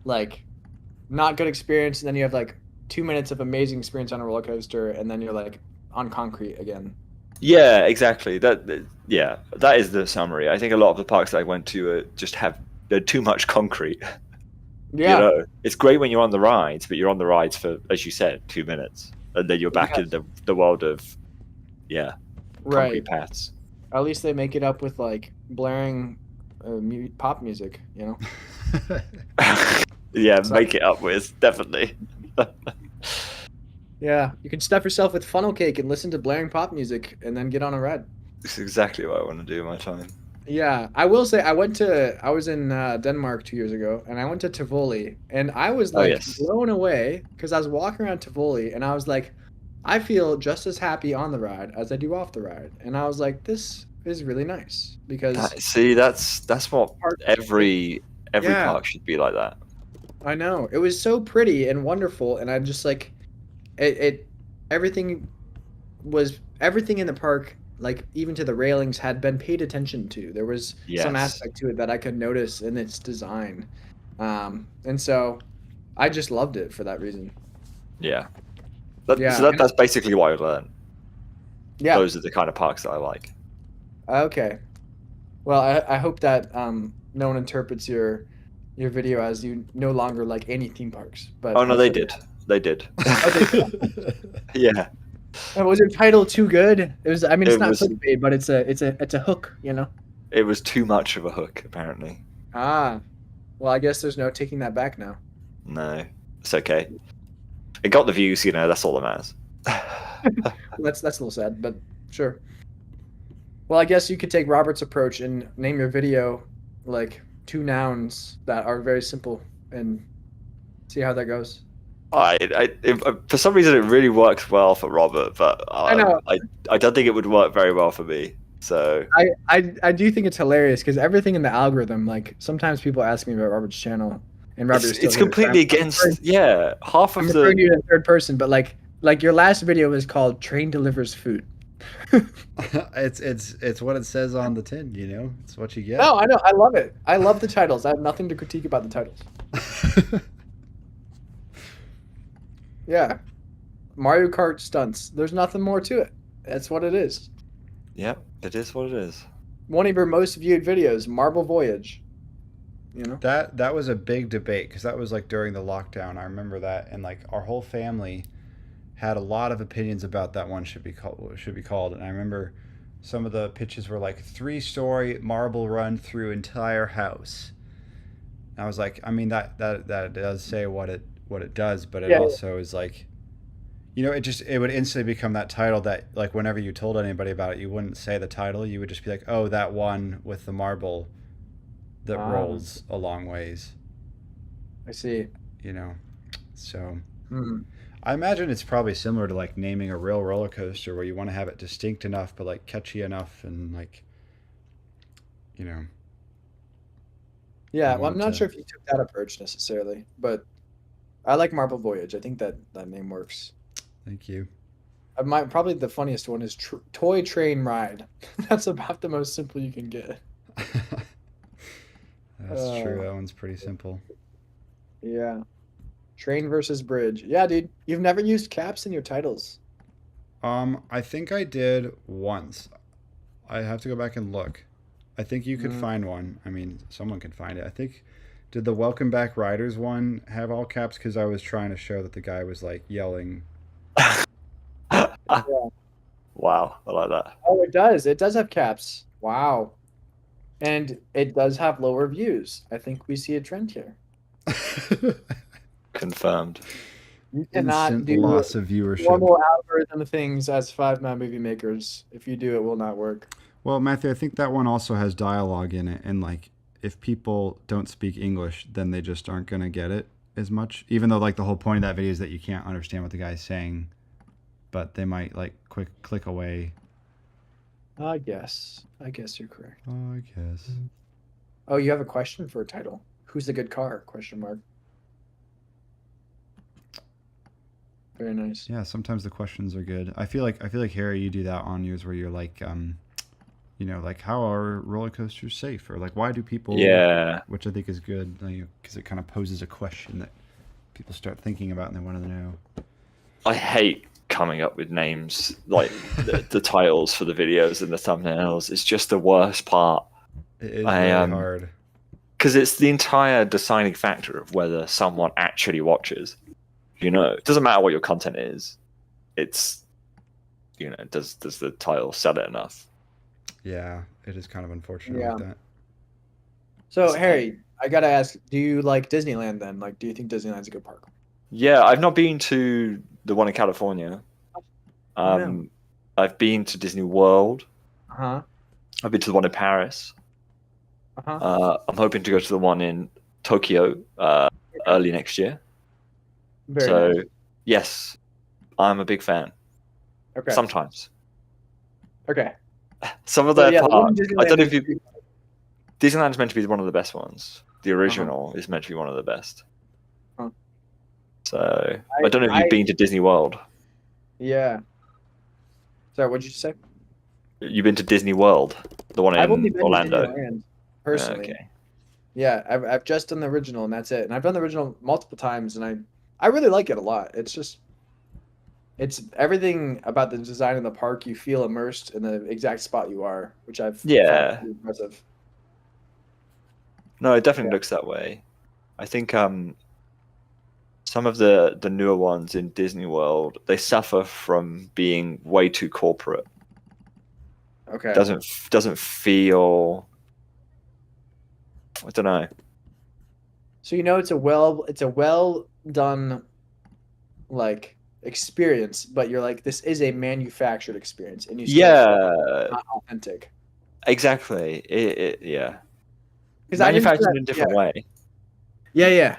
like not good experience, and then you have like 2 minutes of amazing experience on a roller coaster, and then you're like on concrete again. Yeah, exactly. Yeah, that is the summary. I think a lot of the parks that I went to they're too much concrete. Yeah. It's great when you're on the rides, but you're on the rides for, as you said, 2 minutes, and then you're back in Yes. the world of Right. concrete paths. At least they make it up with like blaring pop music, you know? Yeah, So, make it up with definitely. yeah, you can stuff yourself with funnel cake and listen to blaring pop music and then get on a ride. It's exactly what I want to do with my time. Yeah, I will say I was in Denmark 2 years ago, and I went to Tivoli, and I was Oh like yes. blown away because I was walking around Tivoli, and I was like, I feel just as happy on the ride as I do off the ride, and I was like, this is really nice because See, that's what park, every yeah, park should be like that. I know it was so pretty and wonderful, and I just like it everything everything in the park, like even to the railings, had been paid attention to. There was some Yes. aspect to it that I could notice in its design, and so I just loved it for that reason. Yeah. Yeah, and, That's basically what I learned. yeah. Those are the kind of parks that I like. Okay. Well, I hope that no one interprets your video as you no longer like any theme parks, but Oh no, they hopefully. did. They did. Oh, Yeah. was your title too good? It was. I mean, it's It not was clickbait, but it's a hook, you know. it was too much of a hook, apparently. Ah, well, I guess there's no taking that back now. No. It's okay. It got the views, that's all that matters. That's a little sad, but sure. Well, I guess you could take Robert's approach and name your video like two nouns that are very simple and see how that goes. For some reason, it really works well for Robert, but I know. I don't think it would work very well for me. So I do think it's hilarious because everything in the algorithm, like sometimes people ask me about Robert's channel, and Robert is still it's here. So completely against. Yeah, half I'm of referring to you the. in the third person, but like your last video was called "Train Delivers Food." It's what it says on the tin, It's what you get. No, I know. I love it. I love the titles. I have nothing to critique about the titles. Yeah. Mario Kart stunts. There's nothing more to it. That's what it is. Yeah, it is what it is. One of your most viewed videos, Marble Voyage. That was a big debate because that was like during the lockdown. I remember that, and like our whole family had a lot of opinions about that one should be called. And I remember some of the pitches were like 3-story marble run through entire house. And I was like, I mean that does say what it does, but it Yeah. also is like, it would instantly become that title that like whenever you told anybody about it, you wouldn't say the title. You would just be like, oh, that one with the marble that rolls a long ways. I see. So Hmm. I imagine it's probably similar to like naming a real roller coaster where you want to have it distinct enough but like catchy enough and like Yeah, you well, I'm want not to. sure if you took that approach necessarily, but I like Marble Voyage. I think that name works. Thank you. Probably the funniest one is Toy Train Ride. That's about the most simple you can get. That's true. That one's pretty simple. Yeah. Train versus bridge. Yeah, dude. You've never used caps in your titles. I think I did once. I have to go back and look. I think you could find one. I mean, someone can find it. I think. Did the Welcome Back Riders one have all caps? Because I was trying to show that the guy was like yelling. Yeah. Wow, I like that. Oh, it does. It does have caps. Wow. And it does have lower views. I think we see a trend here. Confirmed. You cannot Instant do loss of viewership. normal algorithm things as 5-man movie makers. If you do, it will not work. Well, Matthew, I think that one also has dialogue in it, and like if people don't speak English, then they just aren't gonna get it as much. Even though like the whole point of that video is that you can't understand what the guy's saying, but they might like click away. I guess you're correct. Oh, I guess. Oh, you have a question for a title? Who's the good car? Question mark. Very nice. Yeah, sometimes the questions are good. I feel like Harry, you do that on yours where you're like, you know, like how are roller coasters safe, or like why do people? Yeah. Which I think is good, because it kind of poses a question that people start thinking about and they want to know. I hate coming up with names like the titles for the videos and the thumbnails. It's just the worst part. It is really hard. Because it's the entire deciding factor of whether someone actually watches. You know, it doesn't matter what your content is. It's, you know, does the title sell it enough? Yeah, it is kind of unfortunate Yeah. like that. So, Harry, I gotta ask, do you like Disneyland then? Like, do you think Disneyland's a good park? Yeah, I've not been to the one in California. No. I've been to Disney World. Uh-huh. I've been to the one in Paris. Uh-huh. I'm hoping to go to the one in Tokyo early next year. Very nice. Yes, I'm a big fan. Okay. Sometimes. Okay. Some of So, their yeah, the one parks. in I don't know Disneyland if you. Disneyland's meant to be one of the best ones. The original is meant to be one of the best. Huh. So I don't know if you've been to Disney World. Yeah. Sorry, what'd you say? You've been to Disney World, the one I've only in been Orlando. to Disneyland, personally. Okay. Yeah, I've just done the original and that's it. And I've done the original multiple times and I really like it a lot. It's everything about the design of the park. You feel immersed in the exact spot you are, which I've found pretty impressive. No, it definitely looks that way. I think some of the newer ones in Disney World, they suffer from being way too corporate. Okay. Doesn't feel. I don't know. So it's a well done like experience, but you're like, this is a manufactured experience, and you still feel it's not authentic. Exactly. Yeah. Because manufactured in a different way. Yeah.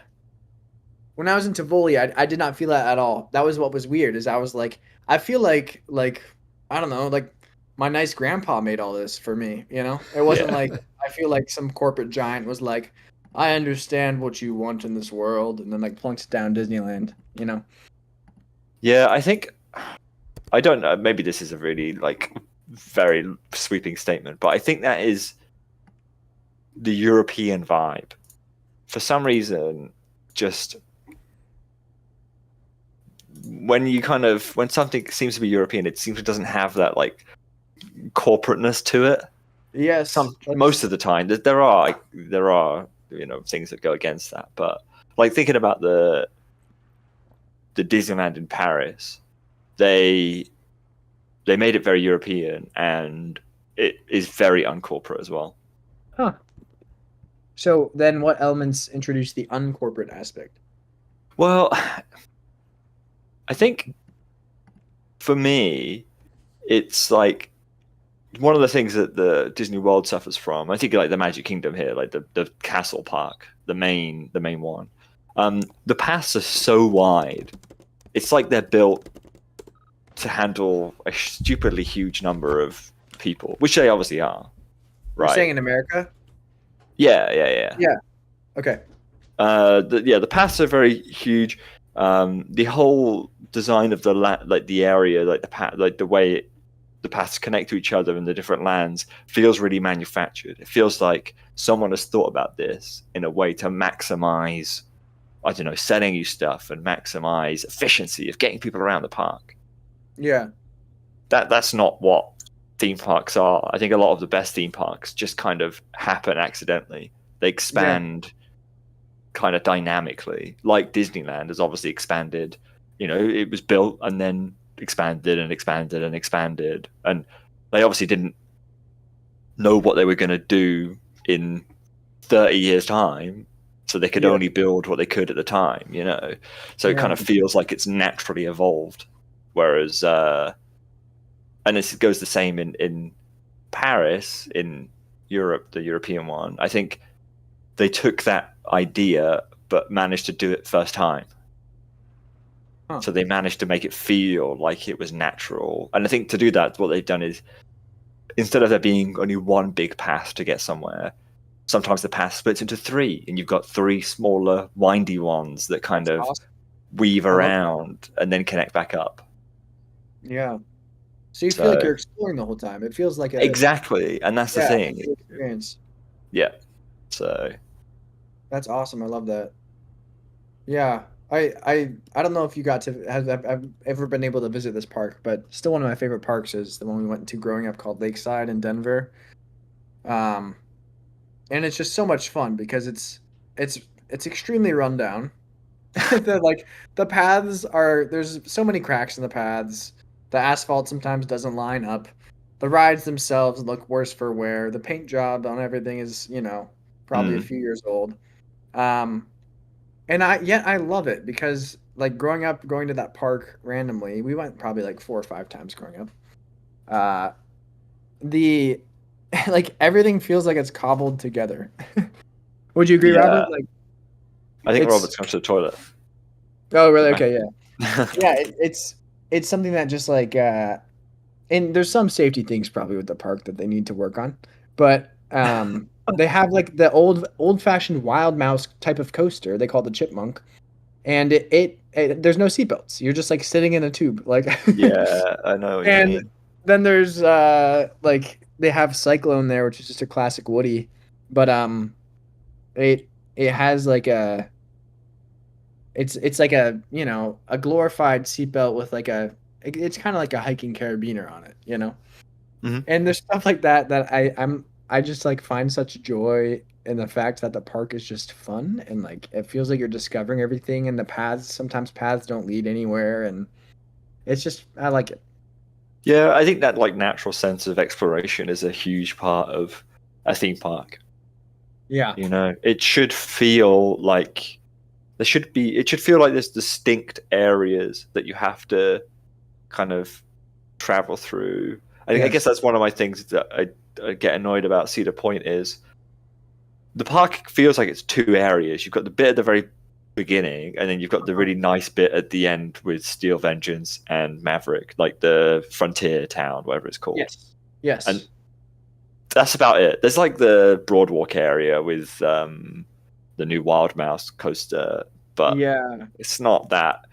When I was in Tivoli, I did not feel that at all. That was what was weird. Is I was like, I feel like I don't know, like my nice grandpa made all this for me. You know, it wasn't like I feel like some corporate giant was like, I understand what you want in this world, and then like plunks down Disneyland. You know. Yeah, I think I don't know. Maybe this is a really like very sweeping statement, but I think that is the European vibe. For some reason, just when something seems to be European, it seems it doesn't have that like corporateness to it. Yes. Most of the time, there are things that go against that, but like thinking about the Disneyland in Paris, they made it very European, and it is very uncorporate as well. Huh. So then what elements introduce the uncorporate aspect? Well, I think for me, it's like one of the things that the Disney World suffers from. I think like the Magic Kingdom here, like the Castle Park, the main one. The paths are so wide. It's like they're built to handle a stupidly huge number of people, which they obviously are. Right. You're saying in America? Yeah. Okay. The paths are very huge. The whole design of the area, like the path, like the way the paths connect to each other in the different lands, feels really manufactured. It feels like someone has thought about this in a way to maximize, I don't know, selling you stuff and maximize efficiency of getting people around the park. Yeah. That's not what theme parks are. I think a lot of the best theme parks just kind of happen accidentally. They expand kind of dynamically, like Disneyland has obviously expanded. It was built and then expanded and expanded and expanded, and they obviously didn't know what they were going to do in 30 years time, so they could only build what they could at the time, so it kind of feels like it's naturally evolved. Whereas and this goes the same in Paris, in Europe, the European one. I think they took that idea but managed to do it first time. So they managed to make it feel like it was natural. And I think to do that, what they've done is, instead of there being only one big path to get somewhere, sometimes the path splits into three, and you've got three smaller, windy ones that kind of weave around and then connect back up. Yeah. So you feel like you're exploring the whole time. It feels like exactly, and that's the thing. Experience. Yeah. So that's awesome. I love that. Yeah. I don't know if you got to have ever been able to visit this park, but still one of my favorite parks is the one we went to growing up, called Lakeside in Denver. And it's just so much fun because it's extremely run down. The paths there's so many cracks in the paths. The asphalt sometimes doesn't line up. The rides themselves look worse for wear. The paint job on everything is, probably a few years old. And I love it because, like, growing up, going to that park randomly, we went probably like 4 or 5 times growing up. Everything feels like it's cobbled together. Would you agree, Robert? Like, I think Robert's gone to the toilet. Oh, really? Okay, yeah. Yeah, it's something that just like, and there's some safety things probably with the park that they need to work on, but they have like the old-fashioned wild mouse type of coaster they call the Chipmunk, and it there's no seatbelts. You're just like sitting in a tube, like. Yeah, I know what you mean. Then there's like they have Cyclone there, which is just a classic Woody, but it has like it's like a a glorified seatbelt with like it's kind of like a hiking carabiner on it, Mm-hmm. And there's stuff like that I just like find such joy in the fact that the park is just fun, and like it feels like you're discovering everything, and sometimes paths don't lead anywhere, and it's just, I like it. Yeah, I think that like natural sense of exploration is a huge part of a theme park. Yeah. It should feel like it should feel like there's distinct areas that you have to kind of travel through. I guess that's one of my things that I get annoyed about Cedar Point is the park feels like it's 2 areas. You've got the bit at the very beginning, and then you've got the really nice bit at the end with Steel Vengeance and Maverick, like the frontier town, whatever it's called. Yes. And that's about it. There's like the Broadwalk area with the new Wild Mouse coaster, but it's not that.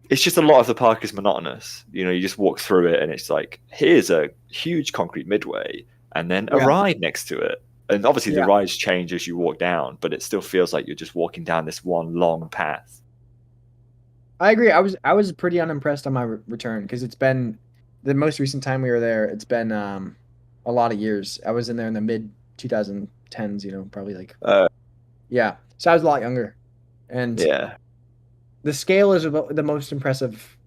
It's just a lot of the park is monotonous. You just walk through it, and it's like, here's a huge concrete midway, and then a ride next to it. And obviously the rides change as you walk down, but it still feels like you're just walking down this one long path. I agree. I was pretty unimpressed on my return because it's been the most recent time we were there. It's been a lot of years. I was in there in the mid 2010s, probably like So I was a lot younger, and the scale is the most impressive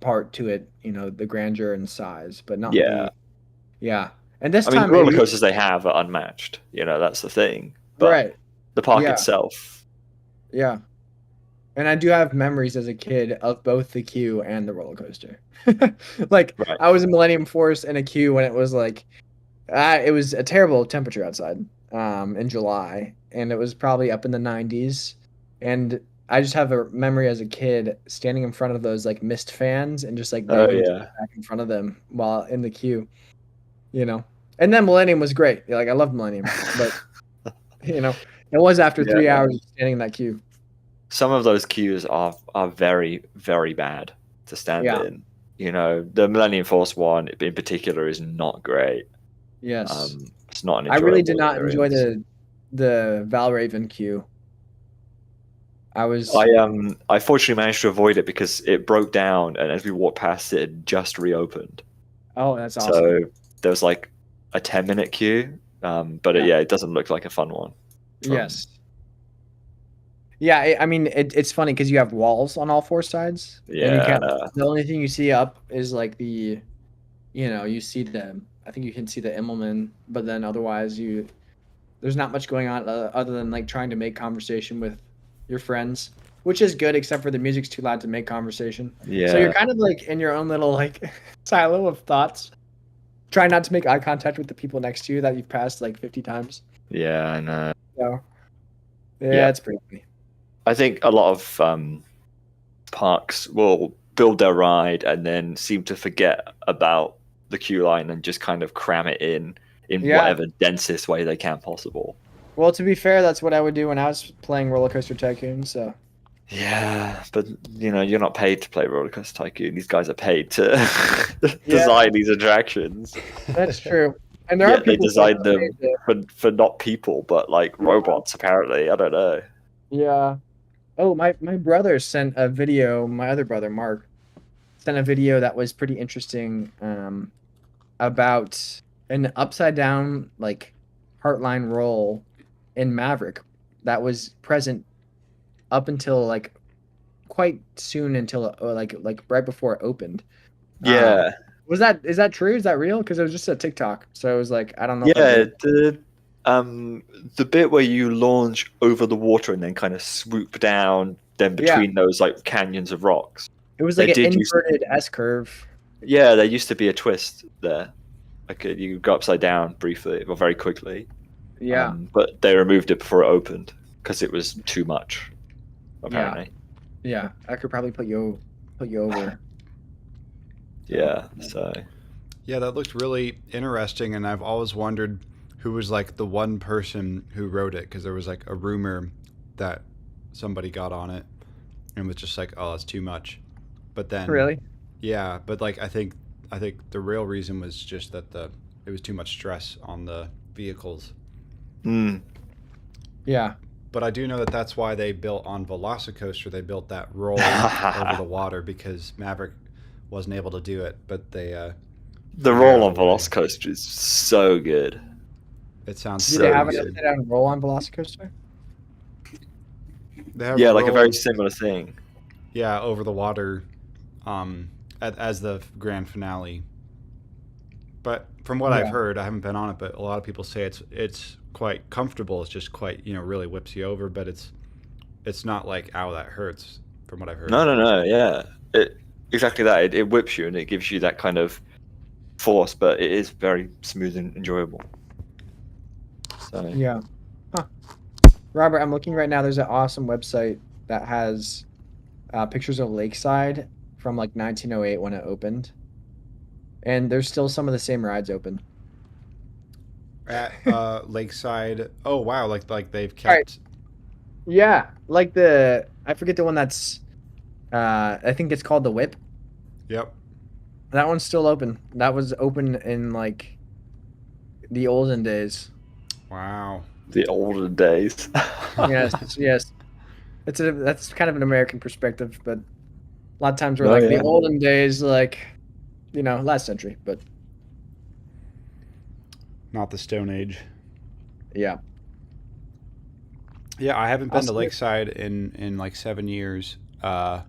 part to it. The grandeur and size, but not And this time, the roller coasters they have are unmatched. That's the thing. But the park itself. Yeah. And I do have memories as a kid of both the queue and the roller coaster. I was in Millennium Force in a queue when it was like, it was a terrible temperature outside in July, and it was probably up in the 90s. And I just have a memory as a kid standing in front of those like mist fans and just like back in front of them while in the queue. And then Millennium was great. Like, I loved Millennium, but it was after 3 hours of standing in that queue. Some of those queues are very, very bad to stand in. The Millennium Force one in particular is not great. Yes, it's not an. I really did not enjoy the Valraven queue. I fortunately managed to avoid it because it broke down, and as we walked past it, had just reopened. Oh, that's awesome. So there was like a 10-minute queue, but it doesn't look like a fun one. Yes. Yeah, I mean, it's funny because you have walls on all four sides. And you Yeah. the only thing you see up is like you see I think you can see the Immelman, but then otherwise there's not much going on other than like trying to make conversation with your friends, which is good, except for the music's too loud to make conversation. Yeah. So you're kind of like in your own little like silo of thoughts. Try not to make eye contact with the people next to you that you've passed like 50 times. Yeah, I know. So, yeah, it's pretty funny. I think a lot of parks will build their ride and then seem to forget about the queue line and just kind of cram it in whatever densest way they can possible. Well, to be fair, that's what I would do when I was playing Roller Coaster Tycoon. So. Yeah, but you're not paid to play Roller Coaster Tycoon. These guys are paid to design these attractions. That's true. And there are people they designed them for not people, but like robots. Apparently, I don't know. Yeah. Oh, my brother sent a video. My other brother, Mark, sent a video that was pretty interesting about an upside down like heartline roll in Maverick that was present up until like quite soon until like right before it opened. Yeah. Is that true? Is that real? Because it was just a TikTok, so it was like I don't know. Yeah, the bit where you launch over the water and then kind of swoop down, then between those like canyons of rocks. It was like an inverted S curve. Yeah, there used to be a twist there. Like you go upside down briefly or very quickly. Yeah, but they removed it before it opened because it was too much. Apparently. Yeah, I could probably put you over. Yeah, so. Yeah, that looked really interesting, and I've always wondered who was like the one person who wrote it, because there was like a rumor that somebody got on it and was just like, "Oh, it's too much." But then Really? Yeah, but like I think the real reason was just that it was too much stress on the vehicles. Yeah. But I do know that that's why they built on Velocicoaster. They built that roll over the water because Maverick wasn't able to do it. But they the roll on Velocicoaster is so good. It sounds Do so they have an good. upside down roll on Velocicoaster? They have Yeah, like a very rolls, similar thing. Yeah, over the water, as the grand finale. But from what I've heard, I haven't been on it, but a lot of people say it's quite comfortable. It's just quite, really whips you over, but it's not like, ow, that hurts, from what I've heard. No, yeah. Exactly that. It whips you and it gives you that kind of force, but it is very smooth and enjoyable. So Yeah. Huh. Robert, I'm looking right now. There's an awesome website that has pictures of Lakeside from like 1908 when it opened. And there's still some of the same rides open. At Lakeside. Oh wow, like they've kept. Right. Yeah, like I forget the one that's I think it's called the Whip. Yep. That one's still open. That was open in like the olden days. Wow. the olden days. Yes. That's kind of an American perspective, but a lot of times we're the olden days, last century, but not the Stone Age. Yeah. Yeah, I haven't been to Lakeside in like 7 years, but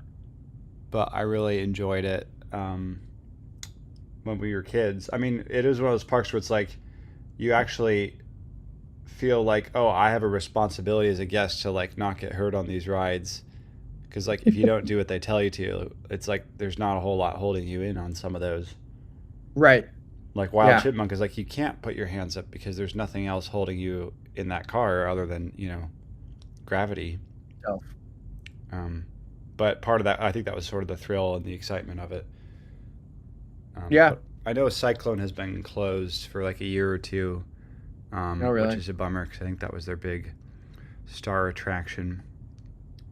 I really enjoyed it when we were kids. I mean, it is one of those parks where it's like you actually feel like, oh, I have a responsibility as a guest to like not get hurt on these rides, because like if you don't do what they tell you to, it's like there's not a whole lot holding you in on some of those. Right. Like Wild Chipmunk is like you can't put your hands up because there's nothing else holding you in that car other than gravity. Oh. But part of that, I think that was sort of the thrill and the excitement of it. I know Cyclone has been closed for like a year or two, really? which is a bummer because I think that was their big star attraction.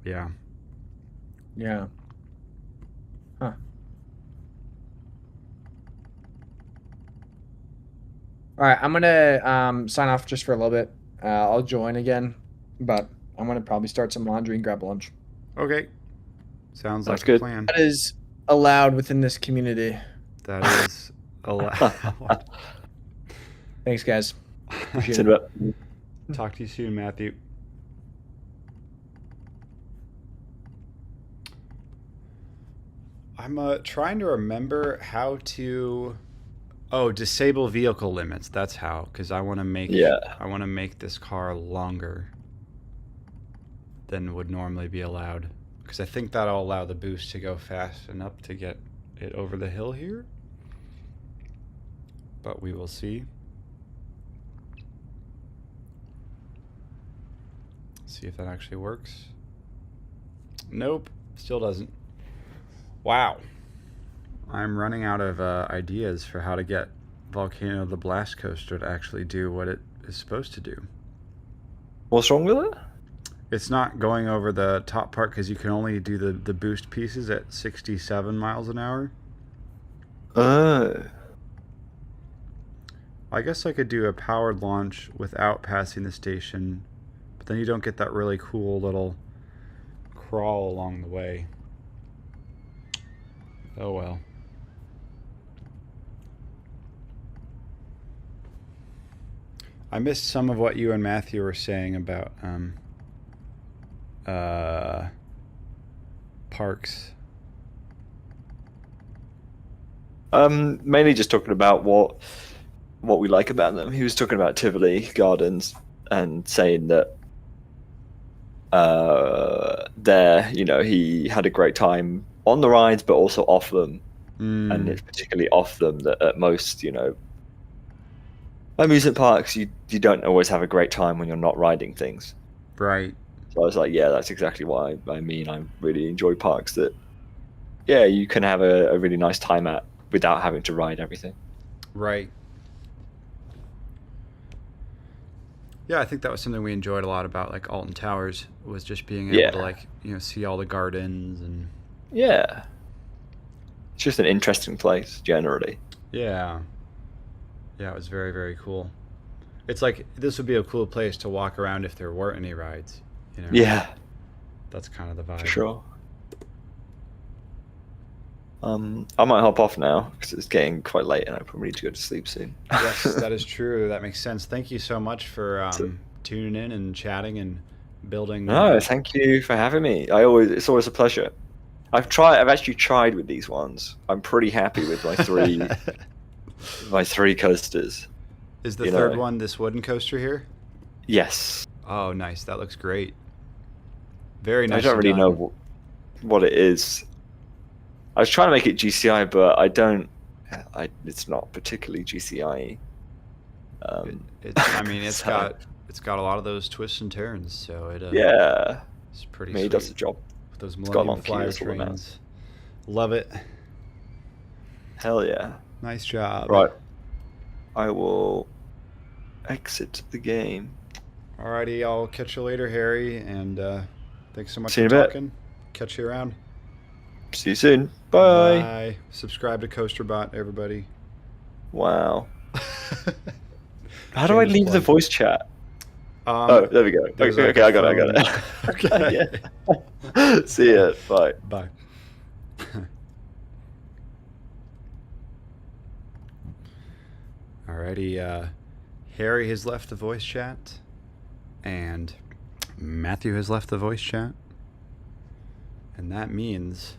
Yeah. Yeah. Huh. All right, I'm gonna sign off just for a little bit. I'll join again, but I'm gonna probably start some laundry and grab lunch. Okay. Sounds like good. a plan. That is allowed within this community. That is allowed. Thanks, guys. Appreciate See it. you in a bit. Talk to you soon, Matthew. I'm trying to remember how to. Oh, disable vehicle limits. That's how, because I want to make Yeah. this car longer than would normally be allowed. Because I think that'll allow the boost to go fast enough to get it over the hill here. But we will see. See if that actually works. Nope, still doesn't. Wow. I'm running out of ideas for how to get Volcano the Blast Coaster to actually do what it is supposed to do. What's wrong with it? It's not going over the top part because you can only do the boost pieces at 67 miles an hour. Oh. I guess I could do a powered launch without passing the station, but then you don't get that really cool little crawl along the way. Oh well. I missed some of what you and Matthew were saying about parks. Mainly just talking about what we like about them. He was talking about Tivoli Gardens and saying that there, you know, he had a great time on the rides, but also off them. And it's particularly off them that at most, you know, amusement parks, you don't always have a great time when you're not riding things. Right. So I was like, yeah, that's exactly what I mean. I really enjoy parks that, yeah, you can have a really nice time at without having to ride everything. Right. Yeah, I think that was something we enjoyed a lot about like Alton Towers, was just being able to like, you know, see all the gardens and Yeah. It's just an interesting place generally. yeah. Yeah, it was very, very cool. It's like this would be a cool place to walk around if there weren't any rides, you know. Yeah, That's kind of the vibe. for sure. I might hop off now because it's getting quite late and I probably need to go to sleep soon. Yes, that is true. That makes sense. Thank you so much for tuning in and chatting and building. No, thank you for having me. It's always a pleasure. I've actually tried with these ones. I'm pretty happy with my three coasters. Is the third one this wooden coaster here? Yes. Oh, nice. That looks great. Very nice. I don't really know what it is. I was trying to make it GCI, but it's not particularly GCI. It's got a lot of those twists and turns, so it yeah, it's pretty. He does the job. With those It's got Millennium long Flyer queues all around. trains. Love it. Hell yeah! Nice job. Right, I will exit the game. Alrighty, I'll catch you later, Harry, and thanks so much See you for in a bit. talking. Catch you around. See you soon. Bye. Bye. Subscribe to CoasterBot, everybody. Wow. How do I Shameless leave the plug. voice chat? Oh, there we go. there's Okay, like I a got it. phone. Okay. Yeah. See ya. Bye. Bye. Alrighty, Harry has left the voice chat, and Matthew has left the voice chat, and that means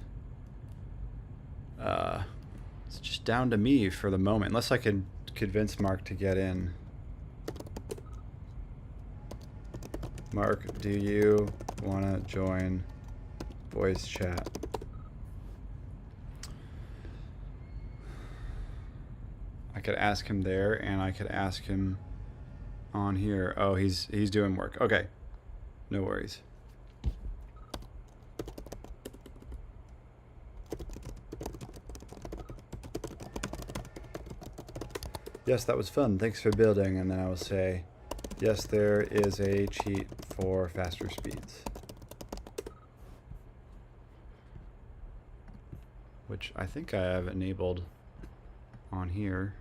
it's just down to me for the moment, unless I can convince Mark to get in. Mark, do you want to join voice chat? I could ask him there, and I could ask him on here. Oh, he's doing work. Okay, no worries. Yes, that was fun. Thanks for building. And then I will say, yes, there is a cheat for faster speeds, which I think I have enabled on here.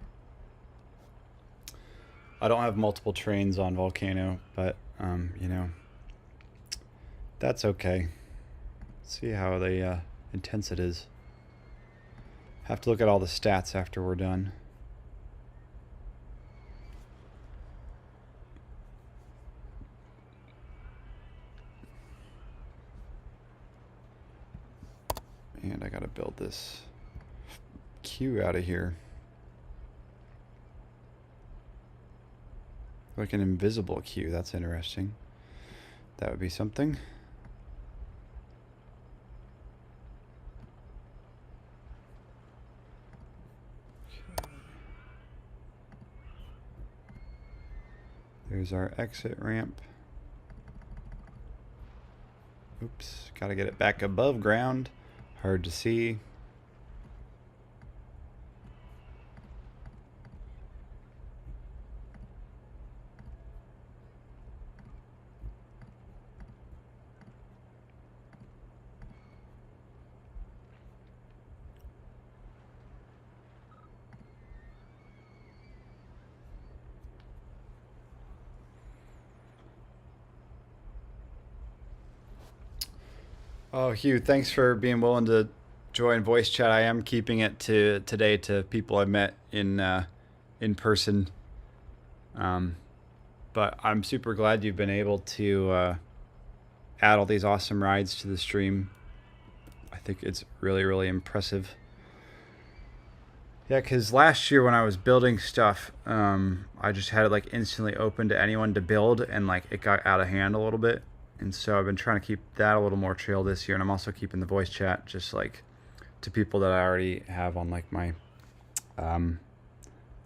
I don't have multiple trains on Volcano, but you know, that's okay. See how intense it is. Have to look at all the stats after we're done. to build this queue out of here. Like an invisible queue. That's interesting. That would be something. There's our exit ramp. Oops, gotta get it back above ground. Hard to see. Oh, Hugh, thanks for being willing to join voice chat. I am keeping it to today to people I met in person. But I'm super glad you've been able to add all these awesome rides to the stream. I think it's really, really impressive. Yeah, because last year when I was building stuff, I just had it like instantly open to anyone to build, and like it got out of hand a little bit. And so I've been trying to keep that a little more chill this year, and I'm also keeping the voice chat just like to people that I already have on like my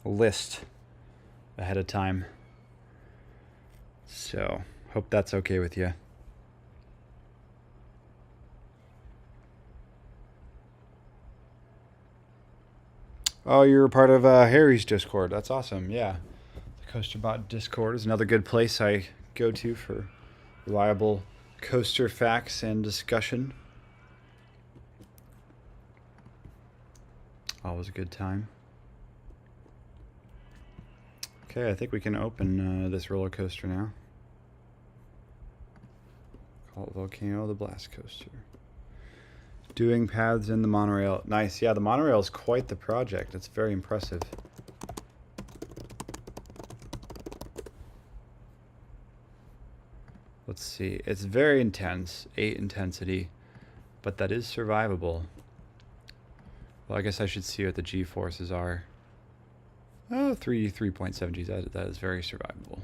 list ahead of time. So hope that's okay with you. Oh, you're a part of Harry's Discord. That's awesome. Yeah, the CoasterBot Discord is another good place I go to for reliable coaster facts and discussion. Always a good time. Okay, I think we can open this roller coaster now. Call it Volcano, the Blast Coaster. Doing paths in the monorail. Nice. Yeah, the monorail is quite the project. It's very impressive. Let's see. It's very intense. 8 intensity. But that is survivable. Well, I guess I should see what the G-forces are. Oh, 3.7 Gs. That is very survivable.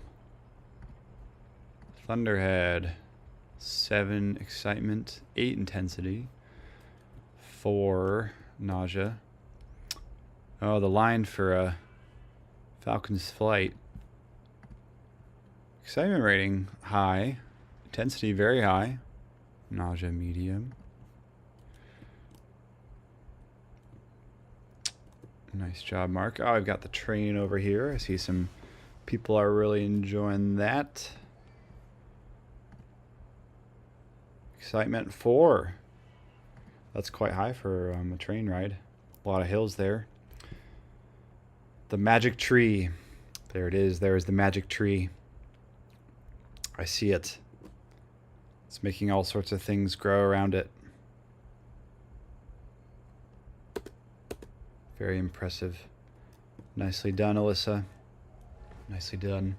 Thunderhead. 7 excitement. 8 intensity. 4 nausea. Oh, the line for Falcon's Flight. Excitement rating high. Intensity very high. Nausea medium. Nice job, Mark. Oh, I've got the train over here. I see some people are really enjoying that. Excitement 4. That's quite high for a train ride. A lot of hills there. The magic tree. There it is. There is the magic tree. I see it. It's making all sorts of things grow around it. Very impressive. Nicely done, Alyssa. Nicely done.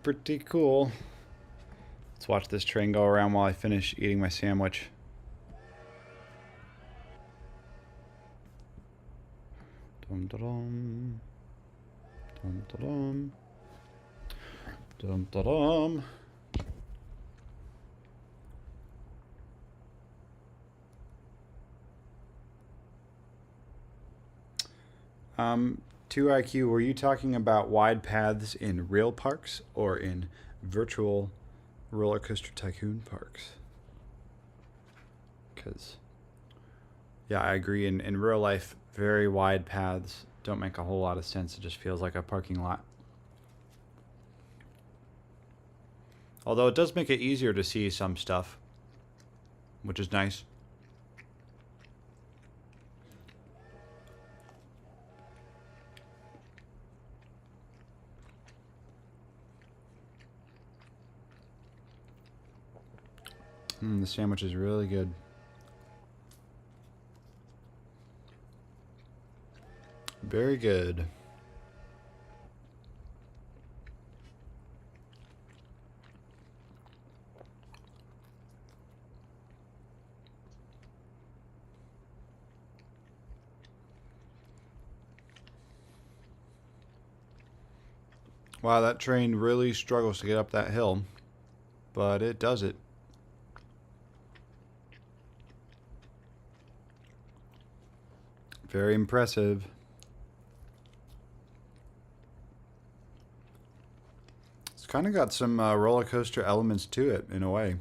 Pretty cool. Let's watch this train go around while I finish eating my sandwich. Dum dum dum dum dum dum dum. 2IQ, were you talking about wide paths in real parks or in virtual roller coaster tycoon parks? Because, yeah, I agree. In real life, very wide paths don't make a whole lot of sense. It just feels like a parking lot. Although it does make it easier to see some stuff, which is nice. The sandwich is really good. Very good. Wow, that train really struggles to get up that hill, but it does it. Very impressive. It's kind of got some roller coaster elements to it in a way.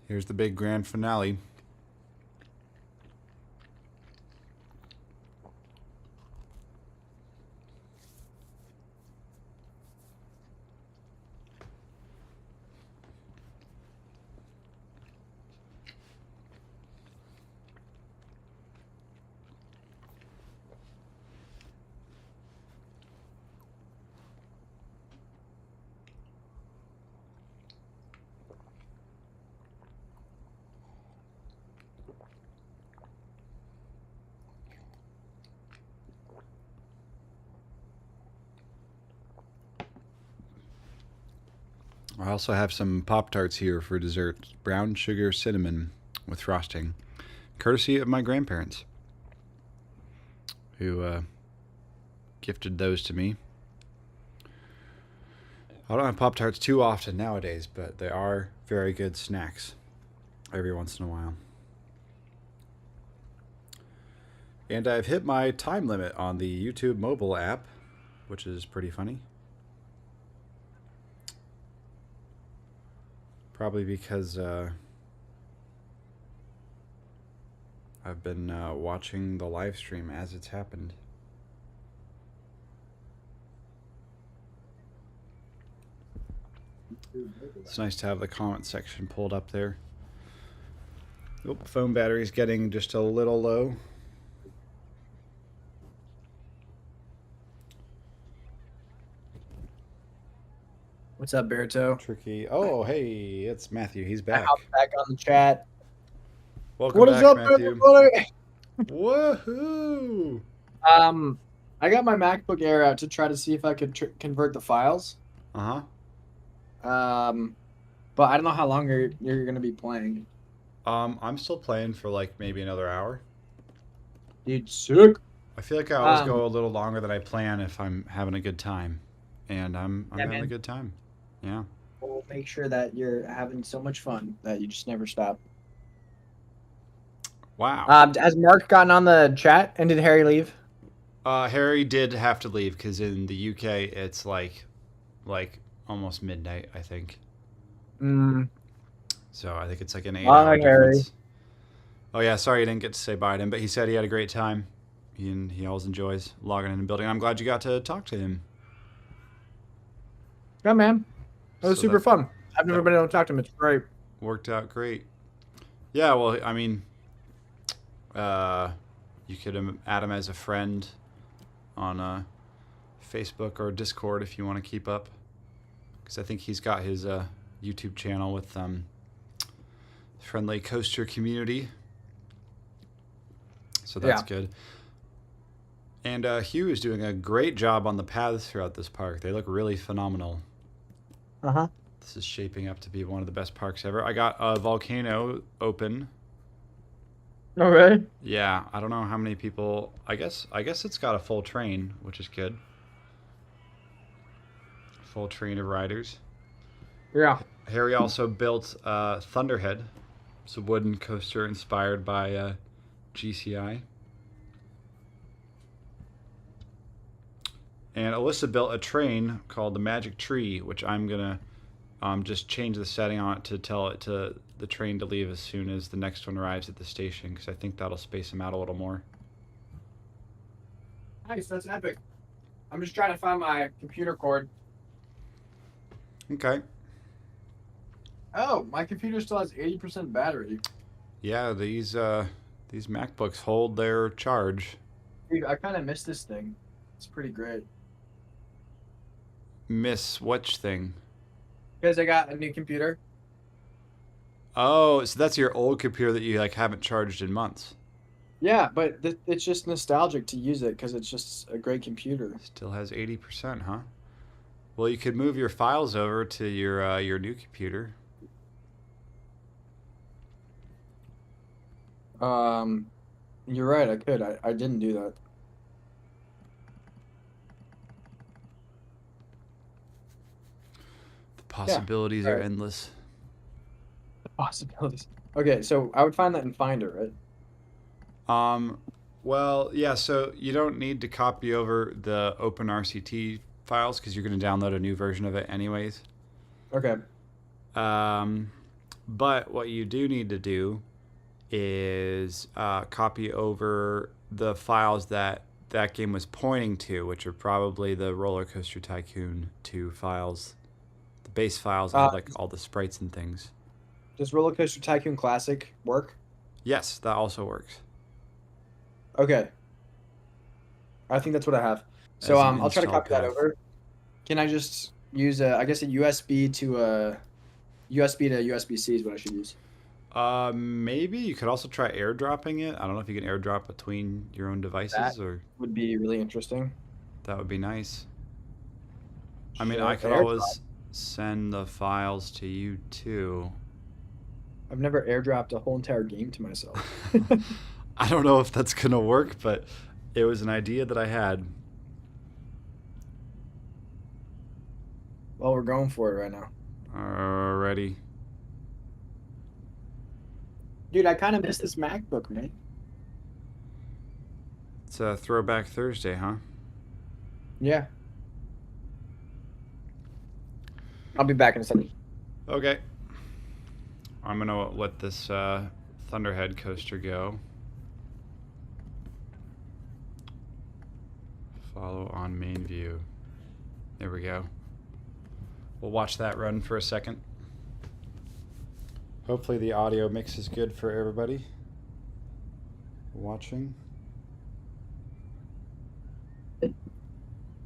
Here's the big grand finale. I also have some Pop-Tarts here for dessert. Brown sugar cinnamon with frosting. Courtesy of my grandparents, who gifted those to me. I don't have Pop-Tarts too often nowadays, but they are very good snacks every once in a while. And I've hit my time limit on the YouTube mobile app, which is pretty funny. Probably because I've been watching the live stream as it's happened. It's nice to have the comment section pulled up there. Oh, phone battery's getting just a little low. What's up, Berto? Tricky. Oh, hey, it's Matthew. He's back. I'll back on the chat. Welcome What back, is up, Matthew. everybody? Woohoo! I got my MacBook Air out to try to see if I could convert the files. Uh-huh. But I don't know how long you're gonna be playing. I'm still playing for like maybe another hour. Dude, sick. I feel like I always go a little longer than I plan if I'm having a good time. And I'm having a good time. Yeah. We'll make sure that you're having so much fun that you just never stop. Wow. Has Mark gotten on the chat, and did Harry leave? Harry did have to leave because in the UK it's like almost midnight, I think. So I think it's like an 8-hour difference. Oh yeah, sorry you didn't get to say bye to him, but he said he had a great time. He always enjoys logging in and building. I'm glad you got to talk to him. Yeah, man. That was super fun. I've never been able to talk to him. It's great. Worked out great. Yeah, well, I mean, you could add him as a friend on Facebook or Discord if you want to keep up. Because I think he's got his YouTube channel with friendly coaster community. So that's good. And Hugh is doing a great job on the paths throughout this park. They look really phenomenal. Uh-huh. This is shaping up to be one of the best parks ever. I got a Volcano open. Oh, really? Yeah, I don't know how many people. I guess it's got a full train, which is good. Full train of riders. Yeah. Harry also built Thunderhead. It's a wooden coaster inspired by GCI. And Alyssa built a train called the Magic Tree, which I'm going to just change the setting on it to tell it to the train to leave as soon as the next one arrives at the station, because I think that'll space them out a little more. Nice, that's epic. I'm just trying to find my computer cord. Okay. Oh, my computer still has 80% battery. Yeah, these MacBooks hold their charge. Dude, I kind of miss this thing. It's pretty great. Miss which thing? Because I got a new computer. Oh, so that's your old computer that you like haven't charged in months. Yeah, but it's just nostalgic to use it because it's just a great computer. Still has 80%, huh? Well, you could move your files over to your new computer. You're right. I could. I didn't do that. The possibilities are right. endless. The possibilities. Okay, so I would find that in Finder, right? Well, yeah, so you don't need to copy over the OpenRCT files because you're going to download a new version of it anyways. Okay. But what you do need to do is copy over the files that that game was pointing to, which are probably the Roller Coaster Tycoon 2 files, the base files that have like all the sprites and things. Does Roller Coaster Tycoon Classic work? Yes, that also works. Okay. I think that's what I have. So As an I'll try to install copy that path. over. Can I just use I guess a USB to USB to USB-C is what I should use. Maybe you could also try airdropping it. I don't know if you can airdrop between your own devices, That or would be really interesting. that would be nice. I mean, Shit, I could airdrop. always send the files to you too. I've never airdropped a whole entire game to myself. I don't know if that's gonna work, but it was an idea that I had. Well, we're going for it right now. Alrighty. Dude, I kind of miss this MacBook, man. It's a Throwback Thursday, huh? Yeah. I'll be back in a second. Okay. I'm gonna let this Thunderhead coaster go. Follow on main view. There we go. We'll watch that run for a second. Hopefully the audio mix is good for everybody watching.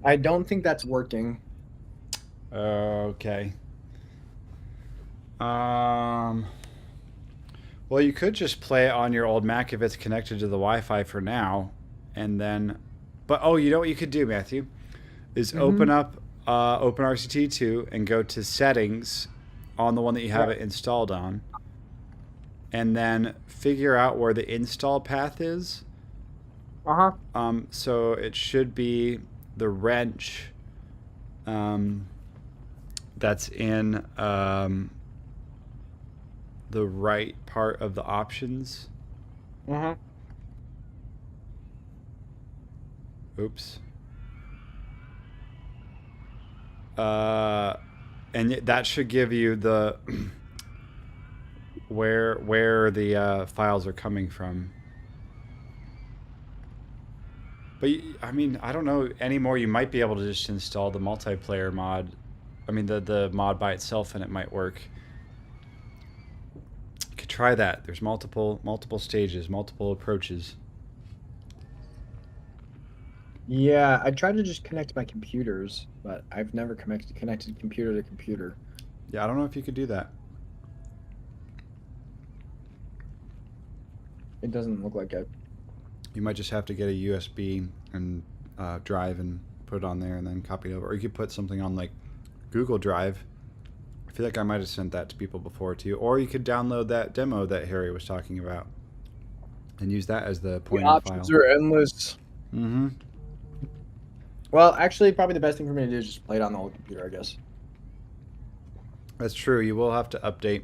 I don't think that's working. Okay. Well, you could just play it on your old Mac if it's connected to the Wi-Fi for now, and then, but oh, you know what you could do, Matthew, is open up OpenRCT2 and go to Settings on the one that you have it installed on, and then figure out where the install path is. So it should be the wrench that's in the right part of the options. Oops. And that should give you the where the files are coming from. But I mean, I don't know anymore. You might be able to just install the multiplayer mod. I mean, the mod by itself, and it might work. You could try that. There's multiple stages, multiple approaches. Yeah, I tried to just connect my computers, but I've never connected computer to computer. Yeah, I don't know if you could do that. It doesn't look like it. You might just have to get a USB and drive and put it on there and then copy it over. Or you could put something on like Google Drive. I feel like I might have sent that to people before too. Or you could download that demo that Harry was talking about and use that as the pointer file. Options are endless. Mm-hmm. Well, actually, probably the best thing for me to do is just play it on the old computer, I guess. That's true. You will have to update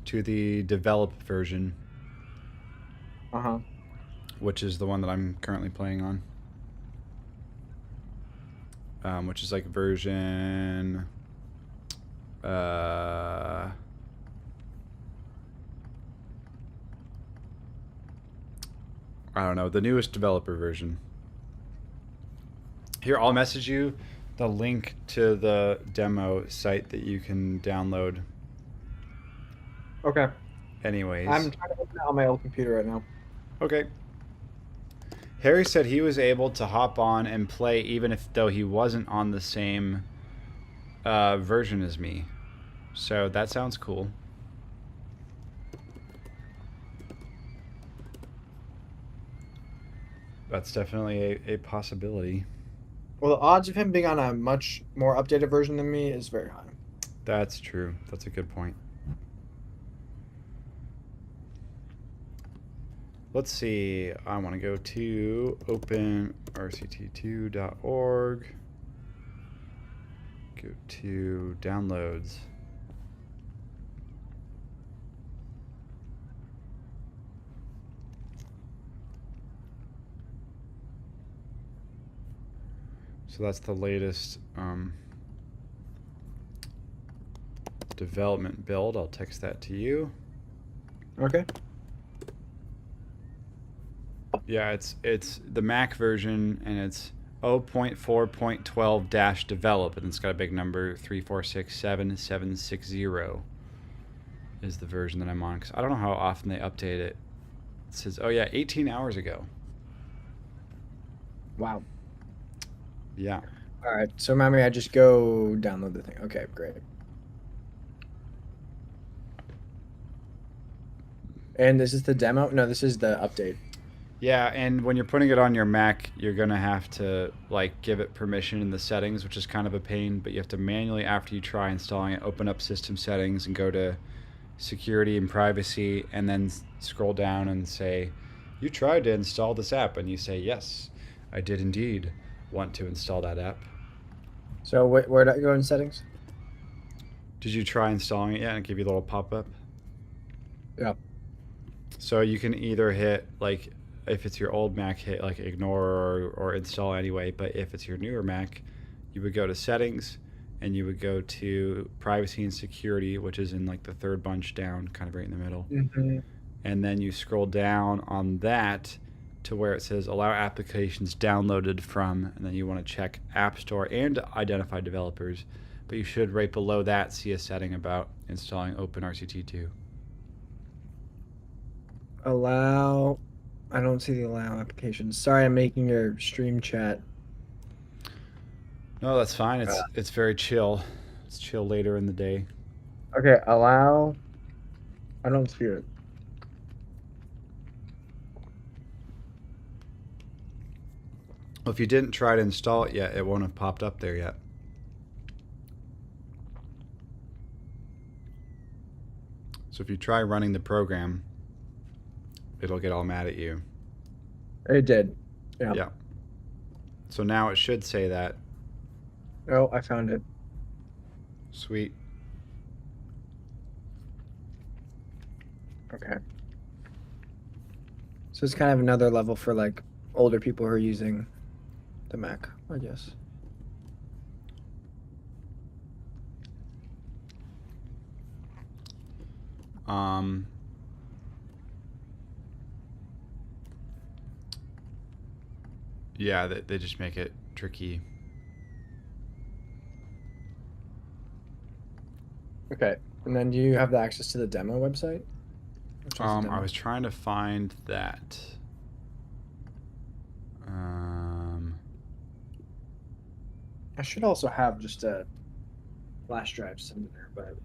to the developed version, which is the one that I'm currently playing on, which is like version I don't know, the newest developer version. Here, I'll message you the link to the demo site that you can download. Okay. Anyways. I'm trying to open it on my old computer right now. Okay. Harry said he was able to hop on and play even though he wasn't on the same version as me. So that sounds cool. That's definitely a possibility. Well, the odds of him being on a much more updated version than me is very high. That's true. That's a good point. let's see. I want to go to openrct2.org. Go to downloads. So that's the latest development build. I'll text that to you. Okay. Yeah, it's the Mac version, and it's 0.4.12-develop, and it's got a big number 3467760 is the version that I'm on. Because I don't know how often they update it. It says, oh yeah, 18 hours ago. Wow. Yeah. All right. So, Mommy, I just go download the thing. Okay, great. And this is the demo? No, this is the update. Yeah, and when you're putting it on your Mac, you're gonna have to like give it permission in the settings, which is kind of a pain. But you have to manually, after you try installing it, open up System Settings and go to Security and Privacy, and then scroll down and say, "You tried to install this app," and you say, "Yes, I did indeed want to install that app." So, where do I go in settings? Did you try installing it yet? And give you a little pop-up. Yeah. So you can either hit like, if it's your old Mac, hit like ignore or install anyway. But if it's your newer Mac, you would go to settings and you would go to privacy and security, which is in like the third bunch down, kind of right in the middle. Mm-hmm. And then you scroll down on that to where it says allow applications downloaded from, and then you want to check App Store and identify developers. But you should right below that see a setting about installing OpenRCT2. Allow. I don't see the allow applications. Sorry, I'm making your stream chat. No, that's fine. It's very chill. It's chill later in the day. Okay, allow. I don't see it. Well, if you didn't try to install it yet, it won't have popped up there yet. So if you try running the program, it'll get all mad at you. It did. Yeah. Yeah. So now it should say that. Oh, I found it. Sweet. Okay. So it's kind of another level for like older people who are using the Mac, I guess. Yeah, they just make it tricky. Okay. And then do you have the access to the demo website? Which one's the I demo? was trying to find that. I should also have just a flash drive somewhere, but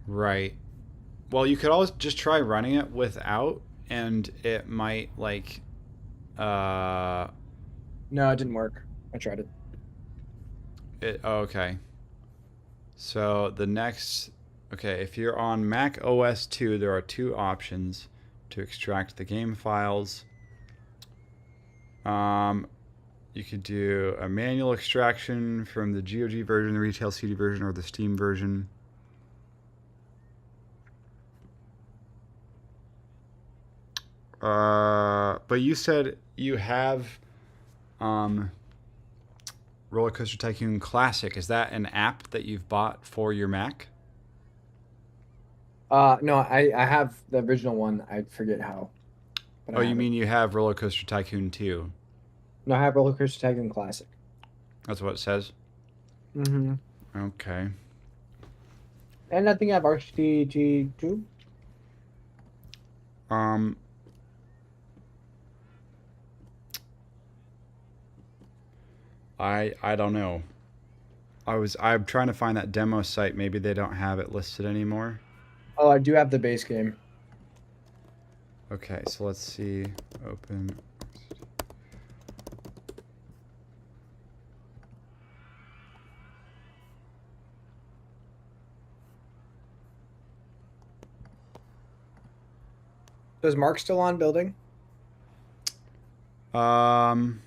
Right. Well, you could always just try running it without, and it might like. no, it didn't work. I tried it. Okay. So the next, okay, if you're on Mac OS 2, there are two options to extract the game files. You could do a manual extraction from the GOG version, the retail CD version, or the Steam version. But you said you have Roller Coaster Tycoon Classic. Is that an app that you've bought for your Mac? No, I have the original one. I forget how. But I Oh, you have it. mean you have Roller Coaster Tycoon 2? No, I have Roller Coaster Tycoon Classic. That's what it says? Mm-hmm. Okay. And I think I have RCT2. I don't know. I'm trying to find that demo site. Maybe they don't have it listed anymore. Oh, I do have the base game. Okay, so let's see. Open. So is Mark still on building? Um,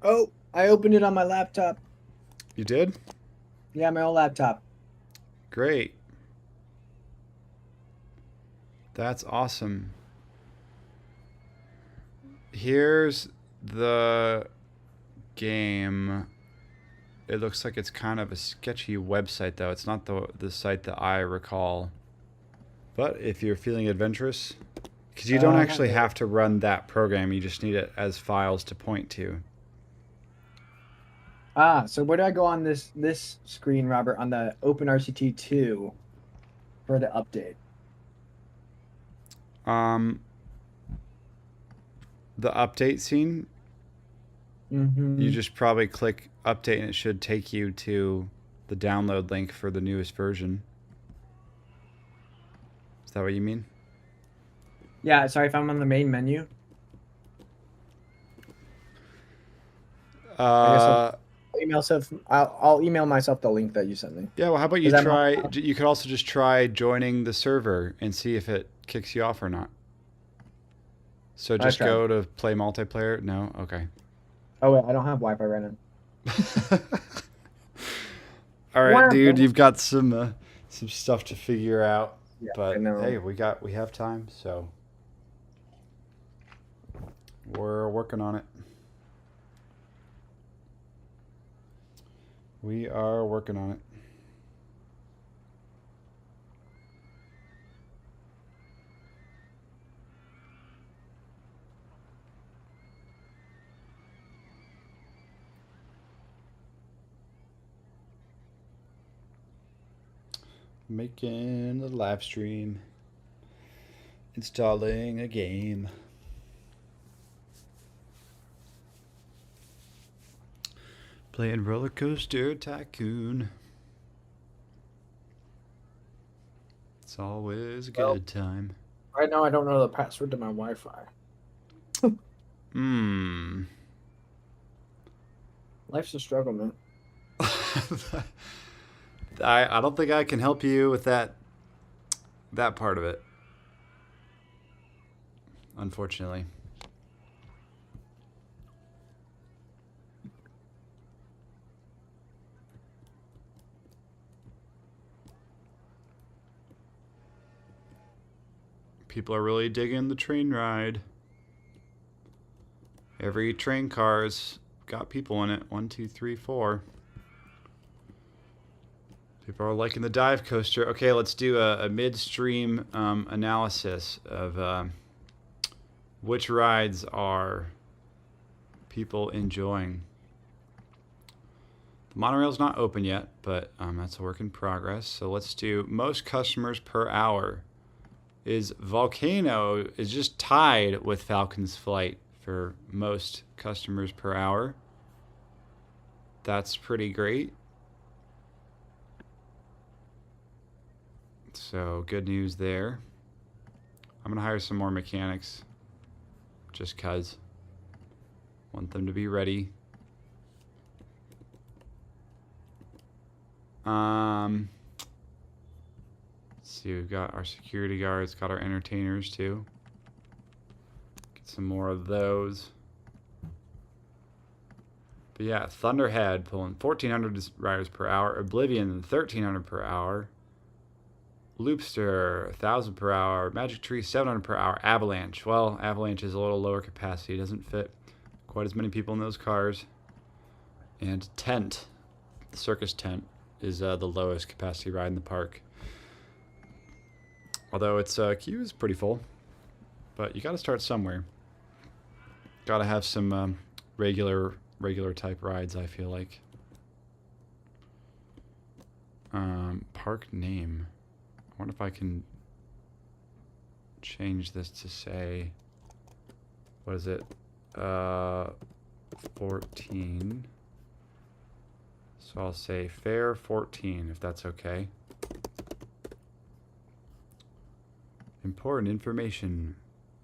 Oh, I opened it on my laptop. you did? Yeah, my old laptop. Great. That's awesome. Here's the game. It looks like it's kind of a sketchy website, though. It's not the site that I recall. But if you're feeling adventurous, because you don't not actually really. have to run that program, you just need it as files to point to. Ah, so where do I go on this screen, Robert, on the OpenRCT 2 for the update? Um, the update scene, you just probably click update and it should take you to the download link for the newest version. Is that what you mean? Yeah, sorry if I'm on the main menu. I guess I'll I'll email myself the link that you sent me. Yeah, well, how about you 'Cause I'm try, you could also just try joining the server and see if it kicks you off or not. So I just tried. go to play multiplayer? No? Okay. Oh wait, I don't have Wi-Fi right now. All right, Wah, dude, wah. you've got some stuff to figure out, Yeah, I but know. hey, we have time, so we're working on it. We are working on it. Making a live stream. Installing a game. Playing Roller Coaster Tycoon. It's always a good time. Right now I don't know the password to my Wi-Fi. Life's a struggle, man. I don't think I can help you with that part of it. Unfortunately. People are really digging the train ride. Every train car's got people in it. 1, 2, 3, 4. People are liking the dive coaster. Okay, let's do a midstream analysis of which rides are people enjoying. The monorail's not open yet, but that's a work in progress. So let's do most customers per hour. Volcano is just tied with Falcon's Flight for most customers per hour. That's pretty great. So good news there. I'm gonna hire some more mechanics just cause want them to be ready. Let's see, we've got our security guards, got our entertainers too. Get some more of those. But yeah, Thunderhead pulling 1,400 riders per hour. Oblivion 1,300 per hour. Loopster 1,000 per hour. Magic Tree 700 per hour. Avalanche. Well, Avalanche is a little lower capacity. It doesn't fit quite as many people in those cars. And Tent, the circus tent, is the lowest capacity ride in the park. Although its queue is pretty full. But you got to start somewhere. Got to have some regular type rides, I feel like. Park name. I wonder if I can change this to say, what is it? 14. So I'll say Fair 14, if that's okay. Important information.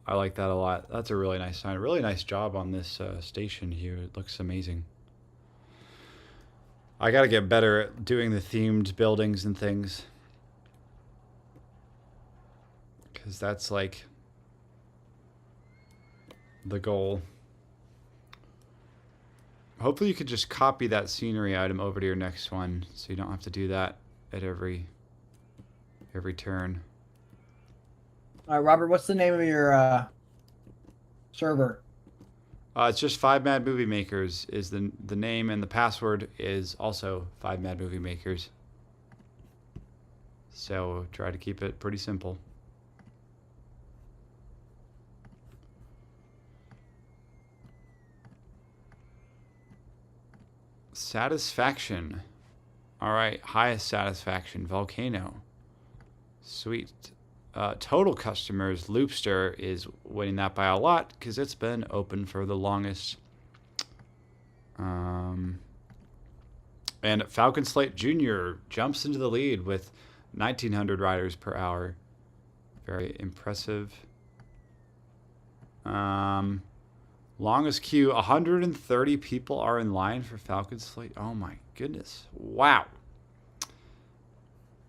I like that a lot. That's a really nice sign. Really nice job on this station here. It looks amazing. I gotta get better at doing the themed buildings and things. because that's like the goal. Hopefully you could just copy that scenery item over to your next one, so you don't have to do that at every turn. All right, Robert, what's the name of your server? It's just 5 Mad Movie Makers is the name, and the password is also 5 Mad Movie Makers. So try to keep it pretty simple. Satisfaction. All right, highest satisfaction, Volcano. Sweet. Total customers, Loopster is winning that by a lot because it's been open for the longest. And Falcon Slate Jr. jumps into the lead with 1,900 riders per hour. Very impressive. Longest queue, 130 people are in line for Falcon Slate. Oh my goodness. Wow.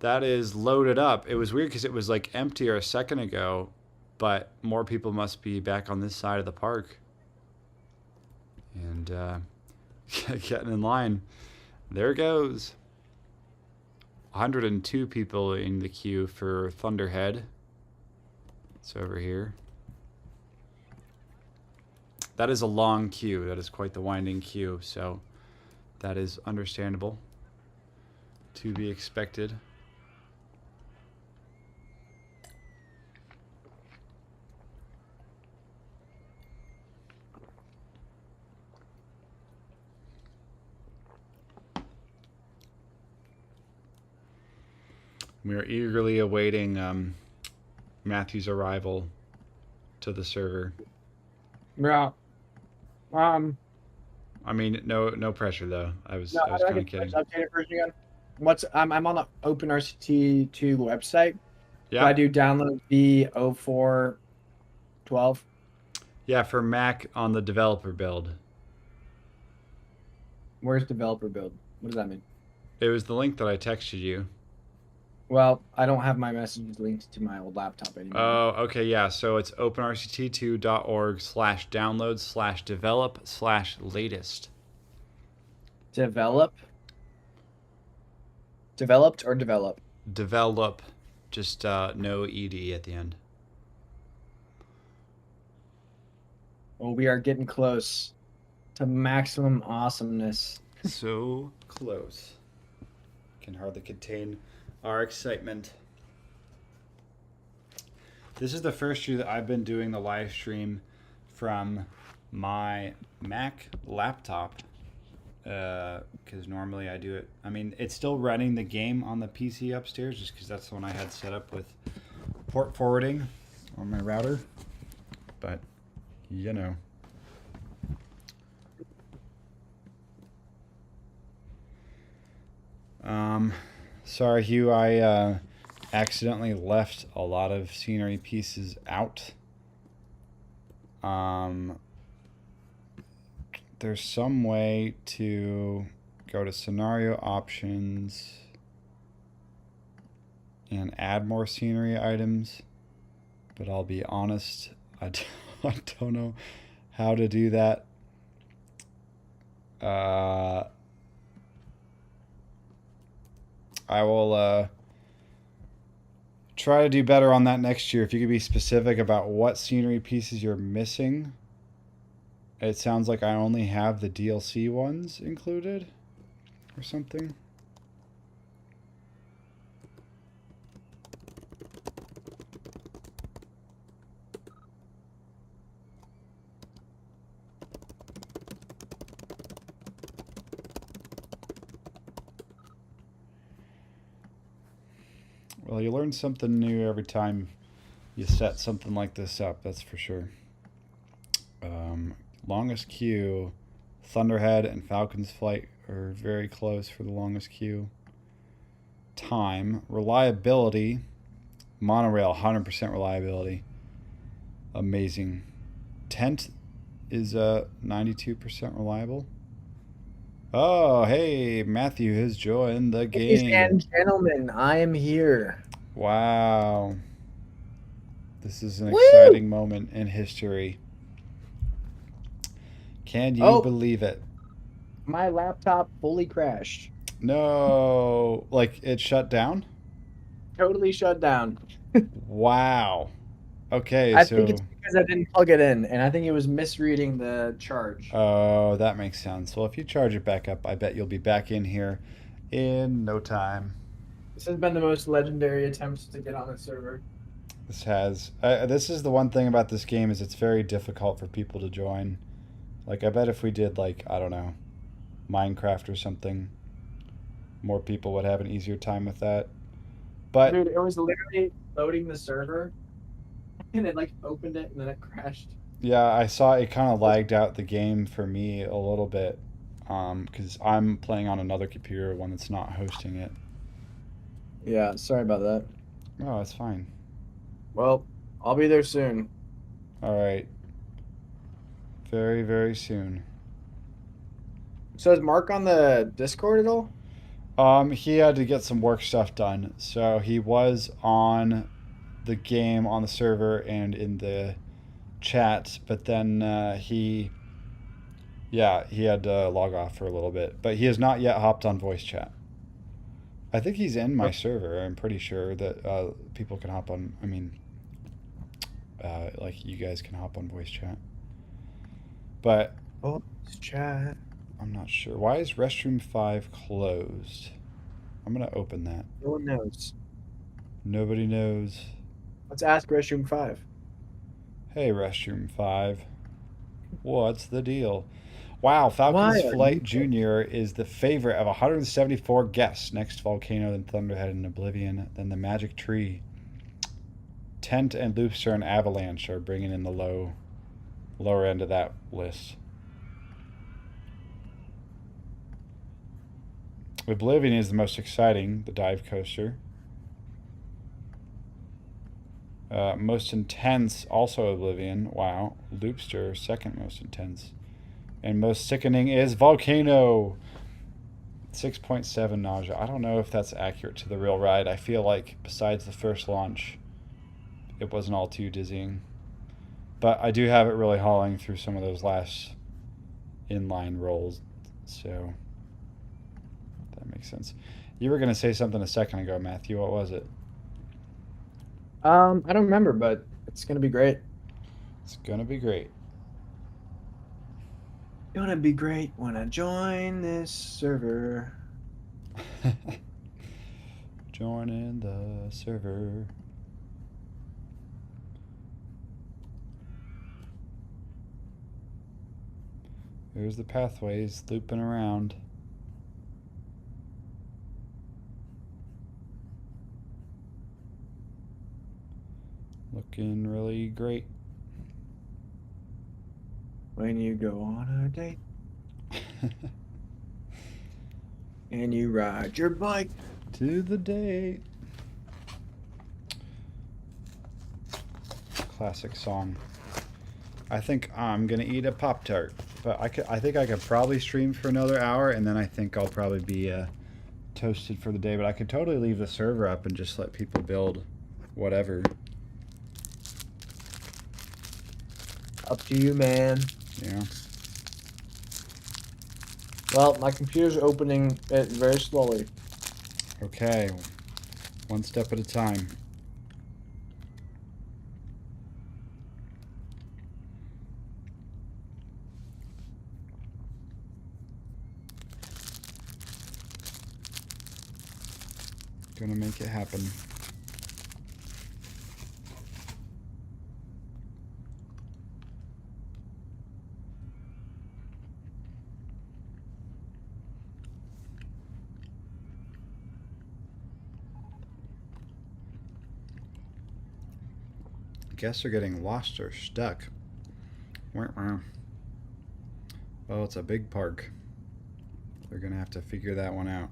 That is loaded up. It was weird because it was like emptier a second ago, but more people must be back on this side of the park. And getting in line. There it goes. 102 people in the queue for Thunderhead. It's over here. That is a long queue. That is quite the winding queue, so that is understandable. To be expected. We are eagerly awaiting Matthew's arrival to the server. Yeah. I mean, no pressure though. I was kind of kidding. Updated version again. I'm on the OpenRCT2 website. Yeah. So I do download V0412. Yeah, for Mac on the developer build. Where's developer build? What does that mean? It was the link that I texted you. Well, I don't have my messages linked to my old laptop anymore. Oh, okay, yeah. So it's openrct2.org/download/develop/latest. Develop? Developed or develop? Develop. Just no ED at the end. Well, we are getting close to maximum awesomeness. So close. Can hardly contain our excitement. This is the first year that I've been doing the live stream from my Mac laptop, because normally I do it. I mean, it's still running the game on the PC upstairs, just because that's the one I had set up with port forwarding on my router. But you know. Sorry, Hugh, I accidentally left a lot of scenery pieces out. There's some way to go to scenario options and add more scenery items, but I'll be honest, I don't know how to do that. I will try to do better on that next year. If you could be specific about what scenery pieces you're missing. It sounds like I only have the DLC ones included or something. Well, you learn something new every time you set something like this up, that's for sure. Longest queue, Thunderhead and Falcon's Flight are very close for the longest queue. Time, reliability, Monorail, 100% reliability. Amazing. Tent is 92% reliable. Oh, hey, Matthew has joined the game. Ladies and gentlemen, I am here. Wow. This is an Woo! exciting moment in history. Can you Oh. believe it? My laptop fully crashed. No, like it shut down? Totally shut down. Wow. Okay, I so think it's because I didn't plug it in, and I think it was misreading the charge. oh, that makes sense. Well, if you charge it back up, I bet you'll be back in here in no time. This has been the most legendary attempts to get on the server. This is the one thing about this game is it's very difficult for people to join. Like I bet if we did like, I don't know, Minecraft or something, more people would have an easier time with that. But Dude, it was literally loading the server, and it like opened it, and then it crashed. yeah, I saw it kind of lagged out the game for me a little bit, because I'm playing on another computer, one that's not hosting it. Yeah, sorry about that. Oh, it's fine. Well, I'll be there soon. All right. Very, very soon. So is Mark on the Discord at all? He had to get some work stuff done, so he was on the game on the server and in the chat, but then he had to log off for a little bit, but he has not yet hopped on voice chat. I think he's in my server. I'm pretty sure that people can hop on. I mean, like you guys can hop on voice chat, but Oh, chat. I'm not sure. Why is restroom 5 closed? I'm gonna open that. No one knows. Nobody knows. Let's ask restroom 5. Hey, restroom 5. What's the deal? Wow, Falcon's Why are Flight you- Jr. is the favorite of 174 guests. Next, Volcano, then Thunderhead and Oblivion, then the Magic Tree. Tent and Loopster and Avalanche are bringing in the lower end of that list. Oblivion is the most exciting, the dive coaster. Most intense, also Oblivion. Wow. Loopster, second most intense. And most sickening is Volcano. 6.7 nausea. I don't know if that's accurate to the real ride. I feel like besides the first launch, it wasn't all too dizzying. But I do have it really hauling through some of those last inline rolls. So that makes sense. You were going to say something a second ago, Matthew. What was it? I don't remember, but it's gonna be great. It's going to be great. Gonna be great when I join this server. Joining the server. Here's the pathways looping around. Looking really great. When you go on a date and you ride your bike. To the date. Classic song. I think I'm gonna eat a Pop-Tart, but I think I could probably stream for another hour, and then I think I'll probably be toasted for the day. But I could totally leave the server up and just let people build whatever. Up to you, man. Yeah. Well, my computer's opening it very slowly. Okay. One step at a time. Gonna make it happen. Guests are getting lost or stuck. Well, it's a big park. They're gonna have to figure that one out.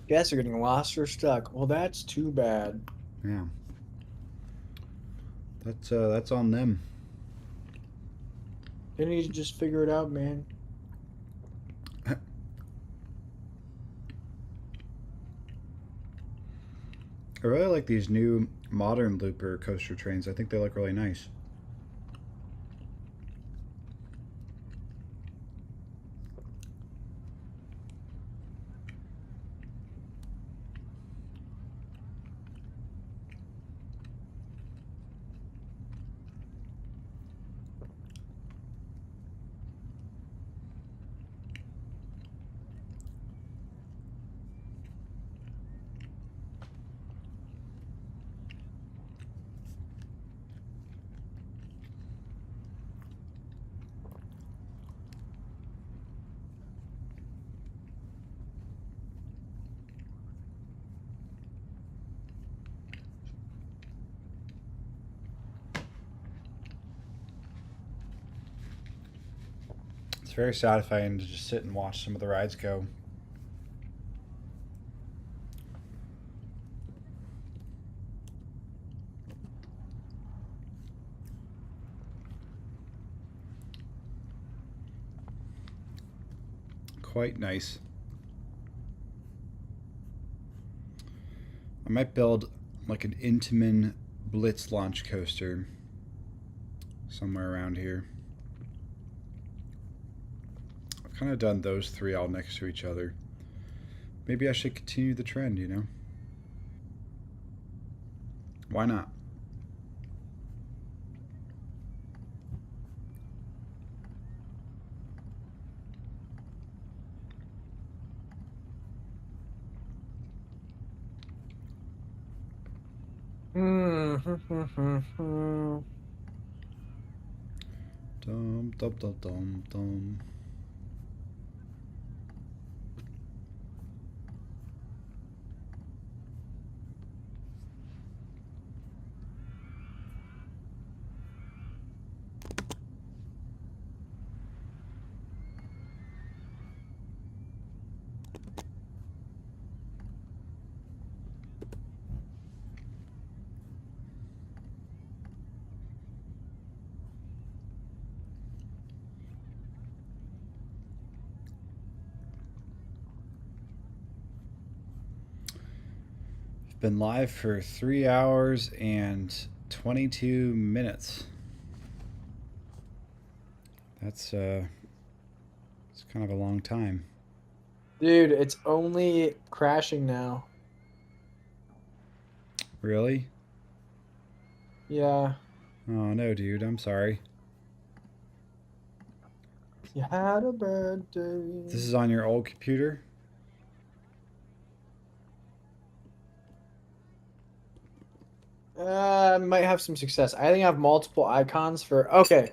Guests are getting lost or stuck. Well, that's too bad. Yeah. That's on them. They need to just figure it out, man. I really like these new modern looper coaster trains. I think they look really nice. It's very satisfying to just sit and watch some of the rides go. Quite nice. I might build like an Intamin Blitz launch coaster somewhere around here. I've kind of done those three all next to each other. Maybe I should continue the trend, you know? Why not? Dum dum dum dum dum. Been live for 3 hours and 22 minutes. That's it's kind of a long time. Dude, it's only crashing now. Really? Yeah. Oh no, dude, I'm sorry. You had a birthday. This is on your old computer? Might have some success. I think I have multiple icons for. Okay,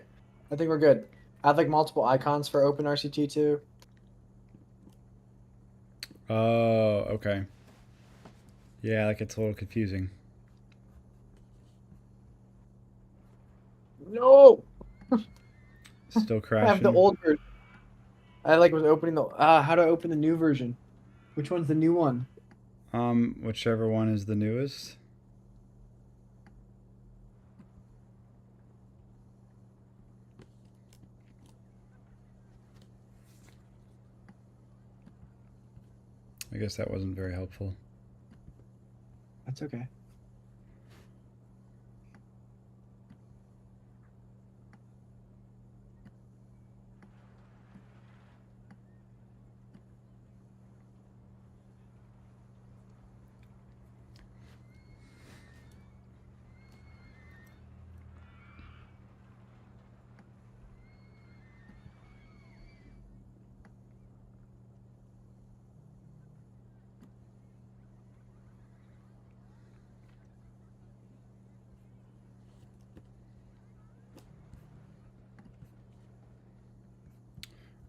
I think we're good. I have like multiple icons for OpenRCT too. Oh, okay. Yeah, that gets a little confusing. No, Still I have the crashing? old version. I like was opening the. How do I open the new version? Which one's the new one? Whichever one is the newest. I guess that wasn't very helpful. That's okay.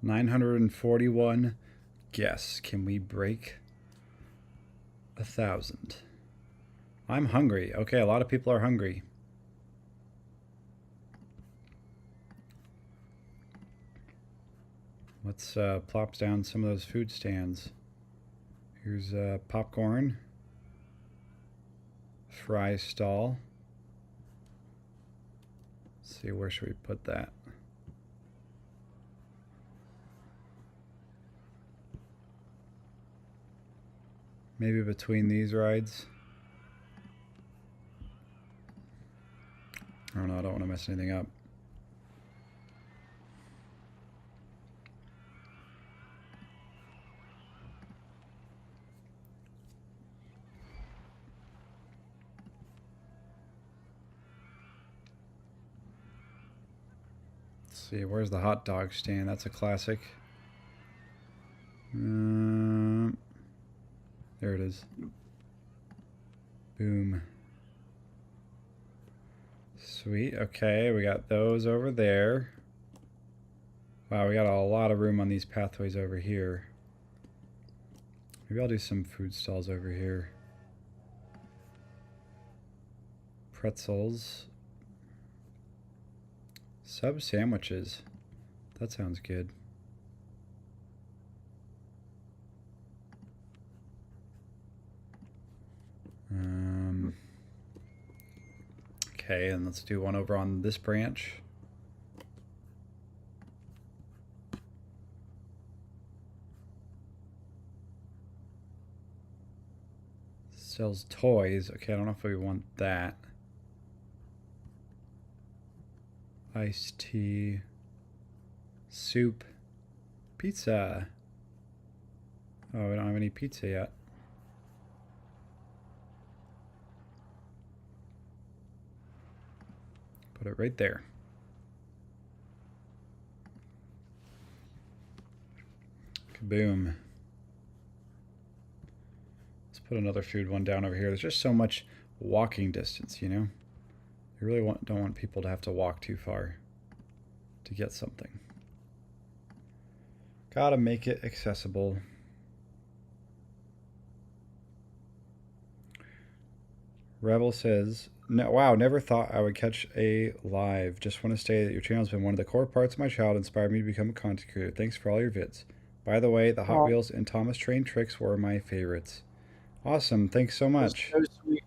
$941. Guess. Can we break 1,000? I'm hungry. Okay, a lot of people are hungry. Let's plop down some of those food stands. Here's popcorn. Fry stall. Let's see, where should we put that? Maybe between these rides. Oh no, I don't want to mess anything up. Let's see, where's the hot dog stand? That's a classic. There it is. Boom. Sweet. Okay, we got those over there. Wow, we got a lot of room on these pathways over here. Maybe I'll do some food stalls over here. Pretzels. Sub sandwiches. That sounds good. Okay, and let's do one over on this branch. Sells toys. Okay, I don't know if we want that. Iced tea. Soup. Pizza. Oh, we don't have any pizza yet. Put it right there. Kaboom. Let's put another food one down over here. There's just so much walking distance, you know? You really don't want people to have to walk too far to get something. Gotta make it accessible. Rebel says, no, wow, never thought I would catch a live. Just want to say that your channel has been one of the core parts of my childhood, inspired me to become a content creator. Thanks for all your vids. By the way, the Hot Wheels and Thomas Train tricks were my favorites. Awesome, thanks so much. That's so sweet.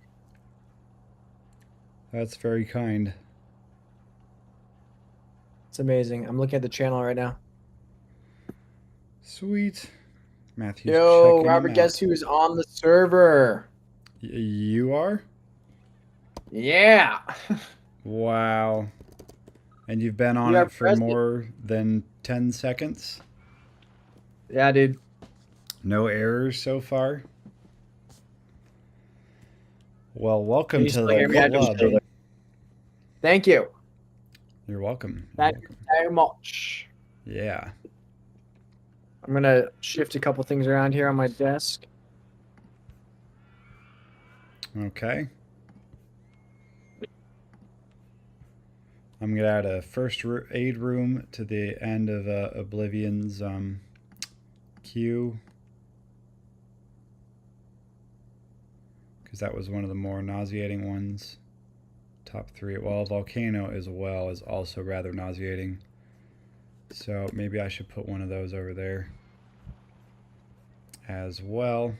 That's very kind. It's amazing. I'm looking at the channel right now. Sweet. Matthew's Yo, checking Robert, him guess out. who's on the server? You are? Yeah. Wow. And you've been on You are it for present. more than 10 seconds? Yeah, dude. No errors so far? Well, welcome Can you to still the hear me? I just- club. Thank you. You're welcome. You're Thank you welcome. very much. Yeah. I'm going to shift a couple things around here on my desk. Okay. I'm going to add a first aid room to the end of Oblivion's queue. Because that was one of the more nauseating ones. Top 3. Well, Volcano as well is also rather nauseating. So maybe I should put one of those over there as well.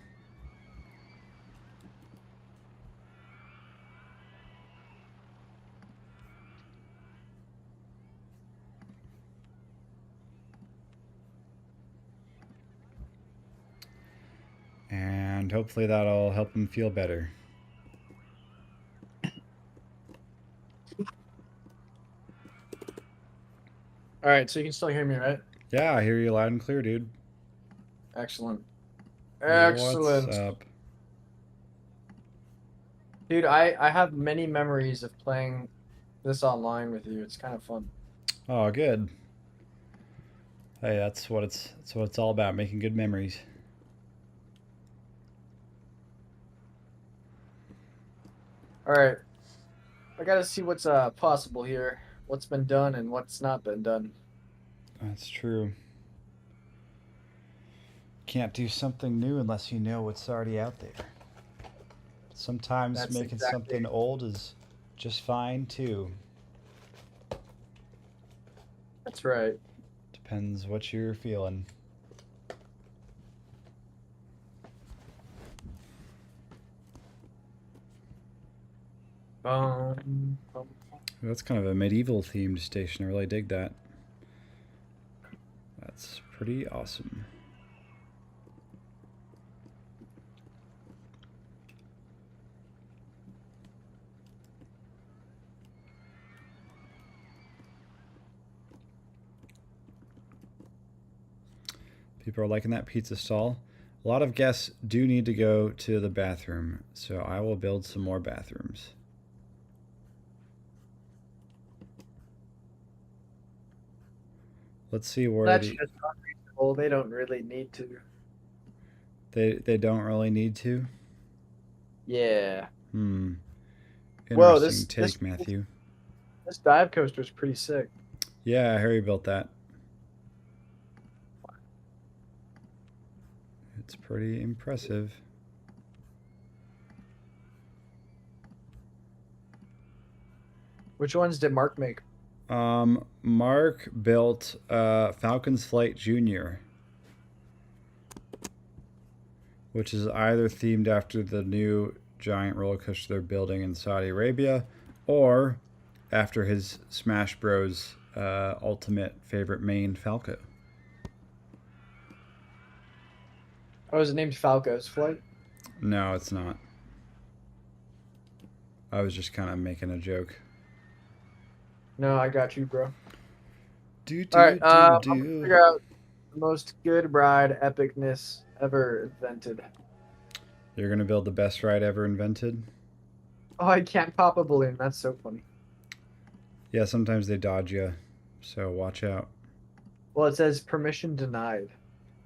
And hopefully that'll help him feel better. All right, so you can still hear me, right? Yeah, I hear you loud and clear, dude. Excellent. What's Excellent. up? Dude, I have many memories of playing this online with you. It's kind of fun. Oh, good. Hey, that's what it's all about, making good memories. All right. I got to see what's possible here. What's been done and what's not been done. That's true. Can't do something new unless you know what's already out there. Sometimes That's making exactly- something old is just fine too. That's right. Depends what you're feeling. That's kind of a medieval themed station. I really dig that. That's pretty awesome. People are liking that pizza stall. A lot of guests do need to go to the bathroom, so I will build some more bathrooms. Let's see where That's just unreasonable. They don't really need to. they don't really need to. Yeah. Hmm. Whoa, Interesting take, Matthew. This dive coaster is pretty sick. Yeah, Harry built that. It's pretty impressive. Which ones did Mark make? Mark built Falcon's Flight Jr., which is either themed after the new giant roller coaster they're building in Saudi Arabia, or after his Smash Bros. Ultimate favorite main, Falco. Oh, is it named Falco's Flight? No, it's not. I was just kind of making a joke. No, I got you, bro. Do, All right, I'm do. gonna figure out the most good ride epicness ever invented. You're gonna build the best ride ever invented? Oh, I can't pop a balloon. That's so funny. Yeah, sometimes they dodge you, so watch out. Well, it says permission denied.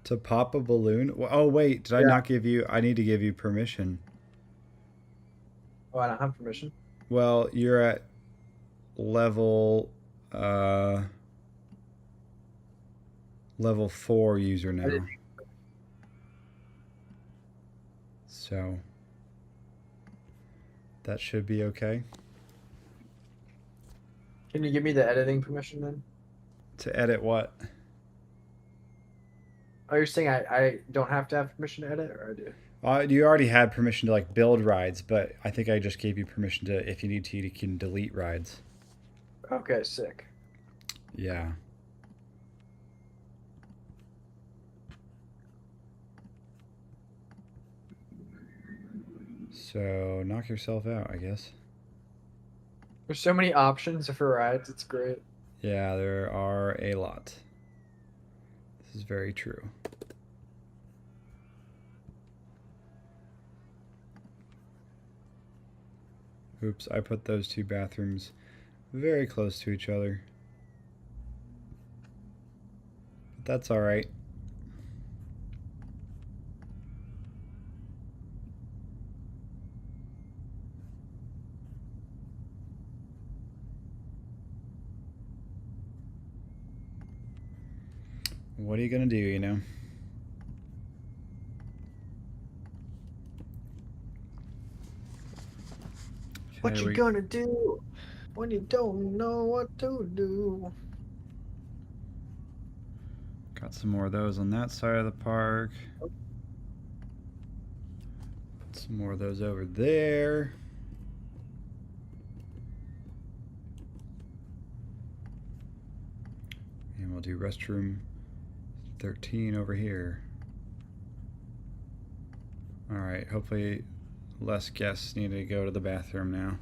To pop a balloon? Oh, wait, did I Yeah. not give you... I need to give you permission. Oh, I don't have permission. Well, you're at level... level 4 user now. So... that should be okay. Can you give me the editing permission then? To edit what? Oh, you're saying I don't have to have permission to edit, or I do? You already had permission to like build rides, but I think I just gave you permission to, if you need to, you can delete rides. Okay, sick. Yeah. So knock yourself out, I guess. There's so many options for rides. It's great. Yeah, there are a lot. This is very true. Oops, I put those two bathrooms very close to each other. But that's all right. What are you gonna do, you know? What you gonna do when you don't know what to do? Got some more of those on that side of the park. Put some more of those over there. And we'll do restroom 13 over here. Alright, hopefully less guests need to go to the bathroom now.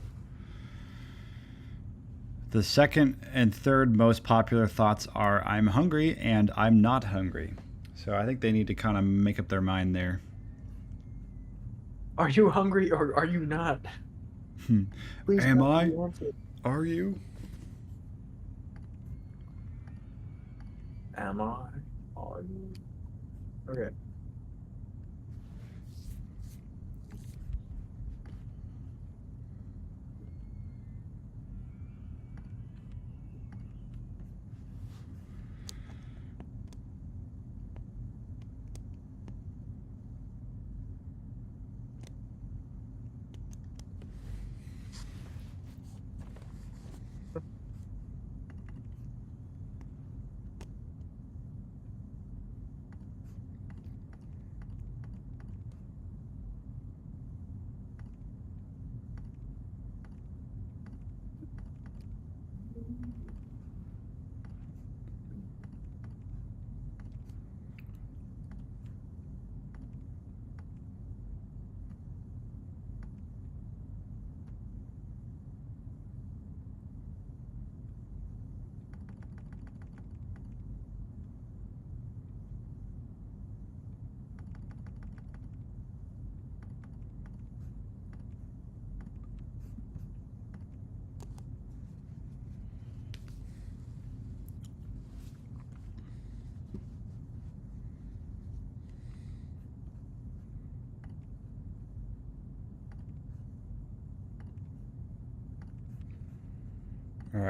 The second and third most popular thoughts are I'm hungry and I'm not hungry. So I think they need to kind of make up their mind there. Are you hungry or are you not? Please Am tell me I? the answer. Are you? Am I? Are you? Okay.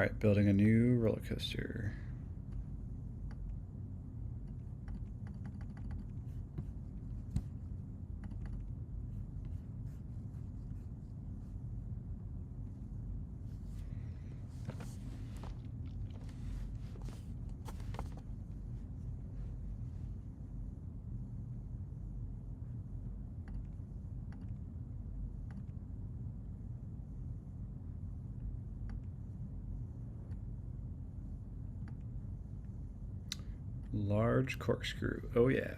right, building a new roller coaster. Large corkscrew. Oh yeah.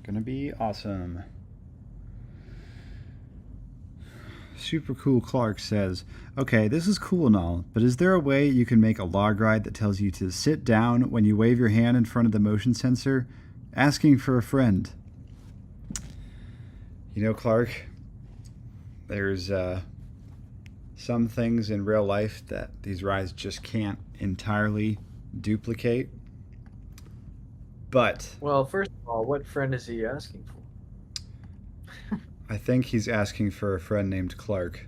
Gonna be awesome. Super Cool Clark says, okay, this is cool and all, but is there a way you can make a log ride that tells you to sit down when you wave your hand in front of the motion sensor? Asking for a friend. You know, Clark, there's some things in real life that these rides just can't entirely duplicate. But Well, first of all, what friend is he asking for? I think he's asking for a friend named Clark,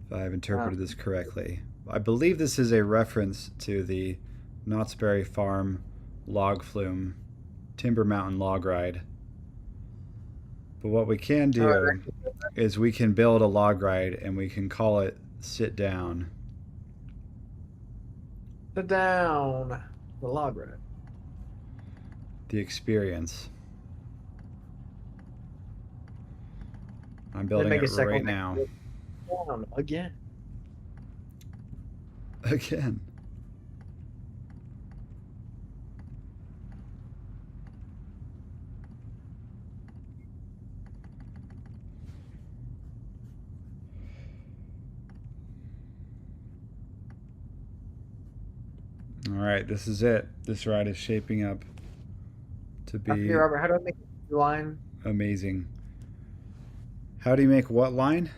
if I've interpreted this correctly. I believe this is a reference to the Knott's Berry Farm log flume Timber Mountain log ride. But what we can do is we can build a log ride and we can call it Sit Down. Sit down. The log ride. The experience. I'm building make a it second right one. now. Down again. Again. All right, this is it. This ride is shaping up to be Here, Robert, how do I make a line? amazing. How do you make what line?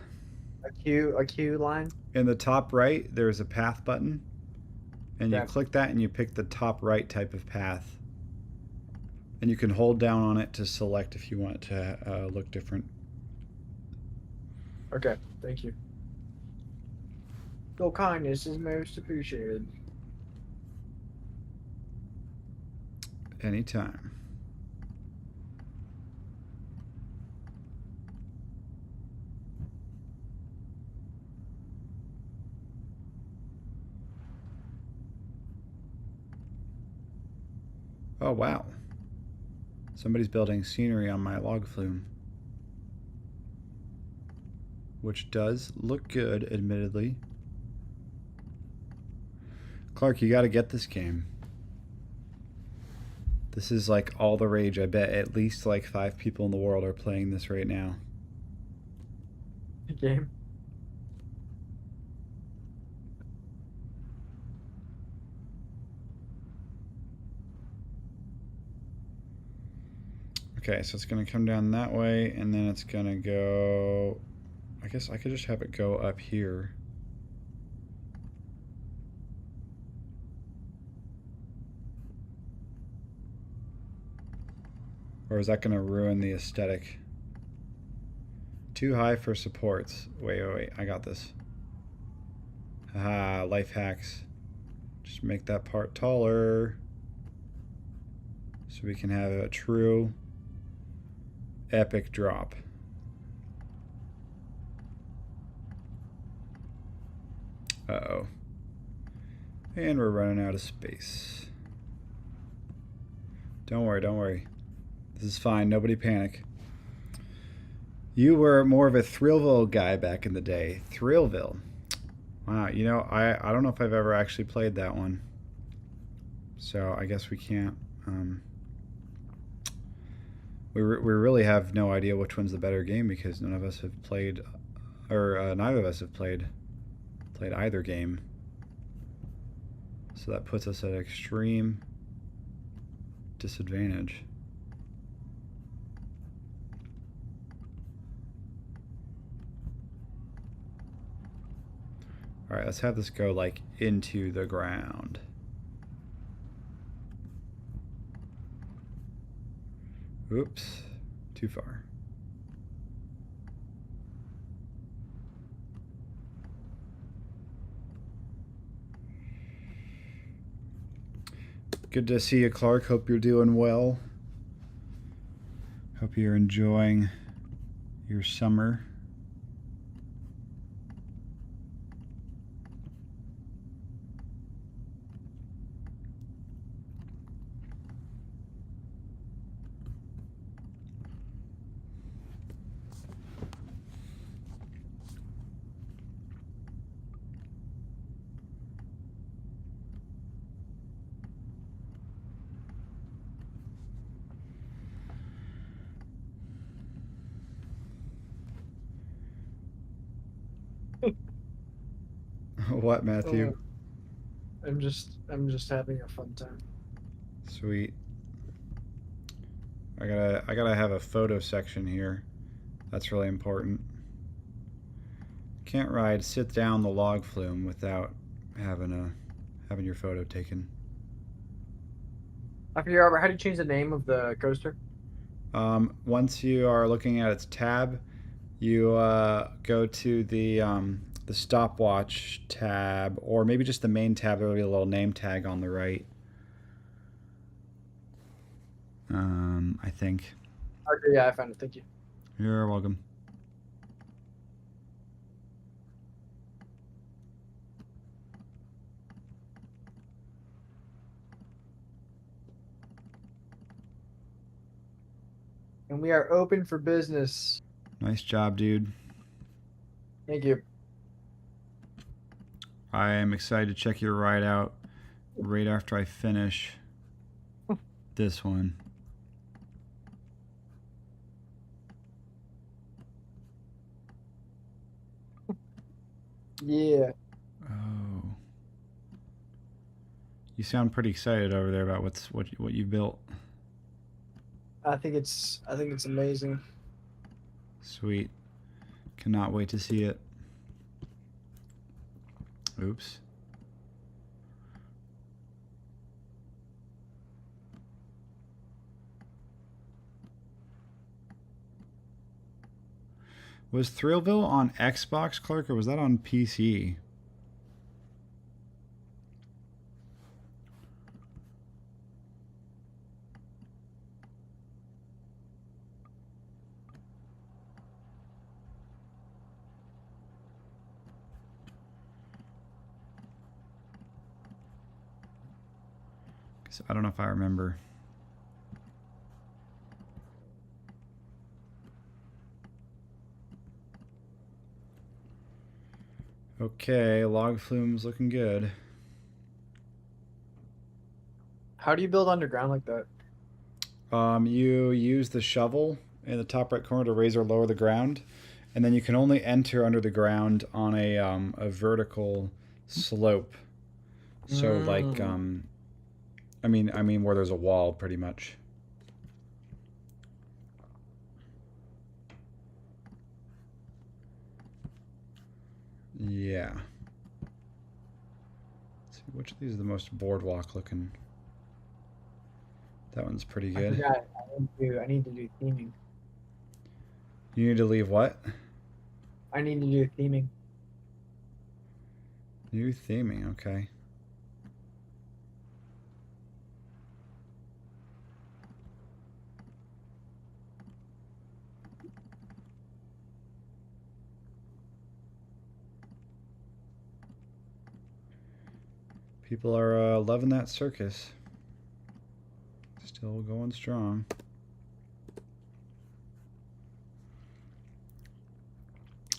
A Q line? In the top right, there's a path button. And you Okay. click that and you pick the top right type of path. And you can hold down on it to select if you want it to look different. Okay, thank you. Your kindness is most appreciated. Anytime. Oh, wow. Somebody's building scenery on my log flume. Which does look good, admittedly. Clark, you gotta get this game. This is like all the rage. I bet at least like 5 people in the world are playing this right now. Game. Okay, so it's going to come down that way, and then it's going to go... I guess I could just have it go up here. Or is that going to ruin the aesthetic? Too high for supports. Wait, I got this. Haha, life hacks. Just make that part taller. So we can have a true epic drop. Uh-oh. And we're running out of space. Don't worry. This is fine. Nobody panic. You were more of a Thrillville guy back in the day. Thrillville. Wow, you know, I don't know if I've ever actually played that one. So I guess we can't... We really have no idea which one's the better game because none of us have played... Or neither of us have played either game. So that puts us at extreme disadvantage. All right, let's have this go like into the ground. Oops, too far. Good to see you, Clark. Hope you're doing well. Hope you're enjoying your summer. What, Matthew? I'm just having a fun time. Sweet. I gotta have a photo section here. That's really important. Can't ride sit down the log flume without having your photo taken. I forget, Robert, how do you change the name of the coaster? Once you are looking at its tab, you go to the stopwatch tab, or maybe just the main tab. There will be a little name tag on the right. I think. Okay, yeah, I found it. Thank you. You're welcome. And we are open for business. Nice job, dude. Thank you. I am excited to check your ride out right after I finish this one. Yeah. Oh. You sound pretty excited over there about what you built. I think it's amazing. Sweet. Cannot wait to see it. Oops. Was Thrillville on Xbox, Clark, or was that on PC? I don't know if I remember. Okay, log flume's looking good. How do you build underground like that? You use the shovel in the top right corner to raise or lower the ground, and then you can only enter under the ground on a vertical slope. So like I mean where there's a wall, pretty much. Yeah. Let's see, which of these are the most boardwalk looking? That one's pretty I good. forgot. I need to do theming. You need to leave what? I need to do theming. New theming, okay. People are loving that circus. Still going strong.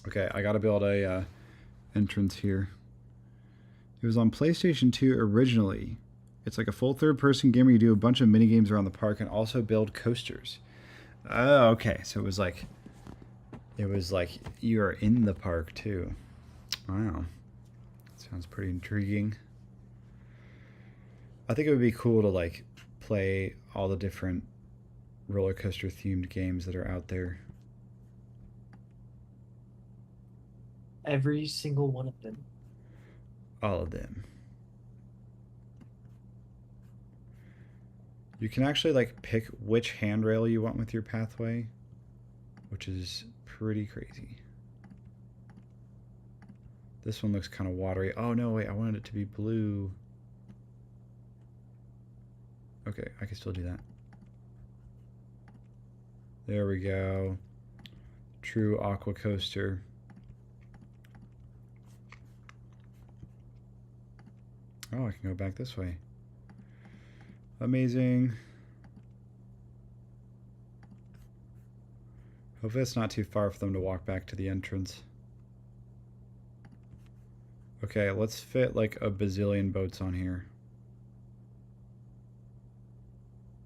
Okay, I gotta build a entrance here. It was on PlayStation 2 originally. It's like a full third-person game where you do a bunch of mini games around the park and also build coasters. Oh, okay. So it was like you are in the park too. Wow, sounds pretty intriguing. I think it would be cool to like play all the different roller coaster themed games that are out there. Every single one of them. All of them. You can actually like pick which handrail you want with your pathway, which is pretty crazy. This one looks kind of watery. Oh no, wait, I wanted it to be blue. Okay, I can still do that. There we go. True aqua coaster. Oh, I can go back this way. Amazing. Hopefully it's not too far for them to walk back to the entrance. Okay, let's fit like a bazillion boats on here.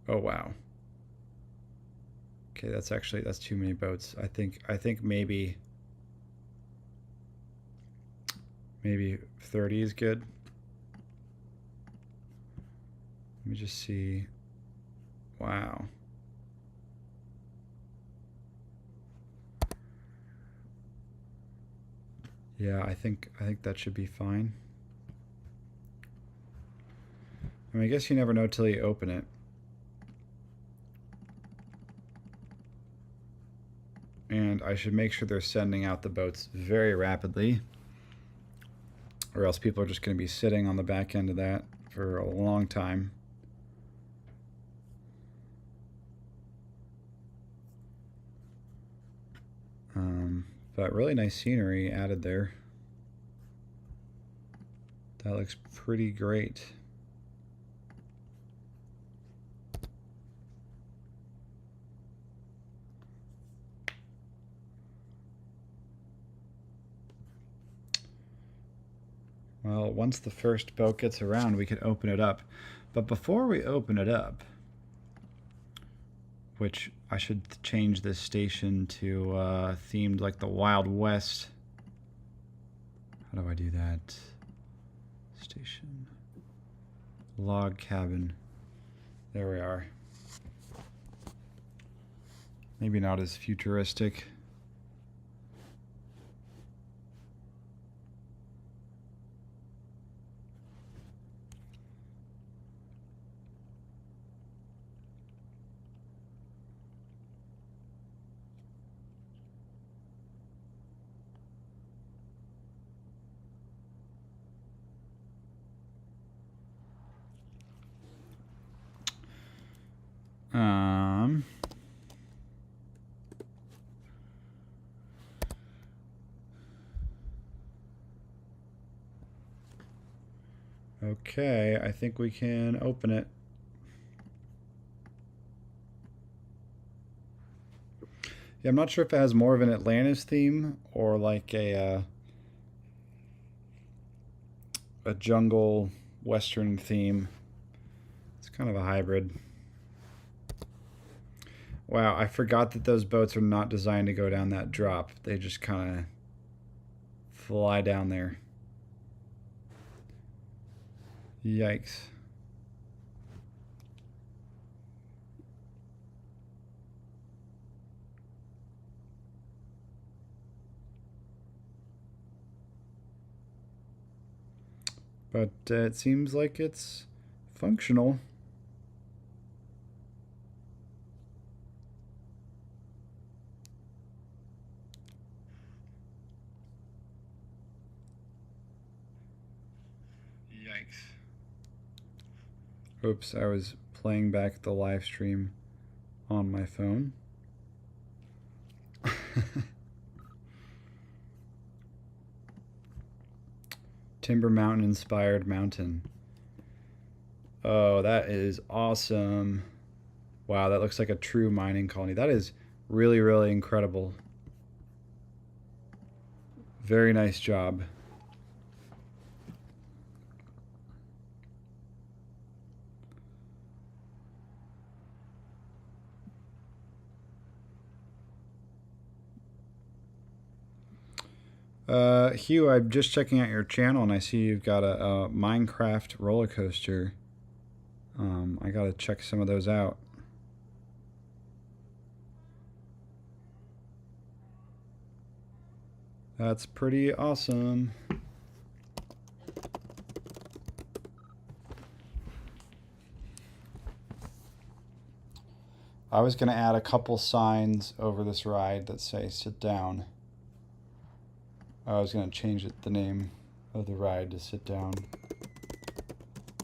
Oh wow. Okay, that's too many boats. I think maybe 30 is good. Let me just see. Wow. Yeah, I think that should be fine. I mean, I guess you never know till you open it. And I should make sure they're sending out the boats very rapidly, or else people are just going to be sitting on the back end of that for a long time. But really nice scenery added there. That looks pretty great. Well, once the first boat gets around, we can open it up. But before we open it up, which I should change this station to themed like the Wild West. How do I do that? Station. Log cabin. There we are. Maybe not as futuristic. Okay, I think we can open it. Yeah, I'm not sure if it has more of an Atlantis theme or like a jungle western theme. It's kind of a hybrid. Wow, I forgot that those boats are not designed to go down that drop. They just kind of fly down there. Yikes. But it seems like it's functional. Yikes. Oops, I was playing back the live stream on my phone. Timber Mountain inspired mountain. Oh, that is awesome. Wow, that looks like a true mining colony. That is really, really incredible. Very nice job. Hugh, I'm just checking out your channel and I see you've got a Minecraft roller coaster I gotta check some of those out. That's pretty awesome. I was going to add a couple signs over this ride that say sit down. I was going to change the name of the ride to sit down.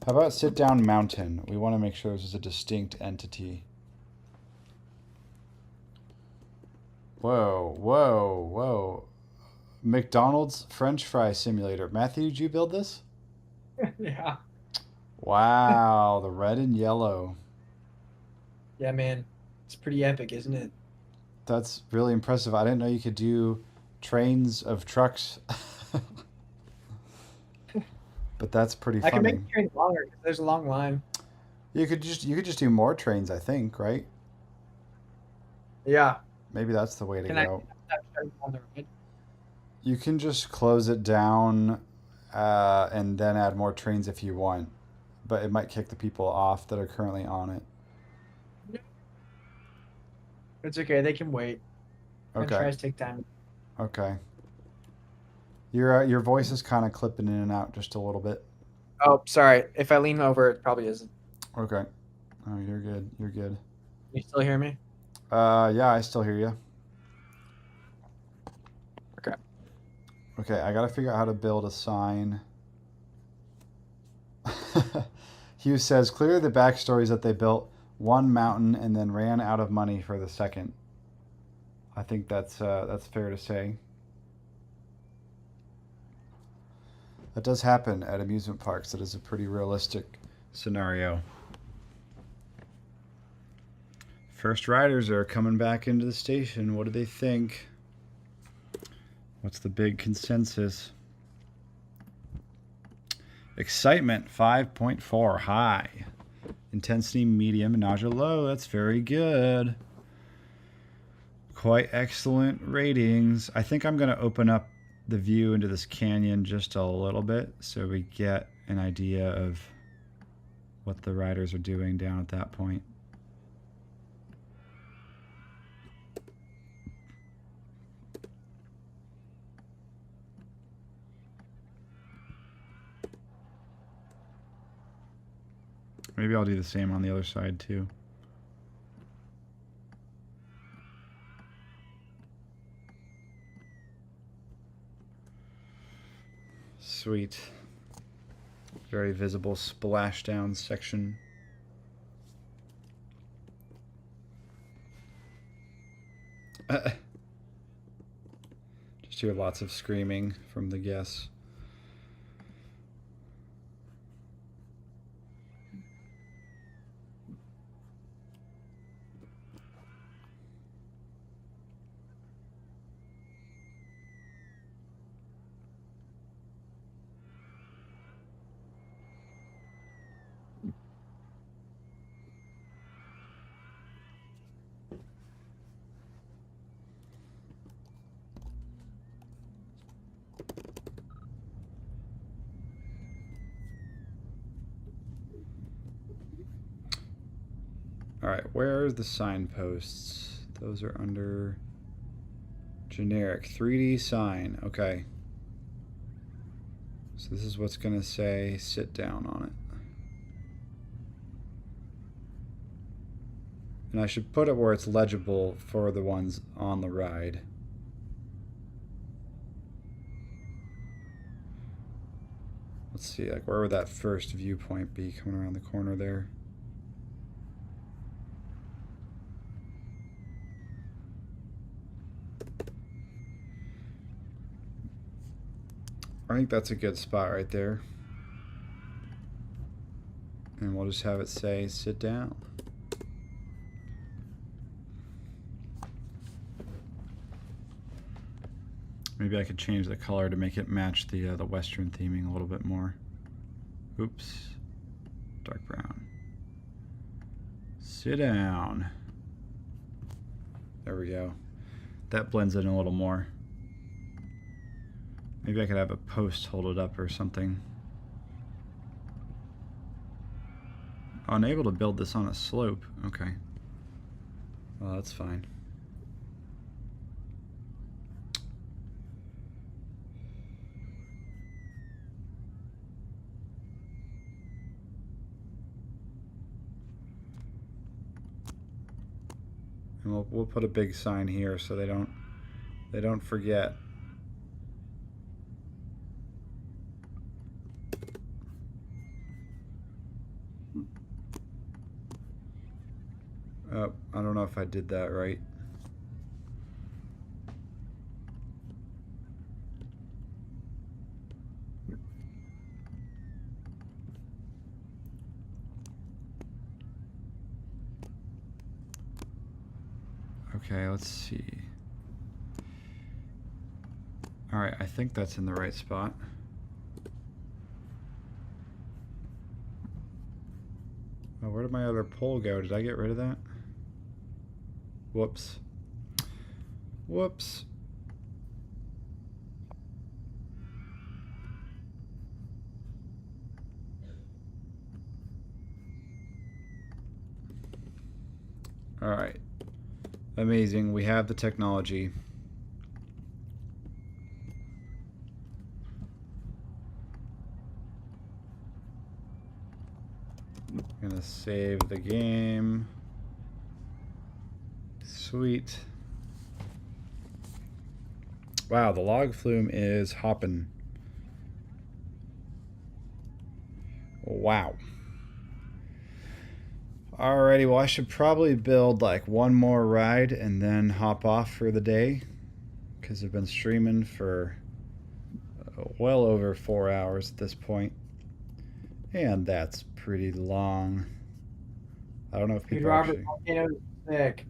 How about sit down mountain? We want to make sure this is a distinct entity. Whoa, whoa, whoa. McDonald's French fry simulator. Matthew, did you build this? Yeah. Wow, the red and yellow. Yeah, man. It's pretty epic, isn't it? That's really impressive. I didn't know you could do trains of trucks. But that's pretty funny. I can make the train longer because there's a long line. You could just do more trains, I think, right? Yeah. Maybe that's the way to Can go. I train on the ride? You can just close it down and then add more trains if you want, but it might kick the people off that are currently on it. It's okay. They can wait. Okay. Tries take time. Okay. Your voice is kind of clipping in and out just a little bit. Oh, sorry. If I lean over, it probably isn't. Okay. Oh, you're good. You're good. You still hear me? Yeah, I still hear you. Okay. Okay, I gotta figure out how to build a sign. Hugh says, clearly the backstory is that they built one mountain and then ran out of money for the second. I think that's fair to say. That does happen at amusement parks. That is a pretty realistic scenario. First riders are coming back into the station. What do they think? What's the big consensus? Excitement 5.4 high. Intensity medium, nausea low. That's very good. Quite excellent ratings. I think I'm going to open up the view into this canyon just a little bit so we get an idea of what the riders are doing down at that point. Maybe I'll do the same on the other side too. Sweet. Very visible splashdown section. Just hear lots of screaming from the guests. All right, where are the signposts? Those are under generic 3D sign. Okay. So this is what's going to say sit down on it. And I should put it where it's legible for the ones on the ride. Let's see, like where would that first viewpoint be coming around the corner there? I think that's a good spot right there. And we'll just have it say sit down. Maybe I could change the color to make it match the Western theming a little bit more. Oops. Dark brown. Sit down. There we go. That blends in a little more. Maybe I could have a post hold it up or something. unable to build this on a slope. Okay. Well, that's fine. And we'll put a big sign here so they don't forget. Oh, I don't know if I did that right. Okay, let's see. All right, I think that's in the right spot. Oh, where did my other pole go? Did I get rid of that? Whoops. Whoops. All right. Amazing. We have the technology. Gonna save the game. Sweet. Wow, the log flume is hopping. Wow. Alrighty, well I should probably build like one more ride and then hop off for the day, because I've been streaming for well over 4 hours at this point. And that's pretty long. I don't know if Dude, people Robert, actually... Volcano is sick.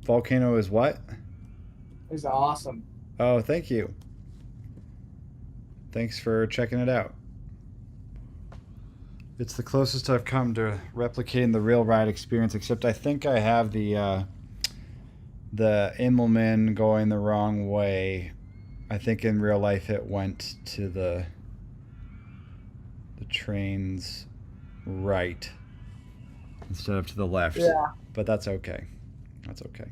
Volcano is what? It's awesome. Oh, thank you. Thanks for checking it out. It's the closest I've come to replicating the real ride experience, except I think I have the Immelman going the wrong way. I think in real life it went to the train's right instead of to the left. Yeah. But that's okay. That's okay.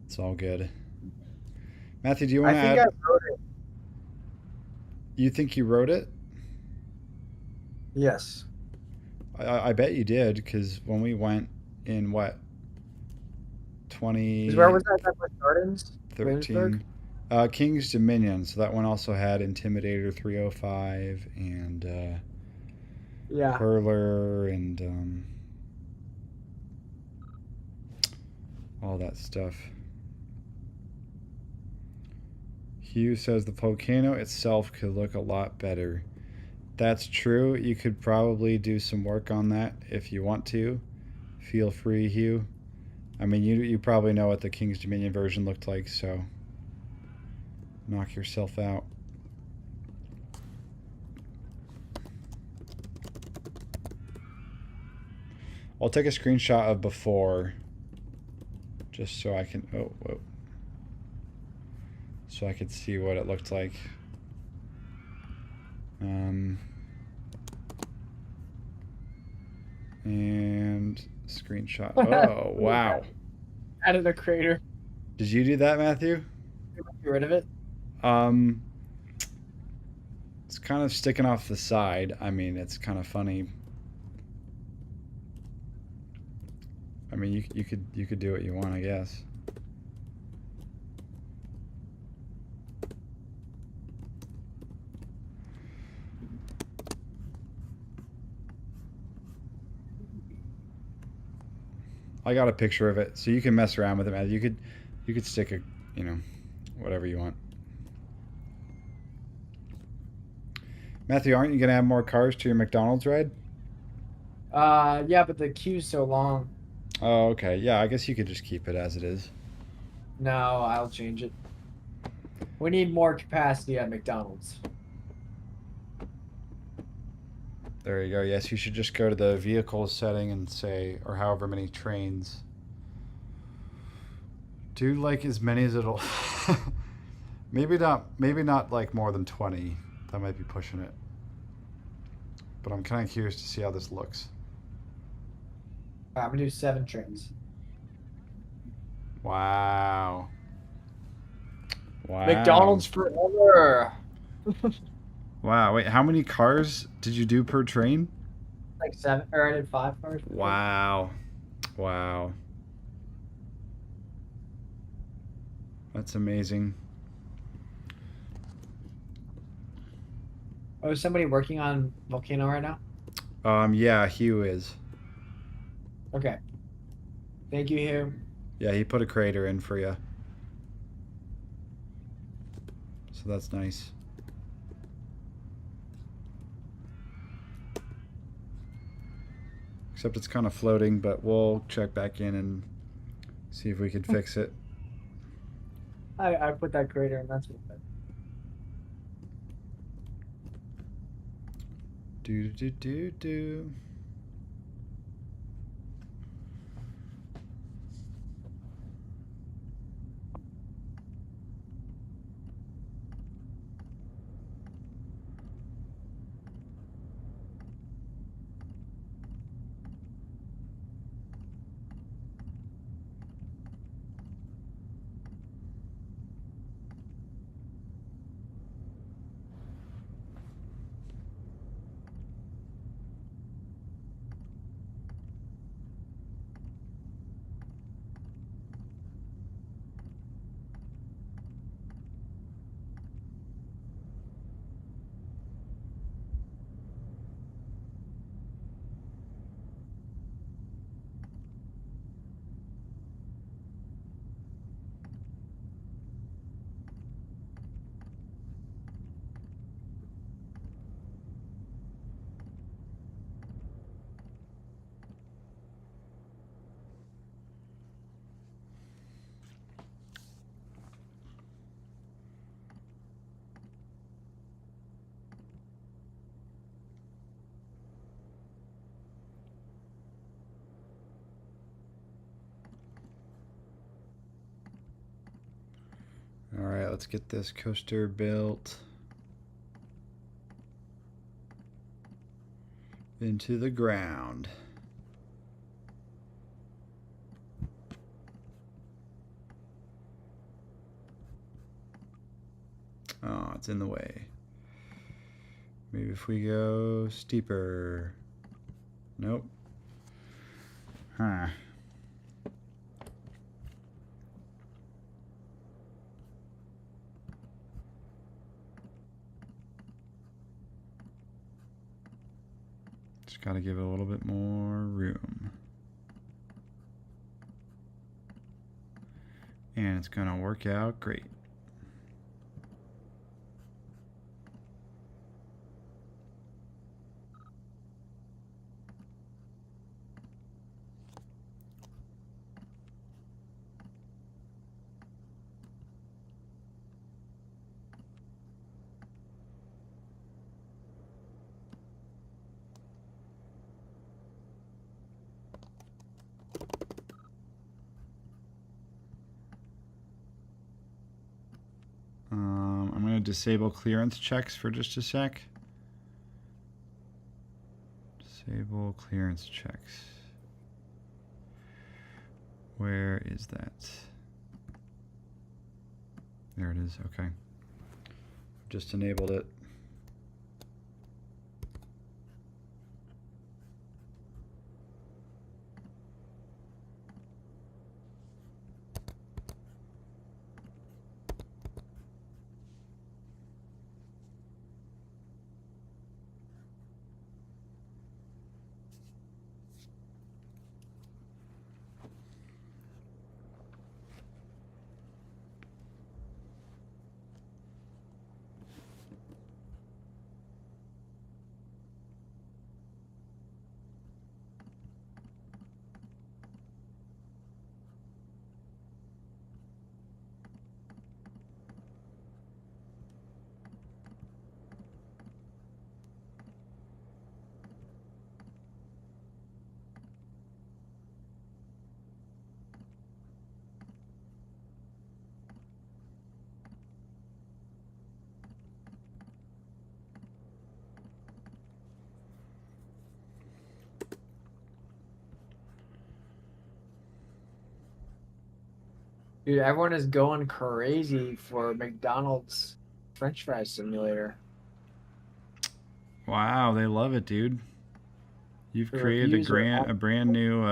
It's all good. Matthew, do you want to add? I wrote it. You think you wrote it? Yes. I bet you did, because when we went in what, 2013? Where was that? That Gardens? Williamsburg? King's Dominion. So that one also had Intimidator 305 and Yeah. Hurler and all that stuff. Hugh says the Volcano itself could look a lot better. That's true. You could probably do some work on that if you want to. Feel free, Hugh. I mean, you probably know what the King's Dominion version looked like, so knock yourself out. I'll take a screenshot of before, just so I can, oh, whoa. So I could see what it looked like. And screenshot. Oh, wow. Added a crater. Did you do that, Matthew? Get rid of it. It's kind of sticking off the side. I mean, it's kind of funny. I mean, you could do what you want, I guess. I got a picture of it, so you can mess around with it, Matthew. You could stick a, you know, whatever you want. Matthew, aren't you gonna add more cars to your McDonald's ride? Yeah, but the queue's so long. Oh, okay. Yeah, I guess you could just keep it as it is. No, I'll change it. We need more capacity at McDonald's. There you go. Yes, you should just go to the vehicle setting and say, or however many trains. Do like as many as it'll. Maybe not like more than 20. That might be pushing it. but I'm kind of curious to see how this looks. I'm gonna do 7 trains. Wow. Wow. McDonald's forever. Wow. Wait, how many cars did you do per train? Like 7, or I did 5 cars. Wow. Wow. That's amazing. Oh, is somebody working on Volcano right now? Yeah, Hugh is. Okay. Thank you, Hugh. Yeah, he put a crater in for you. So that's nice. Except it's kind of floating, but we'll check back in and see if we could fix it. I put that crater in. That's what. Do do do do. All right, let's get this coaster built into the ground. Oh, it's in the way. Maybe if we go steeper. Nope. Huh. Just got to give it a little bit more room. And it's going to work out great. I'm going to disable clearance checks for just a sec. Disable clearance checks. Where is that? There it is. Okay. Just enabled it. Dude, everyone is going crazy for McDonald's French fry simulator. Wow, they love it, dude. You've The created reviews are a brand new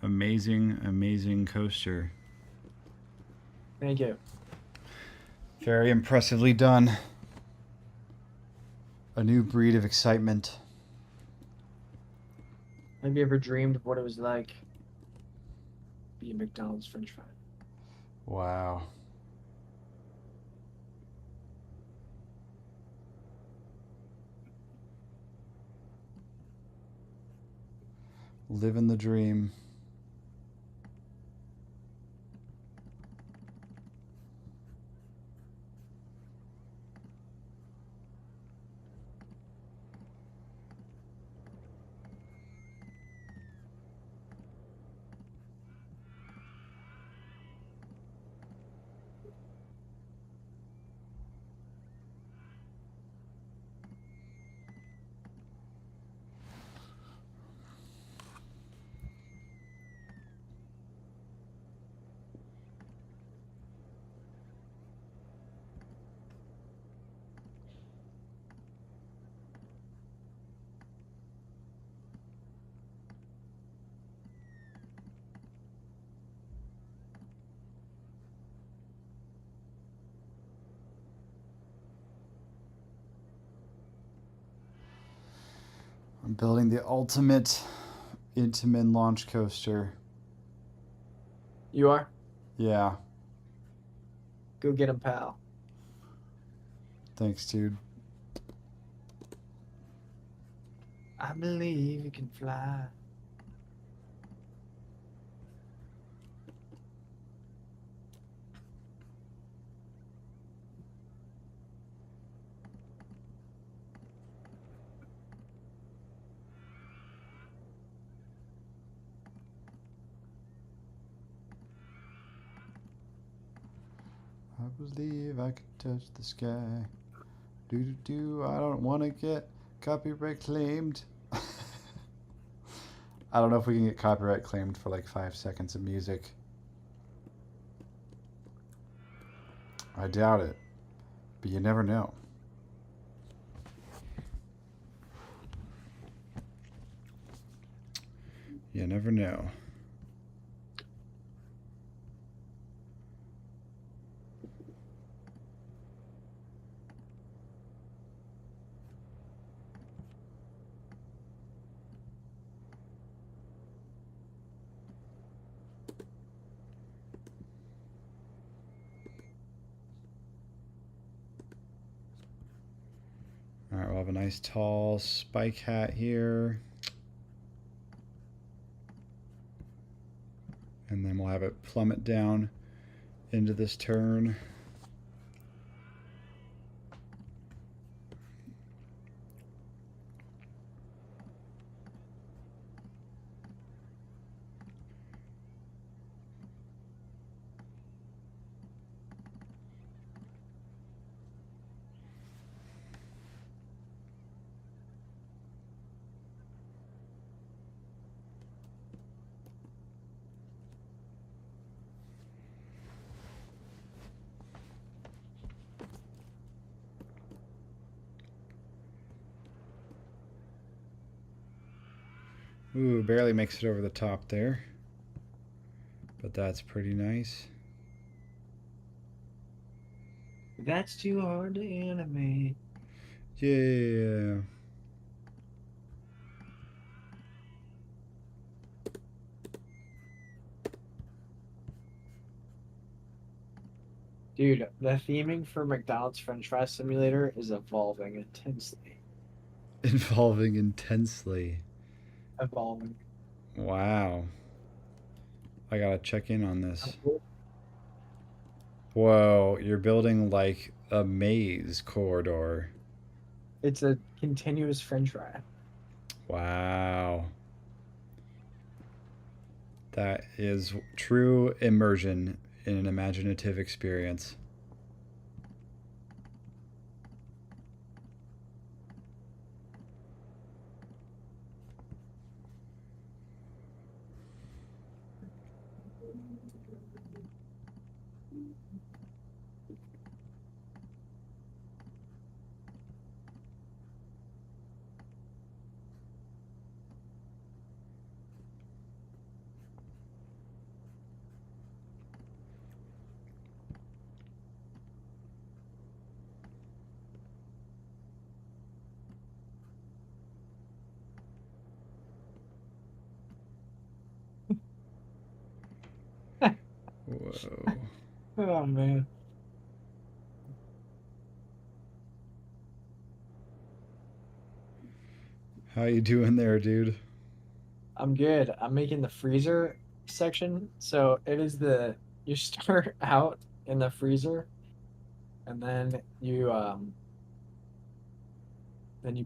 amazing coaster. Thank you. Very impressively done. A new breed of excitement. Have you ever dreamed of what it was like to be a McDonald's French fry? Wow. Living the dream. I'm building the ultimate Intamin launch coaster. You are? Yeah. Go get him, pal. Thanks, dude. I believe you can fly. I believe I could touch the sky. Do do do. I don't want to get copyright claimed. I don't know if we can get copyright claimed for like 5 seconds of music. I doubt it, but you never know. You never know. All right, we'll have a nice tall spike hat here. And then we'll have it plummet down into this turn. Ooh, barely makes it over the top there. But that's pretty nice. That's too hard to animate. Yeah. Dude, the theming for McDonald's French fry simulator is evolving intensely. Involving intensely. Evolving. Wow. I gotta check in on this. Whoa, you're building like a maze corridor. It's a continuous French fry. Wow. That is true immersion in an imaginative experience. Whoa. Oh man. How you doing there, dude? I'm good. I'm making the freezer section. So it is you start out in the freezer and then you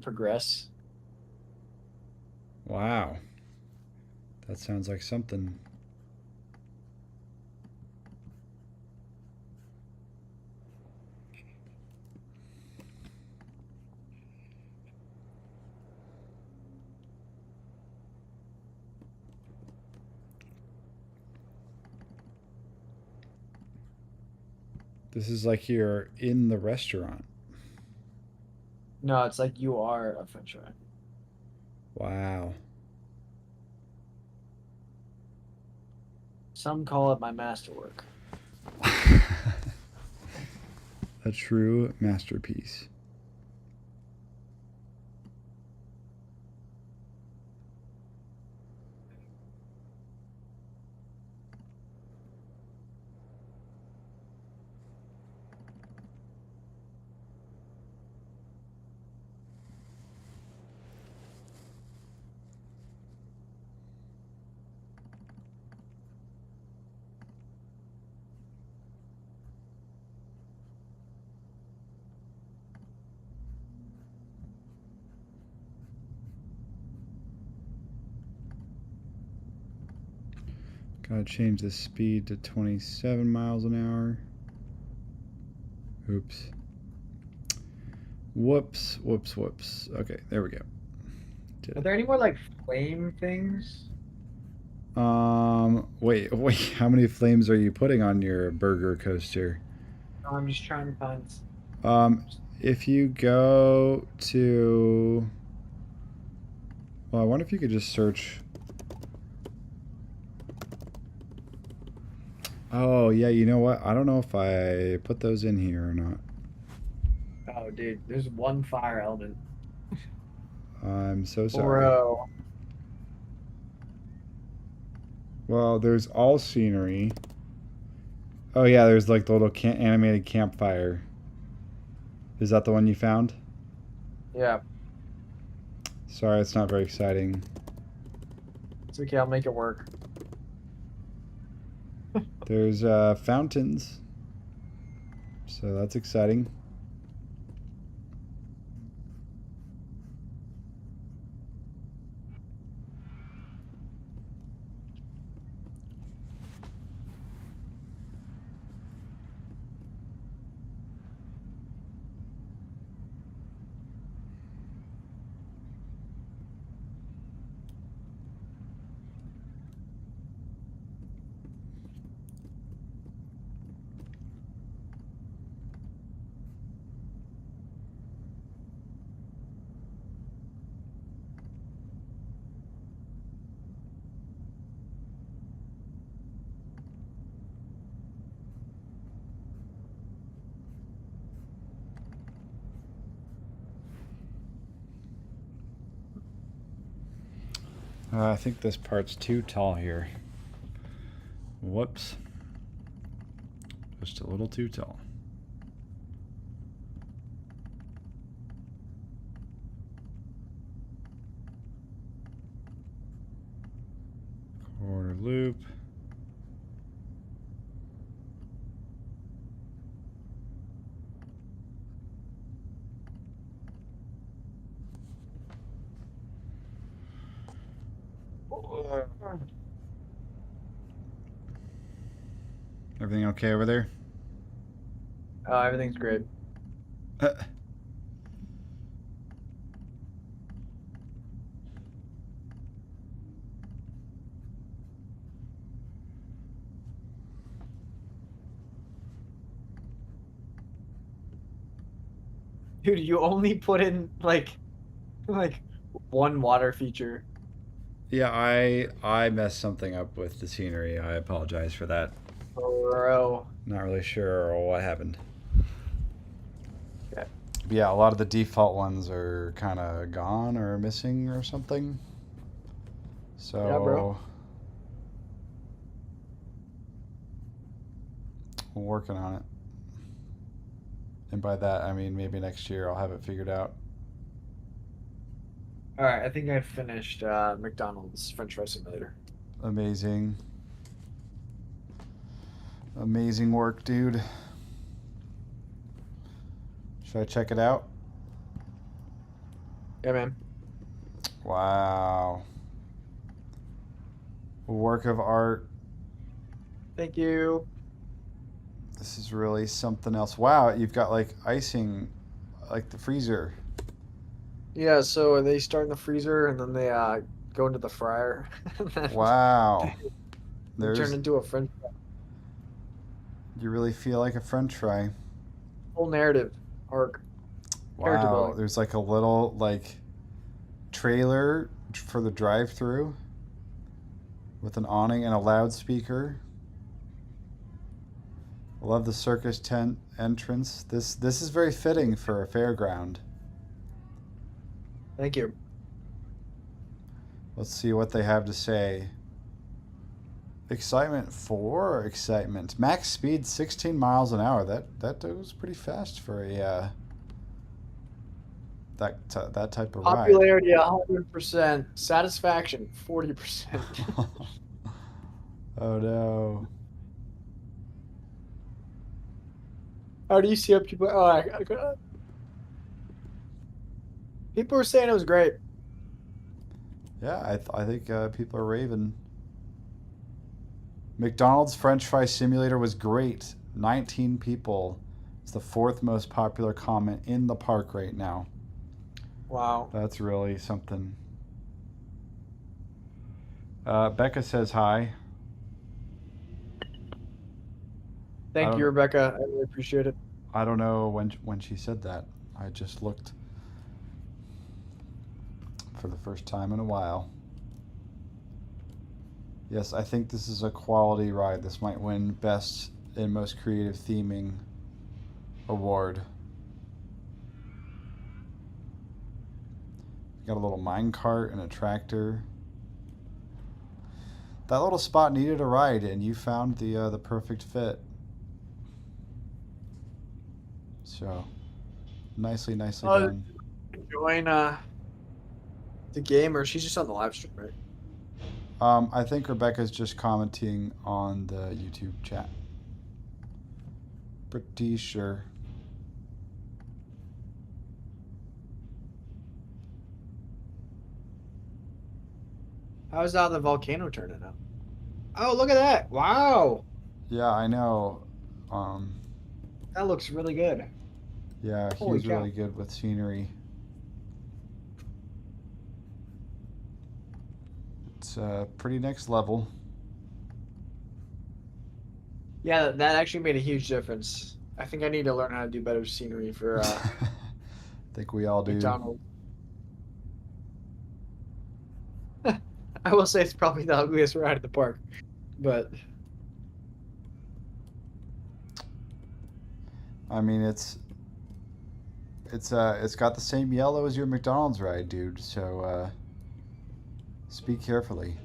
progress. Wow. That sounds like something. This is like you're in the restaurant. No, it's like you are a French fry. Wow. Some call it my masterwork. A true masterpiece. Gotta change the speed to 27 miles an hour. Oops. Whoops, whoops, whoops. Okay, there we go. Are there any more like flame things? Wait, how many flames are you putting on your burger coaster? No, I'm just trying to find. Um, if you go to, well, I wonder if you could just search. Oh, yeah, you know what? I don't know if I put those in here or not. Oh, dude, there's one fire element. I'm so sorry. Bro. Well, there's all scenery. Oh, yeah, there's like the little animated campfire. Is that the one you found? Yeah, Sorry, it's not very exciting. it's okay. I'll make it work. There's fountains. So that's exciting. I think this part's too tall here. Whoops. Just a little too tall. Quarter loop. Everything okay over there? Oh, everything's great. Dude, you only put in like one water feature. Yeah, I messed something up with the scenery. I apologize for that. Bro. Not really sure what happened. Okay. But yeah, a lot of the default ones are kind of gone or missing or something. So Yeah, bro. we're working on it. And by that, I mean maybe next year I'll have it figured out. All right, I think I finished McDonald's French fry simulator. Amazing. Amazing work, dude. Should I check it out? Yeah, man. Wow. A work of art. Thank you. This is really something else. Wow, you've got like icing, like the freezer. Yeah, so they start in the freezer and then they go into the fryer. And then Wow. they turn There's, into a French fry. you really feel like a French fry. Whole narrative arc. Character Wow. building. There's like a little like trailer for the drive-through with an awning and a loudspeaker. I love the circus tent entrance. This is very fitting for a fairground. Thank you. Let's see what they have to say. Excitement 4 or excitement? Max speed 16 miles an hour. That goes pretty fast for a that type of ride. Popularity 100%. Satisfaction 40%. Oh no. How do you see up people? Oh, people were saying it was great. Yeah, I think people are raving. McDonald's French Fry Simulator was great. 19 people. It's the 4th most popular comment in the park right now. Wow. That's really something. Becca says hi. Thank you, Rebecca. I really appreciate it. I don't know when she said that. I just looked for the first time in a while. Yes, I think this is a quality ride. This might win Best and Most Creative Theming award. Got a little mine cart and a tractor. That little spot needed a ride, and you found the perfect fit. So, nicely done. Join the game, or she's just on the live stream, right? I think Rebecca's just commenting on the YouTube chat. Pretty sure. How's the volcano turning out? Oh, look at that! Wow, Yeah, I know. that looks really good. Yeah, Holy he's cow. really good with scenery. It's pretty next level. Yeah, that actually made a huge difference. I think I need to learn how to do better scenery for I think we all do. McDonald. I will say it's probably the ugliest ride at the park, but I mean, it's got the same yellow as your McDonald's ride, dude. So speak carefully.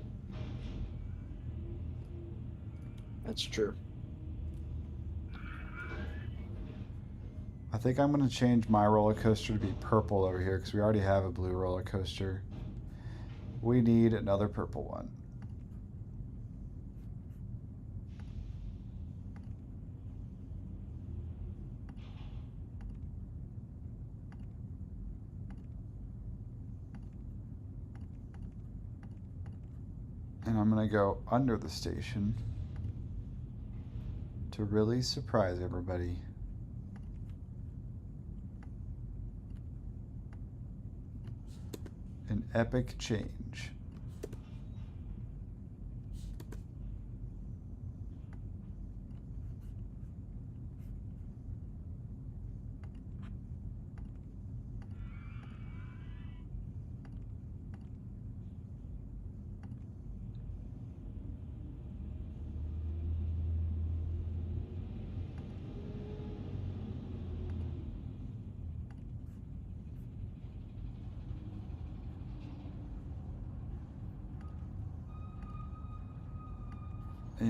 that's true. I think I'm gonna change my roller coaster to be purple over here because we already have a blue roller coaster. We need another purple one. And I'm gonna go under the station to really surprise everybody. An epic change.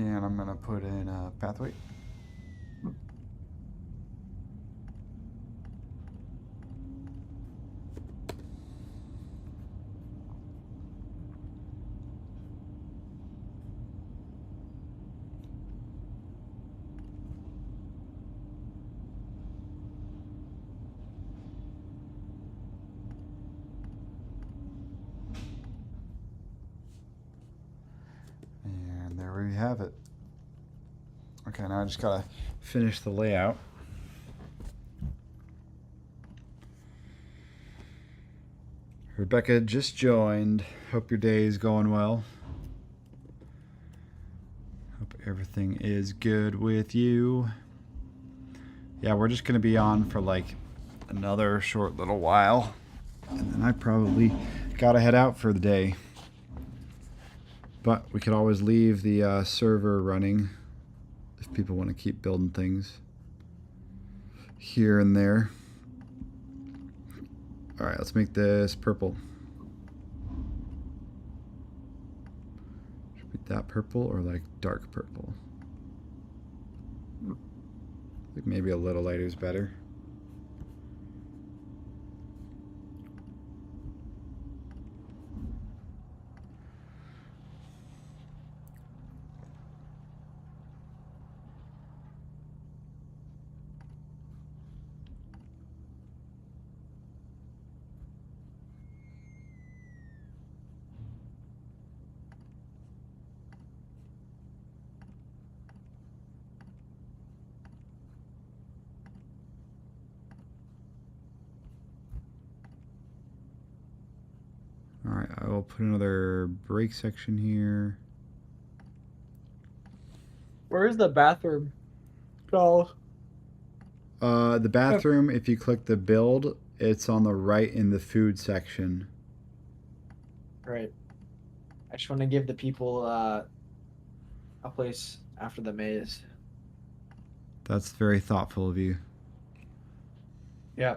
And I'm gonna put in a pathway. And there we have it. Okay, now I just gotta finish the layout. Rebecca just joined. Hope your day is going well. Hope everything is good with you. Yeah, we're just gonna be on for like another short little while. And then I probably gotta head out for the day. But we could always leave the server running if people want to keep building things here and there. All right, let's make this purple. Should it be that purple or like dark purple? I think maybe a little lighter is better. All right, I will put another brake section here. Where is the bathroom? Oh, The bathroom, if you click the build, it's on the right in the food section. right. I just want to give the people a place after the maze. That's very thoughtful of you. Yeah.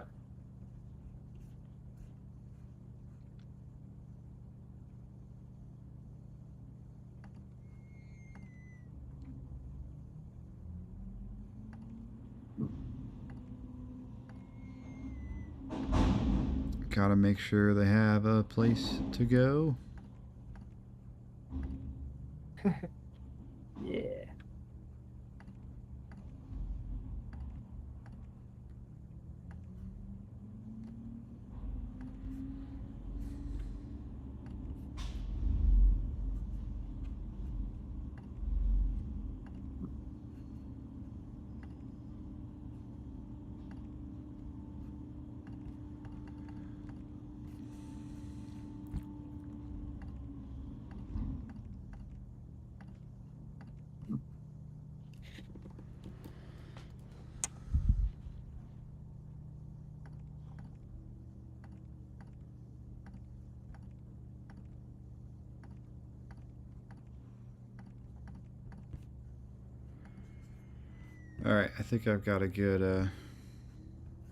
Gotta make sure they have a place to go. Yeah. All right, I think I've got a good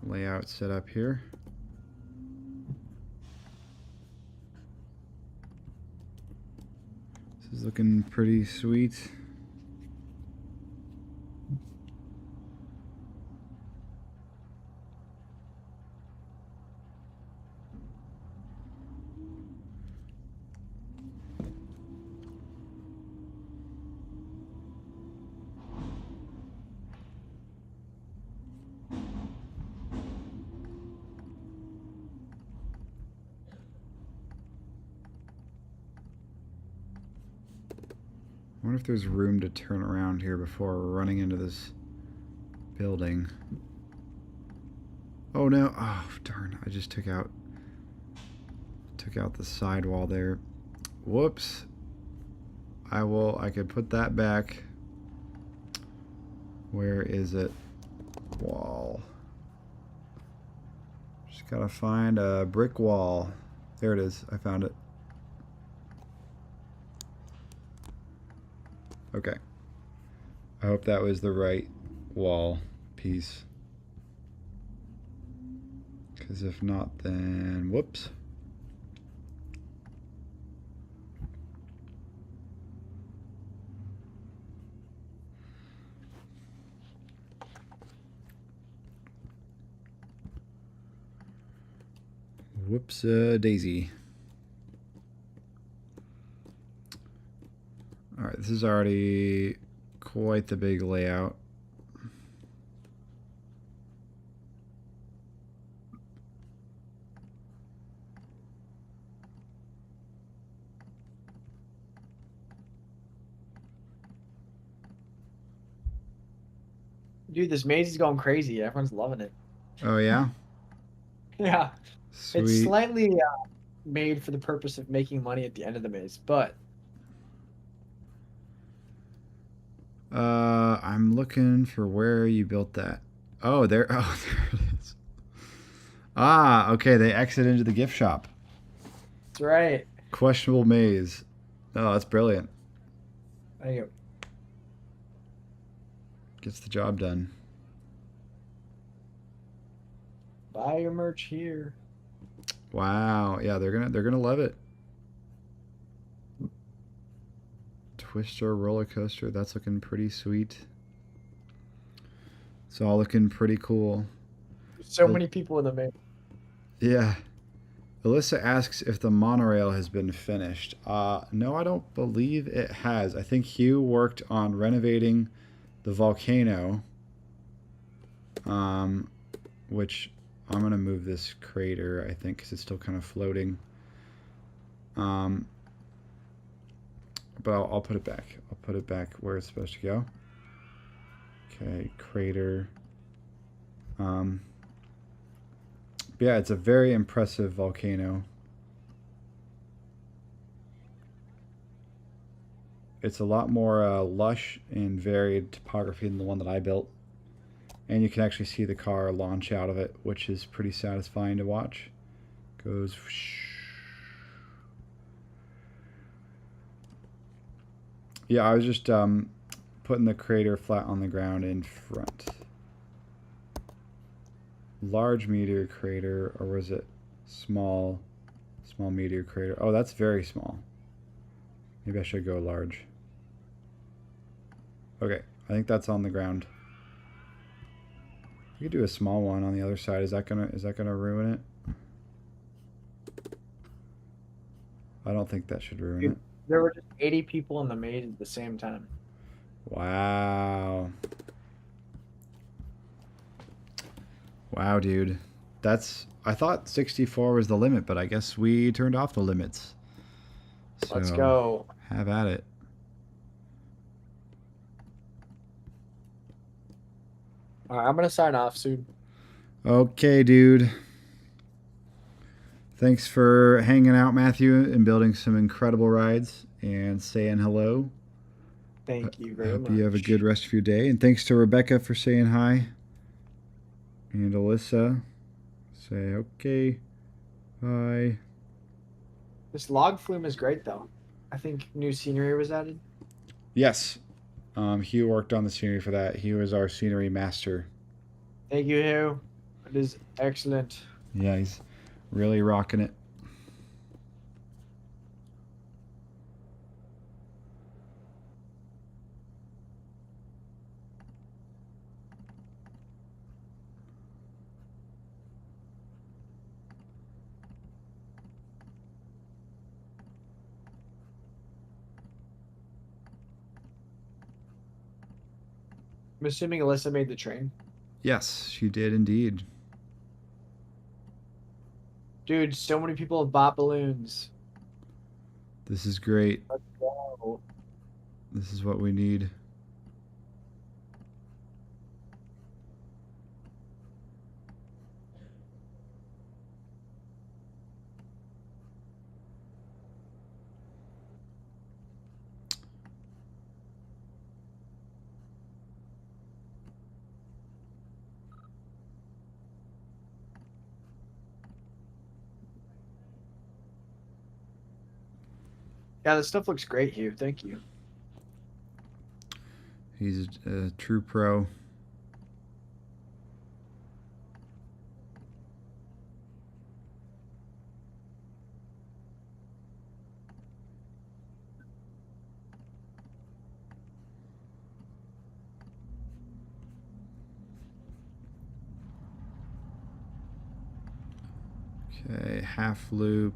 layout set up here. This is looking pretty sweet. I wonder if there's room to turn around here before running into this building. Oh no, oh darn, I just took out the sidewall there. Whoops. I could put that back. Where is it? Wall. Just gotta find a brick wall. There it is, I found it. Okay. I hope that was the right wall piece. Because if not, then whoops. Whoops, daisy. All right, this is already quite the big layout. Dude, this maze is going crazy. Everyone's loving it. Oh yeah, Yeah. It's sweet. slightly made for the purpose of making money at the end of the maze, but I'm looking for where you built that. Oh, there. Oh, there it is. Ah, okay. They exit into the gift shop. that's right. Questionable maze. Oh, that's brilliant. There you go. Gets the job done. Buy your merch here. Wow. Yeah, they're gonna love it. Twister roller coaster. That's looking pretty sweet. It's all looking pretty cool. So many people in the maze. Yeah. Alyssa asks if the monorail has been finished. No, I don't believe it has. I think Hugh worked on renovating the volcano, which I'm going to move this crater, I think, because it's still kind of floating. But I'll put it back. I'll put it back where it's supposed to go. Okay, crater. Yeah, it's a very impressive volcano. It's a lot more lush and varied topography than the one that I built. And you can actually see the car launch out of it, which is pretty satisfying to watch. Goes whoosh. Yeah, I was just putting the crater flat on the ground in front. Large meteor crater, or was it small meteor crater? Oh, that's very small. Maybe I should go large. Okay, I think that's on the ground. You could do a small one on the other side. Is that gonna ruin it? I don't think that should ruin it. There were just 80 people in the maze at the same time. Wow. Wow, dude. I thought 64 was the limit, but I guess we turned off the limits. So, Let's go. Have at it. All right, I'm going to sign off soon. Okay, dude. Thanks for hanging out, Matthew, and building some incredible rides and saying hello. Thank you I very hope much. you have a good rest of your day. And thanks to Rebecca for saying hi. And Alyssa. Say okay. Bye. This log flume is great, though. I think new scenery was added. Yes. Hugh worked on the scenery for that. He was our scenery master. Thank you, Hugh. It is excellent. Yeah, he's really rocking it. I'm assuming Alyssa made the train. Yes, she did indeed. Dude, so many people have bought balloons. This is great. Let's go. This is what we need. Yeah, this stuff looks great, Hugh. Thank you. He's a true pro. Okay, half loop.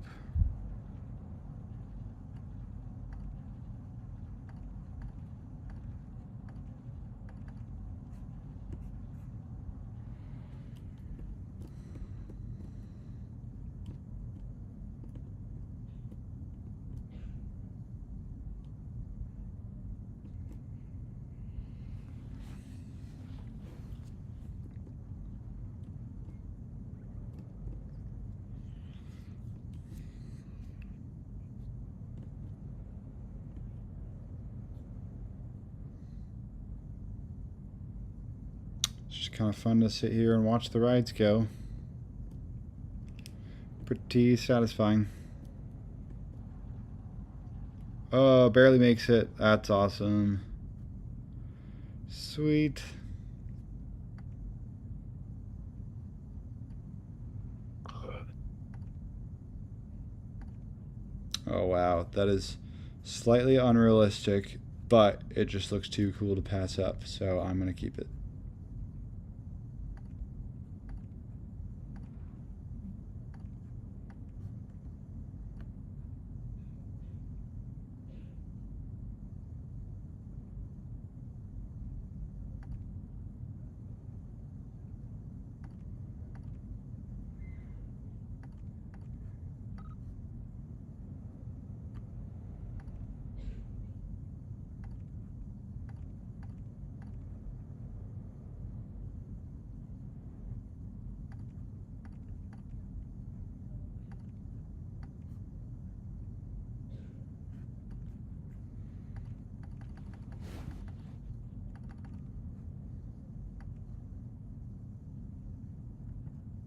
It's just kind of fun to sit here and watch the rides go. Pretty satisfying. Oh, barely makes it. That's awesome. Sweet. Oh wow, that is slightly unrealistic, but it just looks too cool to pass up, so I'm gonna keep it.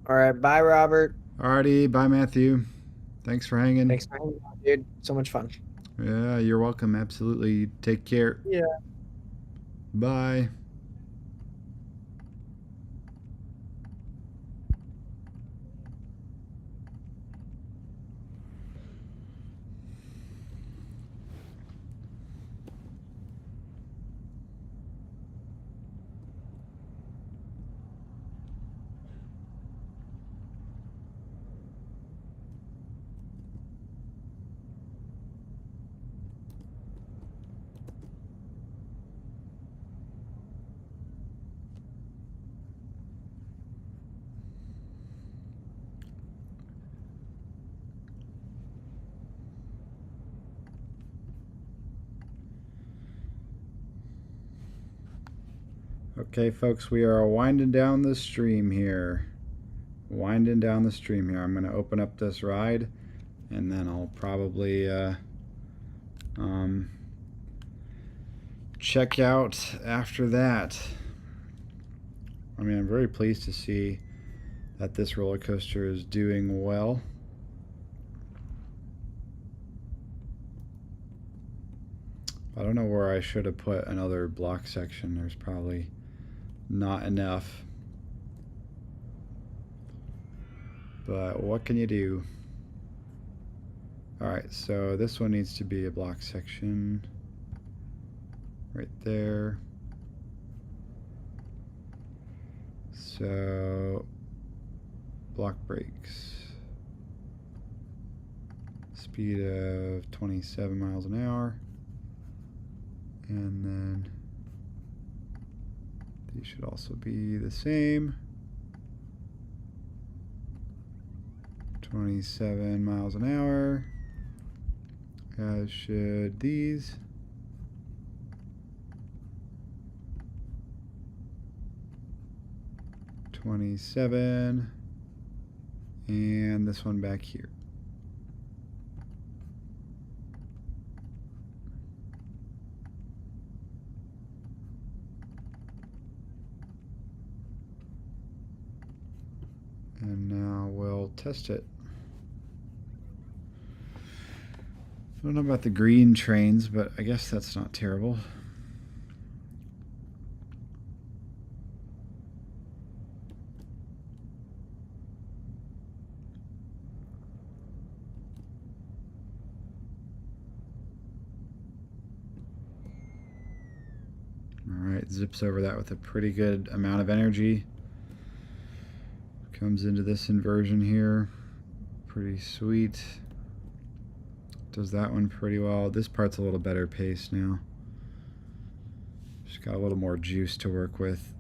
All right, bye, Robert. Alrighty, bye Matthew. Thanks for hanging. Thanks for hanging out, dude. So much fun. Yeah, you're welcome. Absolutely. Take care. Yeah. Bye. Okay, folks, we are winding down the stream here. I'm going to open up this ride, and then I'll probably check out after that. I mean, I'm very pleased to see that this roller coaster is doing well. I don't know where I should have put another block section. There's probably not enough. But what can you do? Alright, so this one needs to be a block section. Right there. So, block brakes. Speed of 27 miles an hour. And then these should also be the same. 27 miles an hour, as should these. $27, and this one back here. And now we'll test it. I don't know about the green trains, but I guess that's not terrible. Alright, zips over that with a pretty good amount of energy. Comes into this inversion here. pretty sweet. Does that one pretty well. This part's a little better paced now. Just got a little more juice to work with.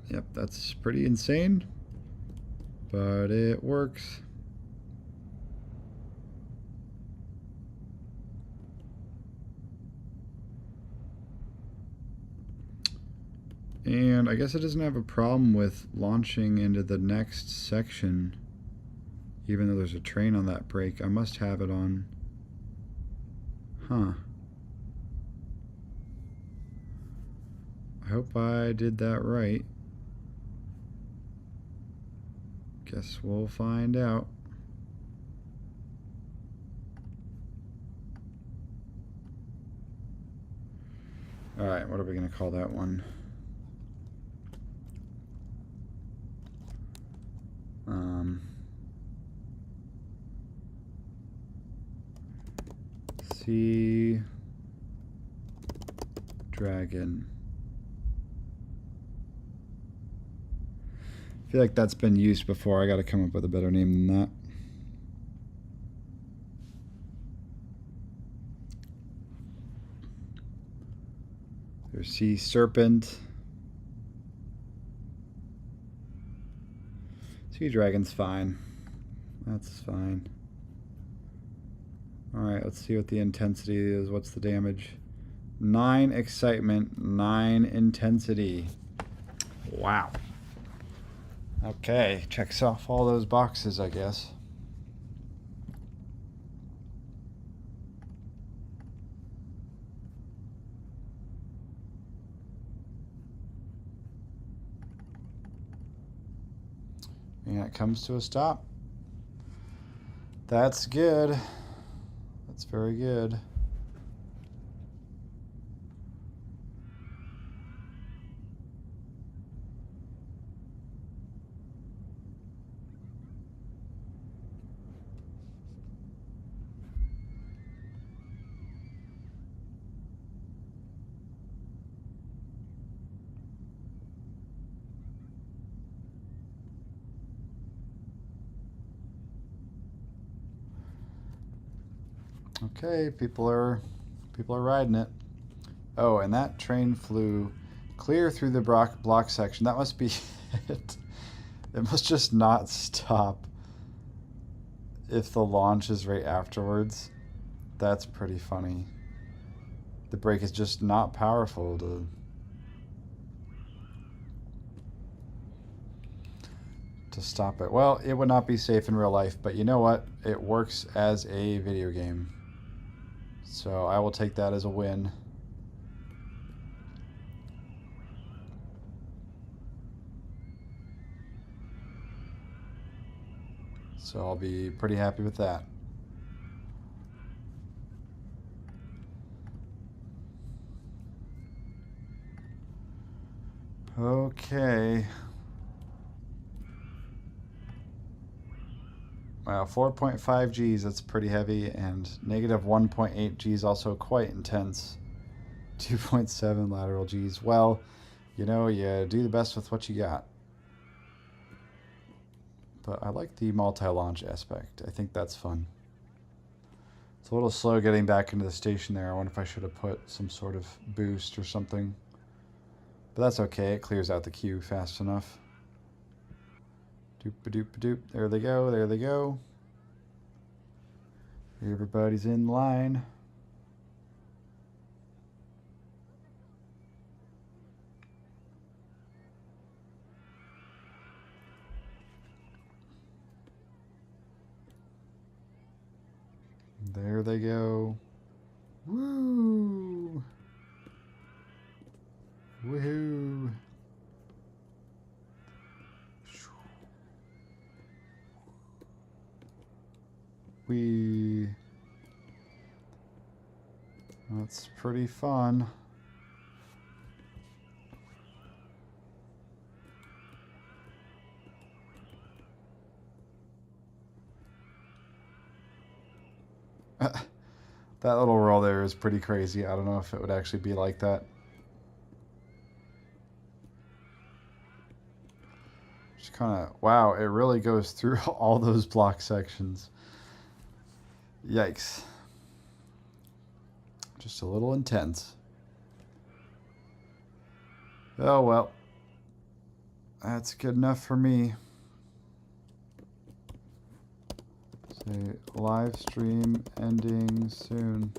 Yep, that's pretty insane, but it works. And I guess it doesn't have a problem with launching into the next section, even though there's a train on that brake. I must have it on. Huh. I hope I did that right. Guess we'll find out. Alright, what are we going to call that one? Sea Dragon. I feel like that's been used before. I got to come up with a better name than that. There's Sea Serpent. Sea Dragon's fine. That's fine. Alright, let's see what the intensity is. What's the damage? 9 excitement, 9 intensity. Wow. Okay, checks off all those boxes, I guess. And it comes to a stop. That's good. That's very good. Okay, people are riding it. Oh, and that train flew clear through the block section. That must be it. It must just not stop if the launch is right afterwards. That's pretty funny. The brake is just not powerful to stop it. Well, it would not be safe in real life, but you know what? It works as a video game. So I will take that as a win. So I'll be pretty happy with that. Okay. Wow, 4.5 Gs, that's pretty heavy, and negative 1.8 Gs also quite intense. 2.7 lateral Gs. Well, you know, you do the best with what you got. But I like the multi-launch aspect. I think that's fun. It's a little slow getting back into the station there. I wonder if I should have put some sort of boost or something. But that's okay, it clears out the queue fast enough. Doop-a-doop-a-doop. There they go, there they go. Everybody's in line. There they go. Woo! Woohoo! That's pretty fun. That little roll there is pretty crazy. I don't know if it would actually be like that. Just kind of, wow, it really goes through all those block sections. Yikes. Just a little intense. Oh well. That's good enough for me. Say live stream ending soon.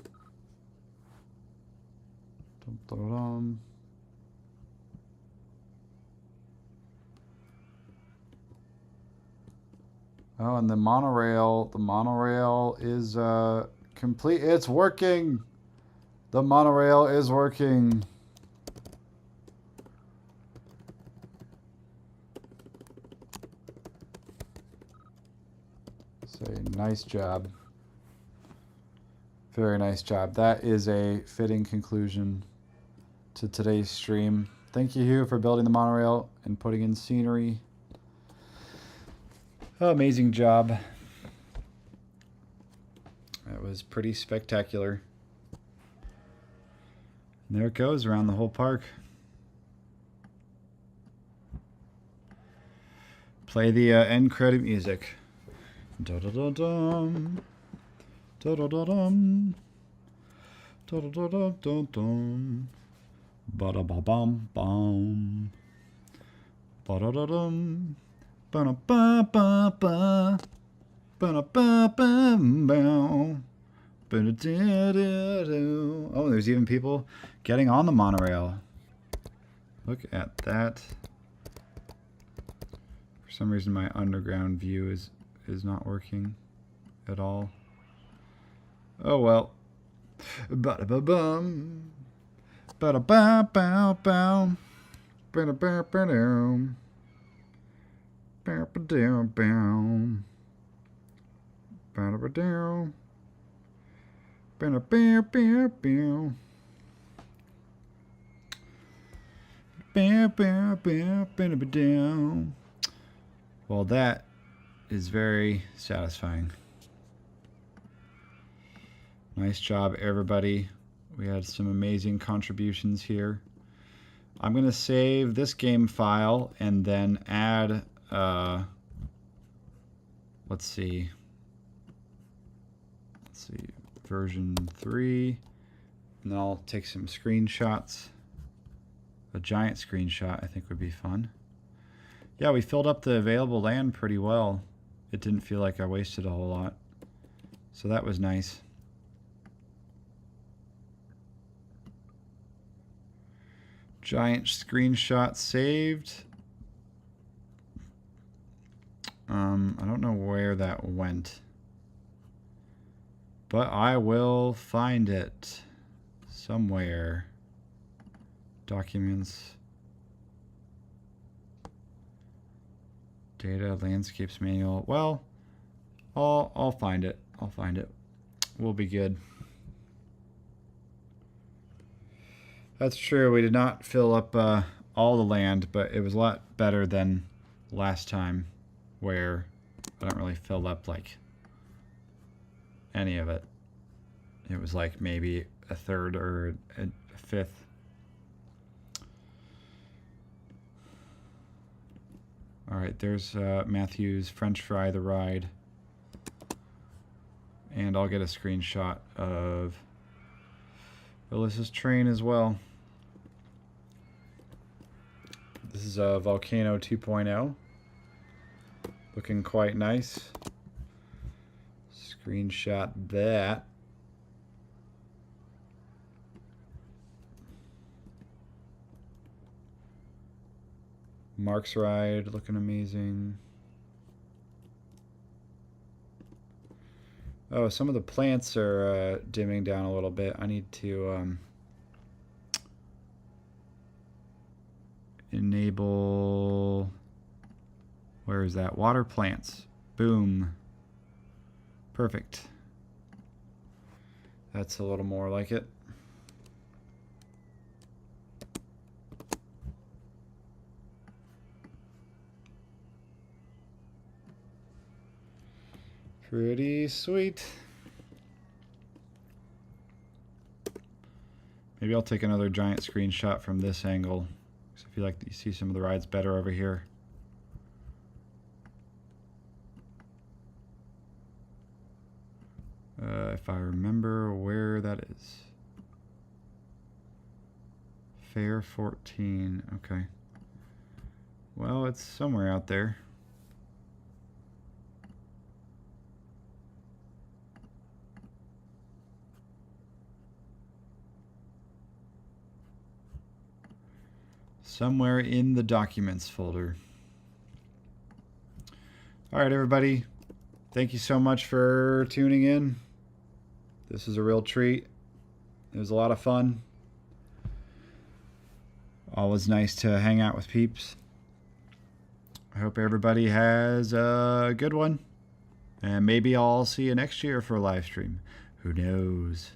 Dum, dum, dum. Oh, and the monorail is complete. It's working. The monorail is working. Say nice job. Very nice job. That is a fitting conclusion to today's stream. Thank you, Hugh, for building the monorail and putting in scenery. Amazing job. That was pretty spectacular. And there it goes around the whole park. Play the end credit music. Da-da-da-dum. Da-da-da-dum. Da-da-da-da-dum. Ba-da-ba-bum-bum. Ba-da-da-dum. Ba-da-ba-ba-ba. Ba-da-ba-ba-bow. Ba-da-da-da-do. Oh, there's even people getting on the monorail. Look at that. For some reason my underground view is not working at all. Oh well. Ba-da-ba-bum. Ba-da-ba-bow-bow. Ba-da-ba-ba-dow. Ba-da-ba-dow-bow. Ba-da-ba-dow. Ba-da-ba-ba-bow. Ba-ba-ba-ba-ba-dow. Well, that is very satisfying. Nice job, everybody. We had some amazing contributions here. I'm going to save this game file and then add, let's see, version 3. And then I'll take some screenshots. A giant screenshot I think would be fun. Yeah, we filled up the available land pretty well. It didn't feel like I wasted a whole lot. So that was nice. Giant screenshot saved. I don't know where that went, but I will find it somewhere. Documents. Data, landscapes manual. Well, I'll find it. I'll find it. We'll be good. That's true. We did not fill up all the land, but it was a lot better than last time, where I don't really fill up like any of it. It was like maybe a third or a fifth. All right, there's Matthew's French Fry the Ride. And I'll get a screenshot of Alyssa's train as well. This is a Volcano 2.0. Looking quite nice. Screenshot that. Mark's Ride looking amazing. Oh, some of the plants are dimming down a little bit. I need to enable, where is that? Water plants. Boom. Perfect. That's a little more like it. Pretty sweet. Maybe I'll take another giant screenshot from this angle, because I feel like you see some of the rides better over here. if I remember where that is. Fair 14. Okay. Well, it's somewhere out there. Somewhere in the documents folder. All right, everybody. Thank you so much for tuning in. This is a real treat. It was a lot of fun. Always nice to hang out with peeps. I hope everybody has a good one. And maybe I'll see you next year for a live stream. Who knows?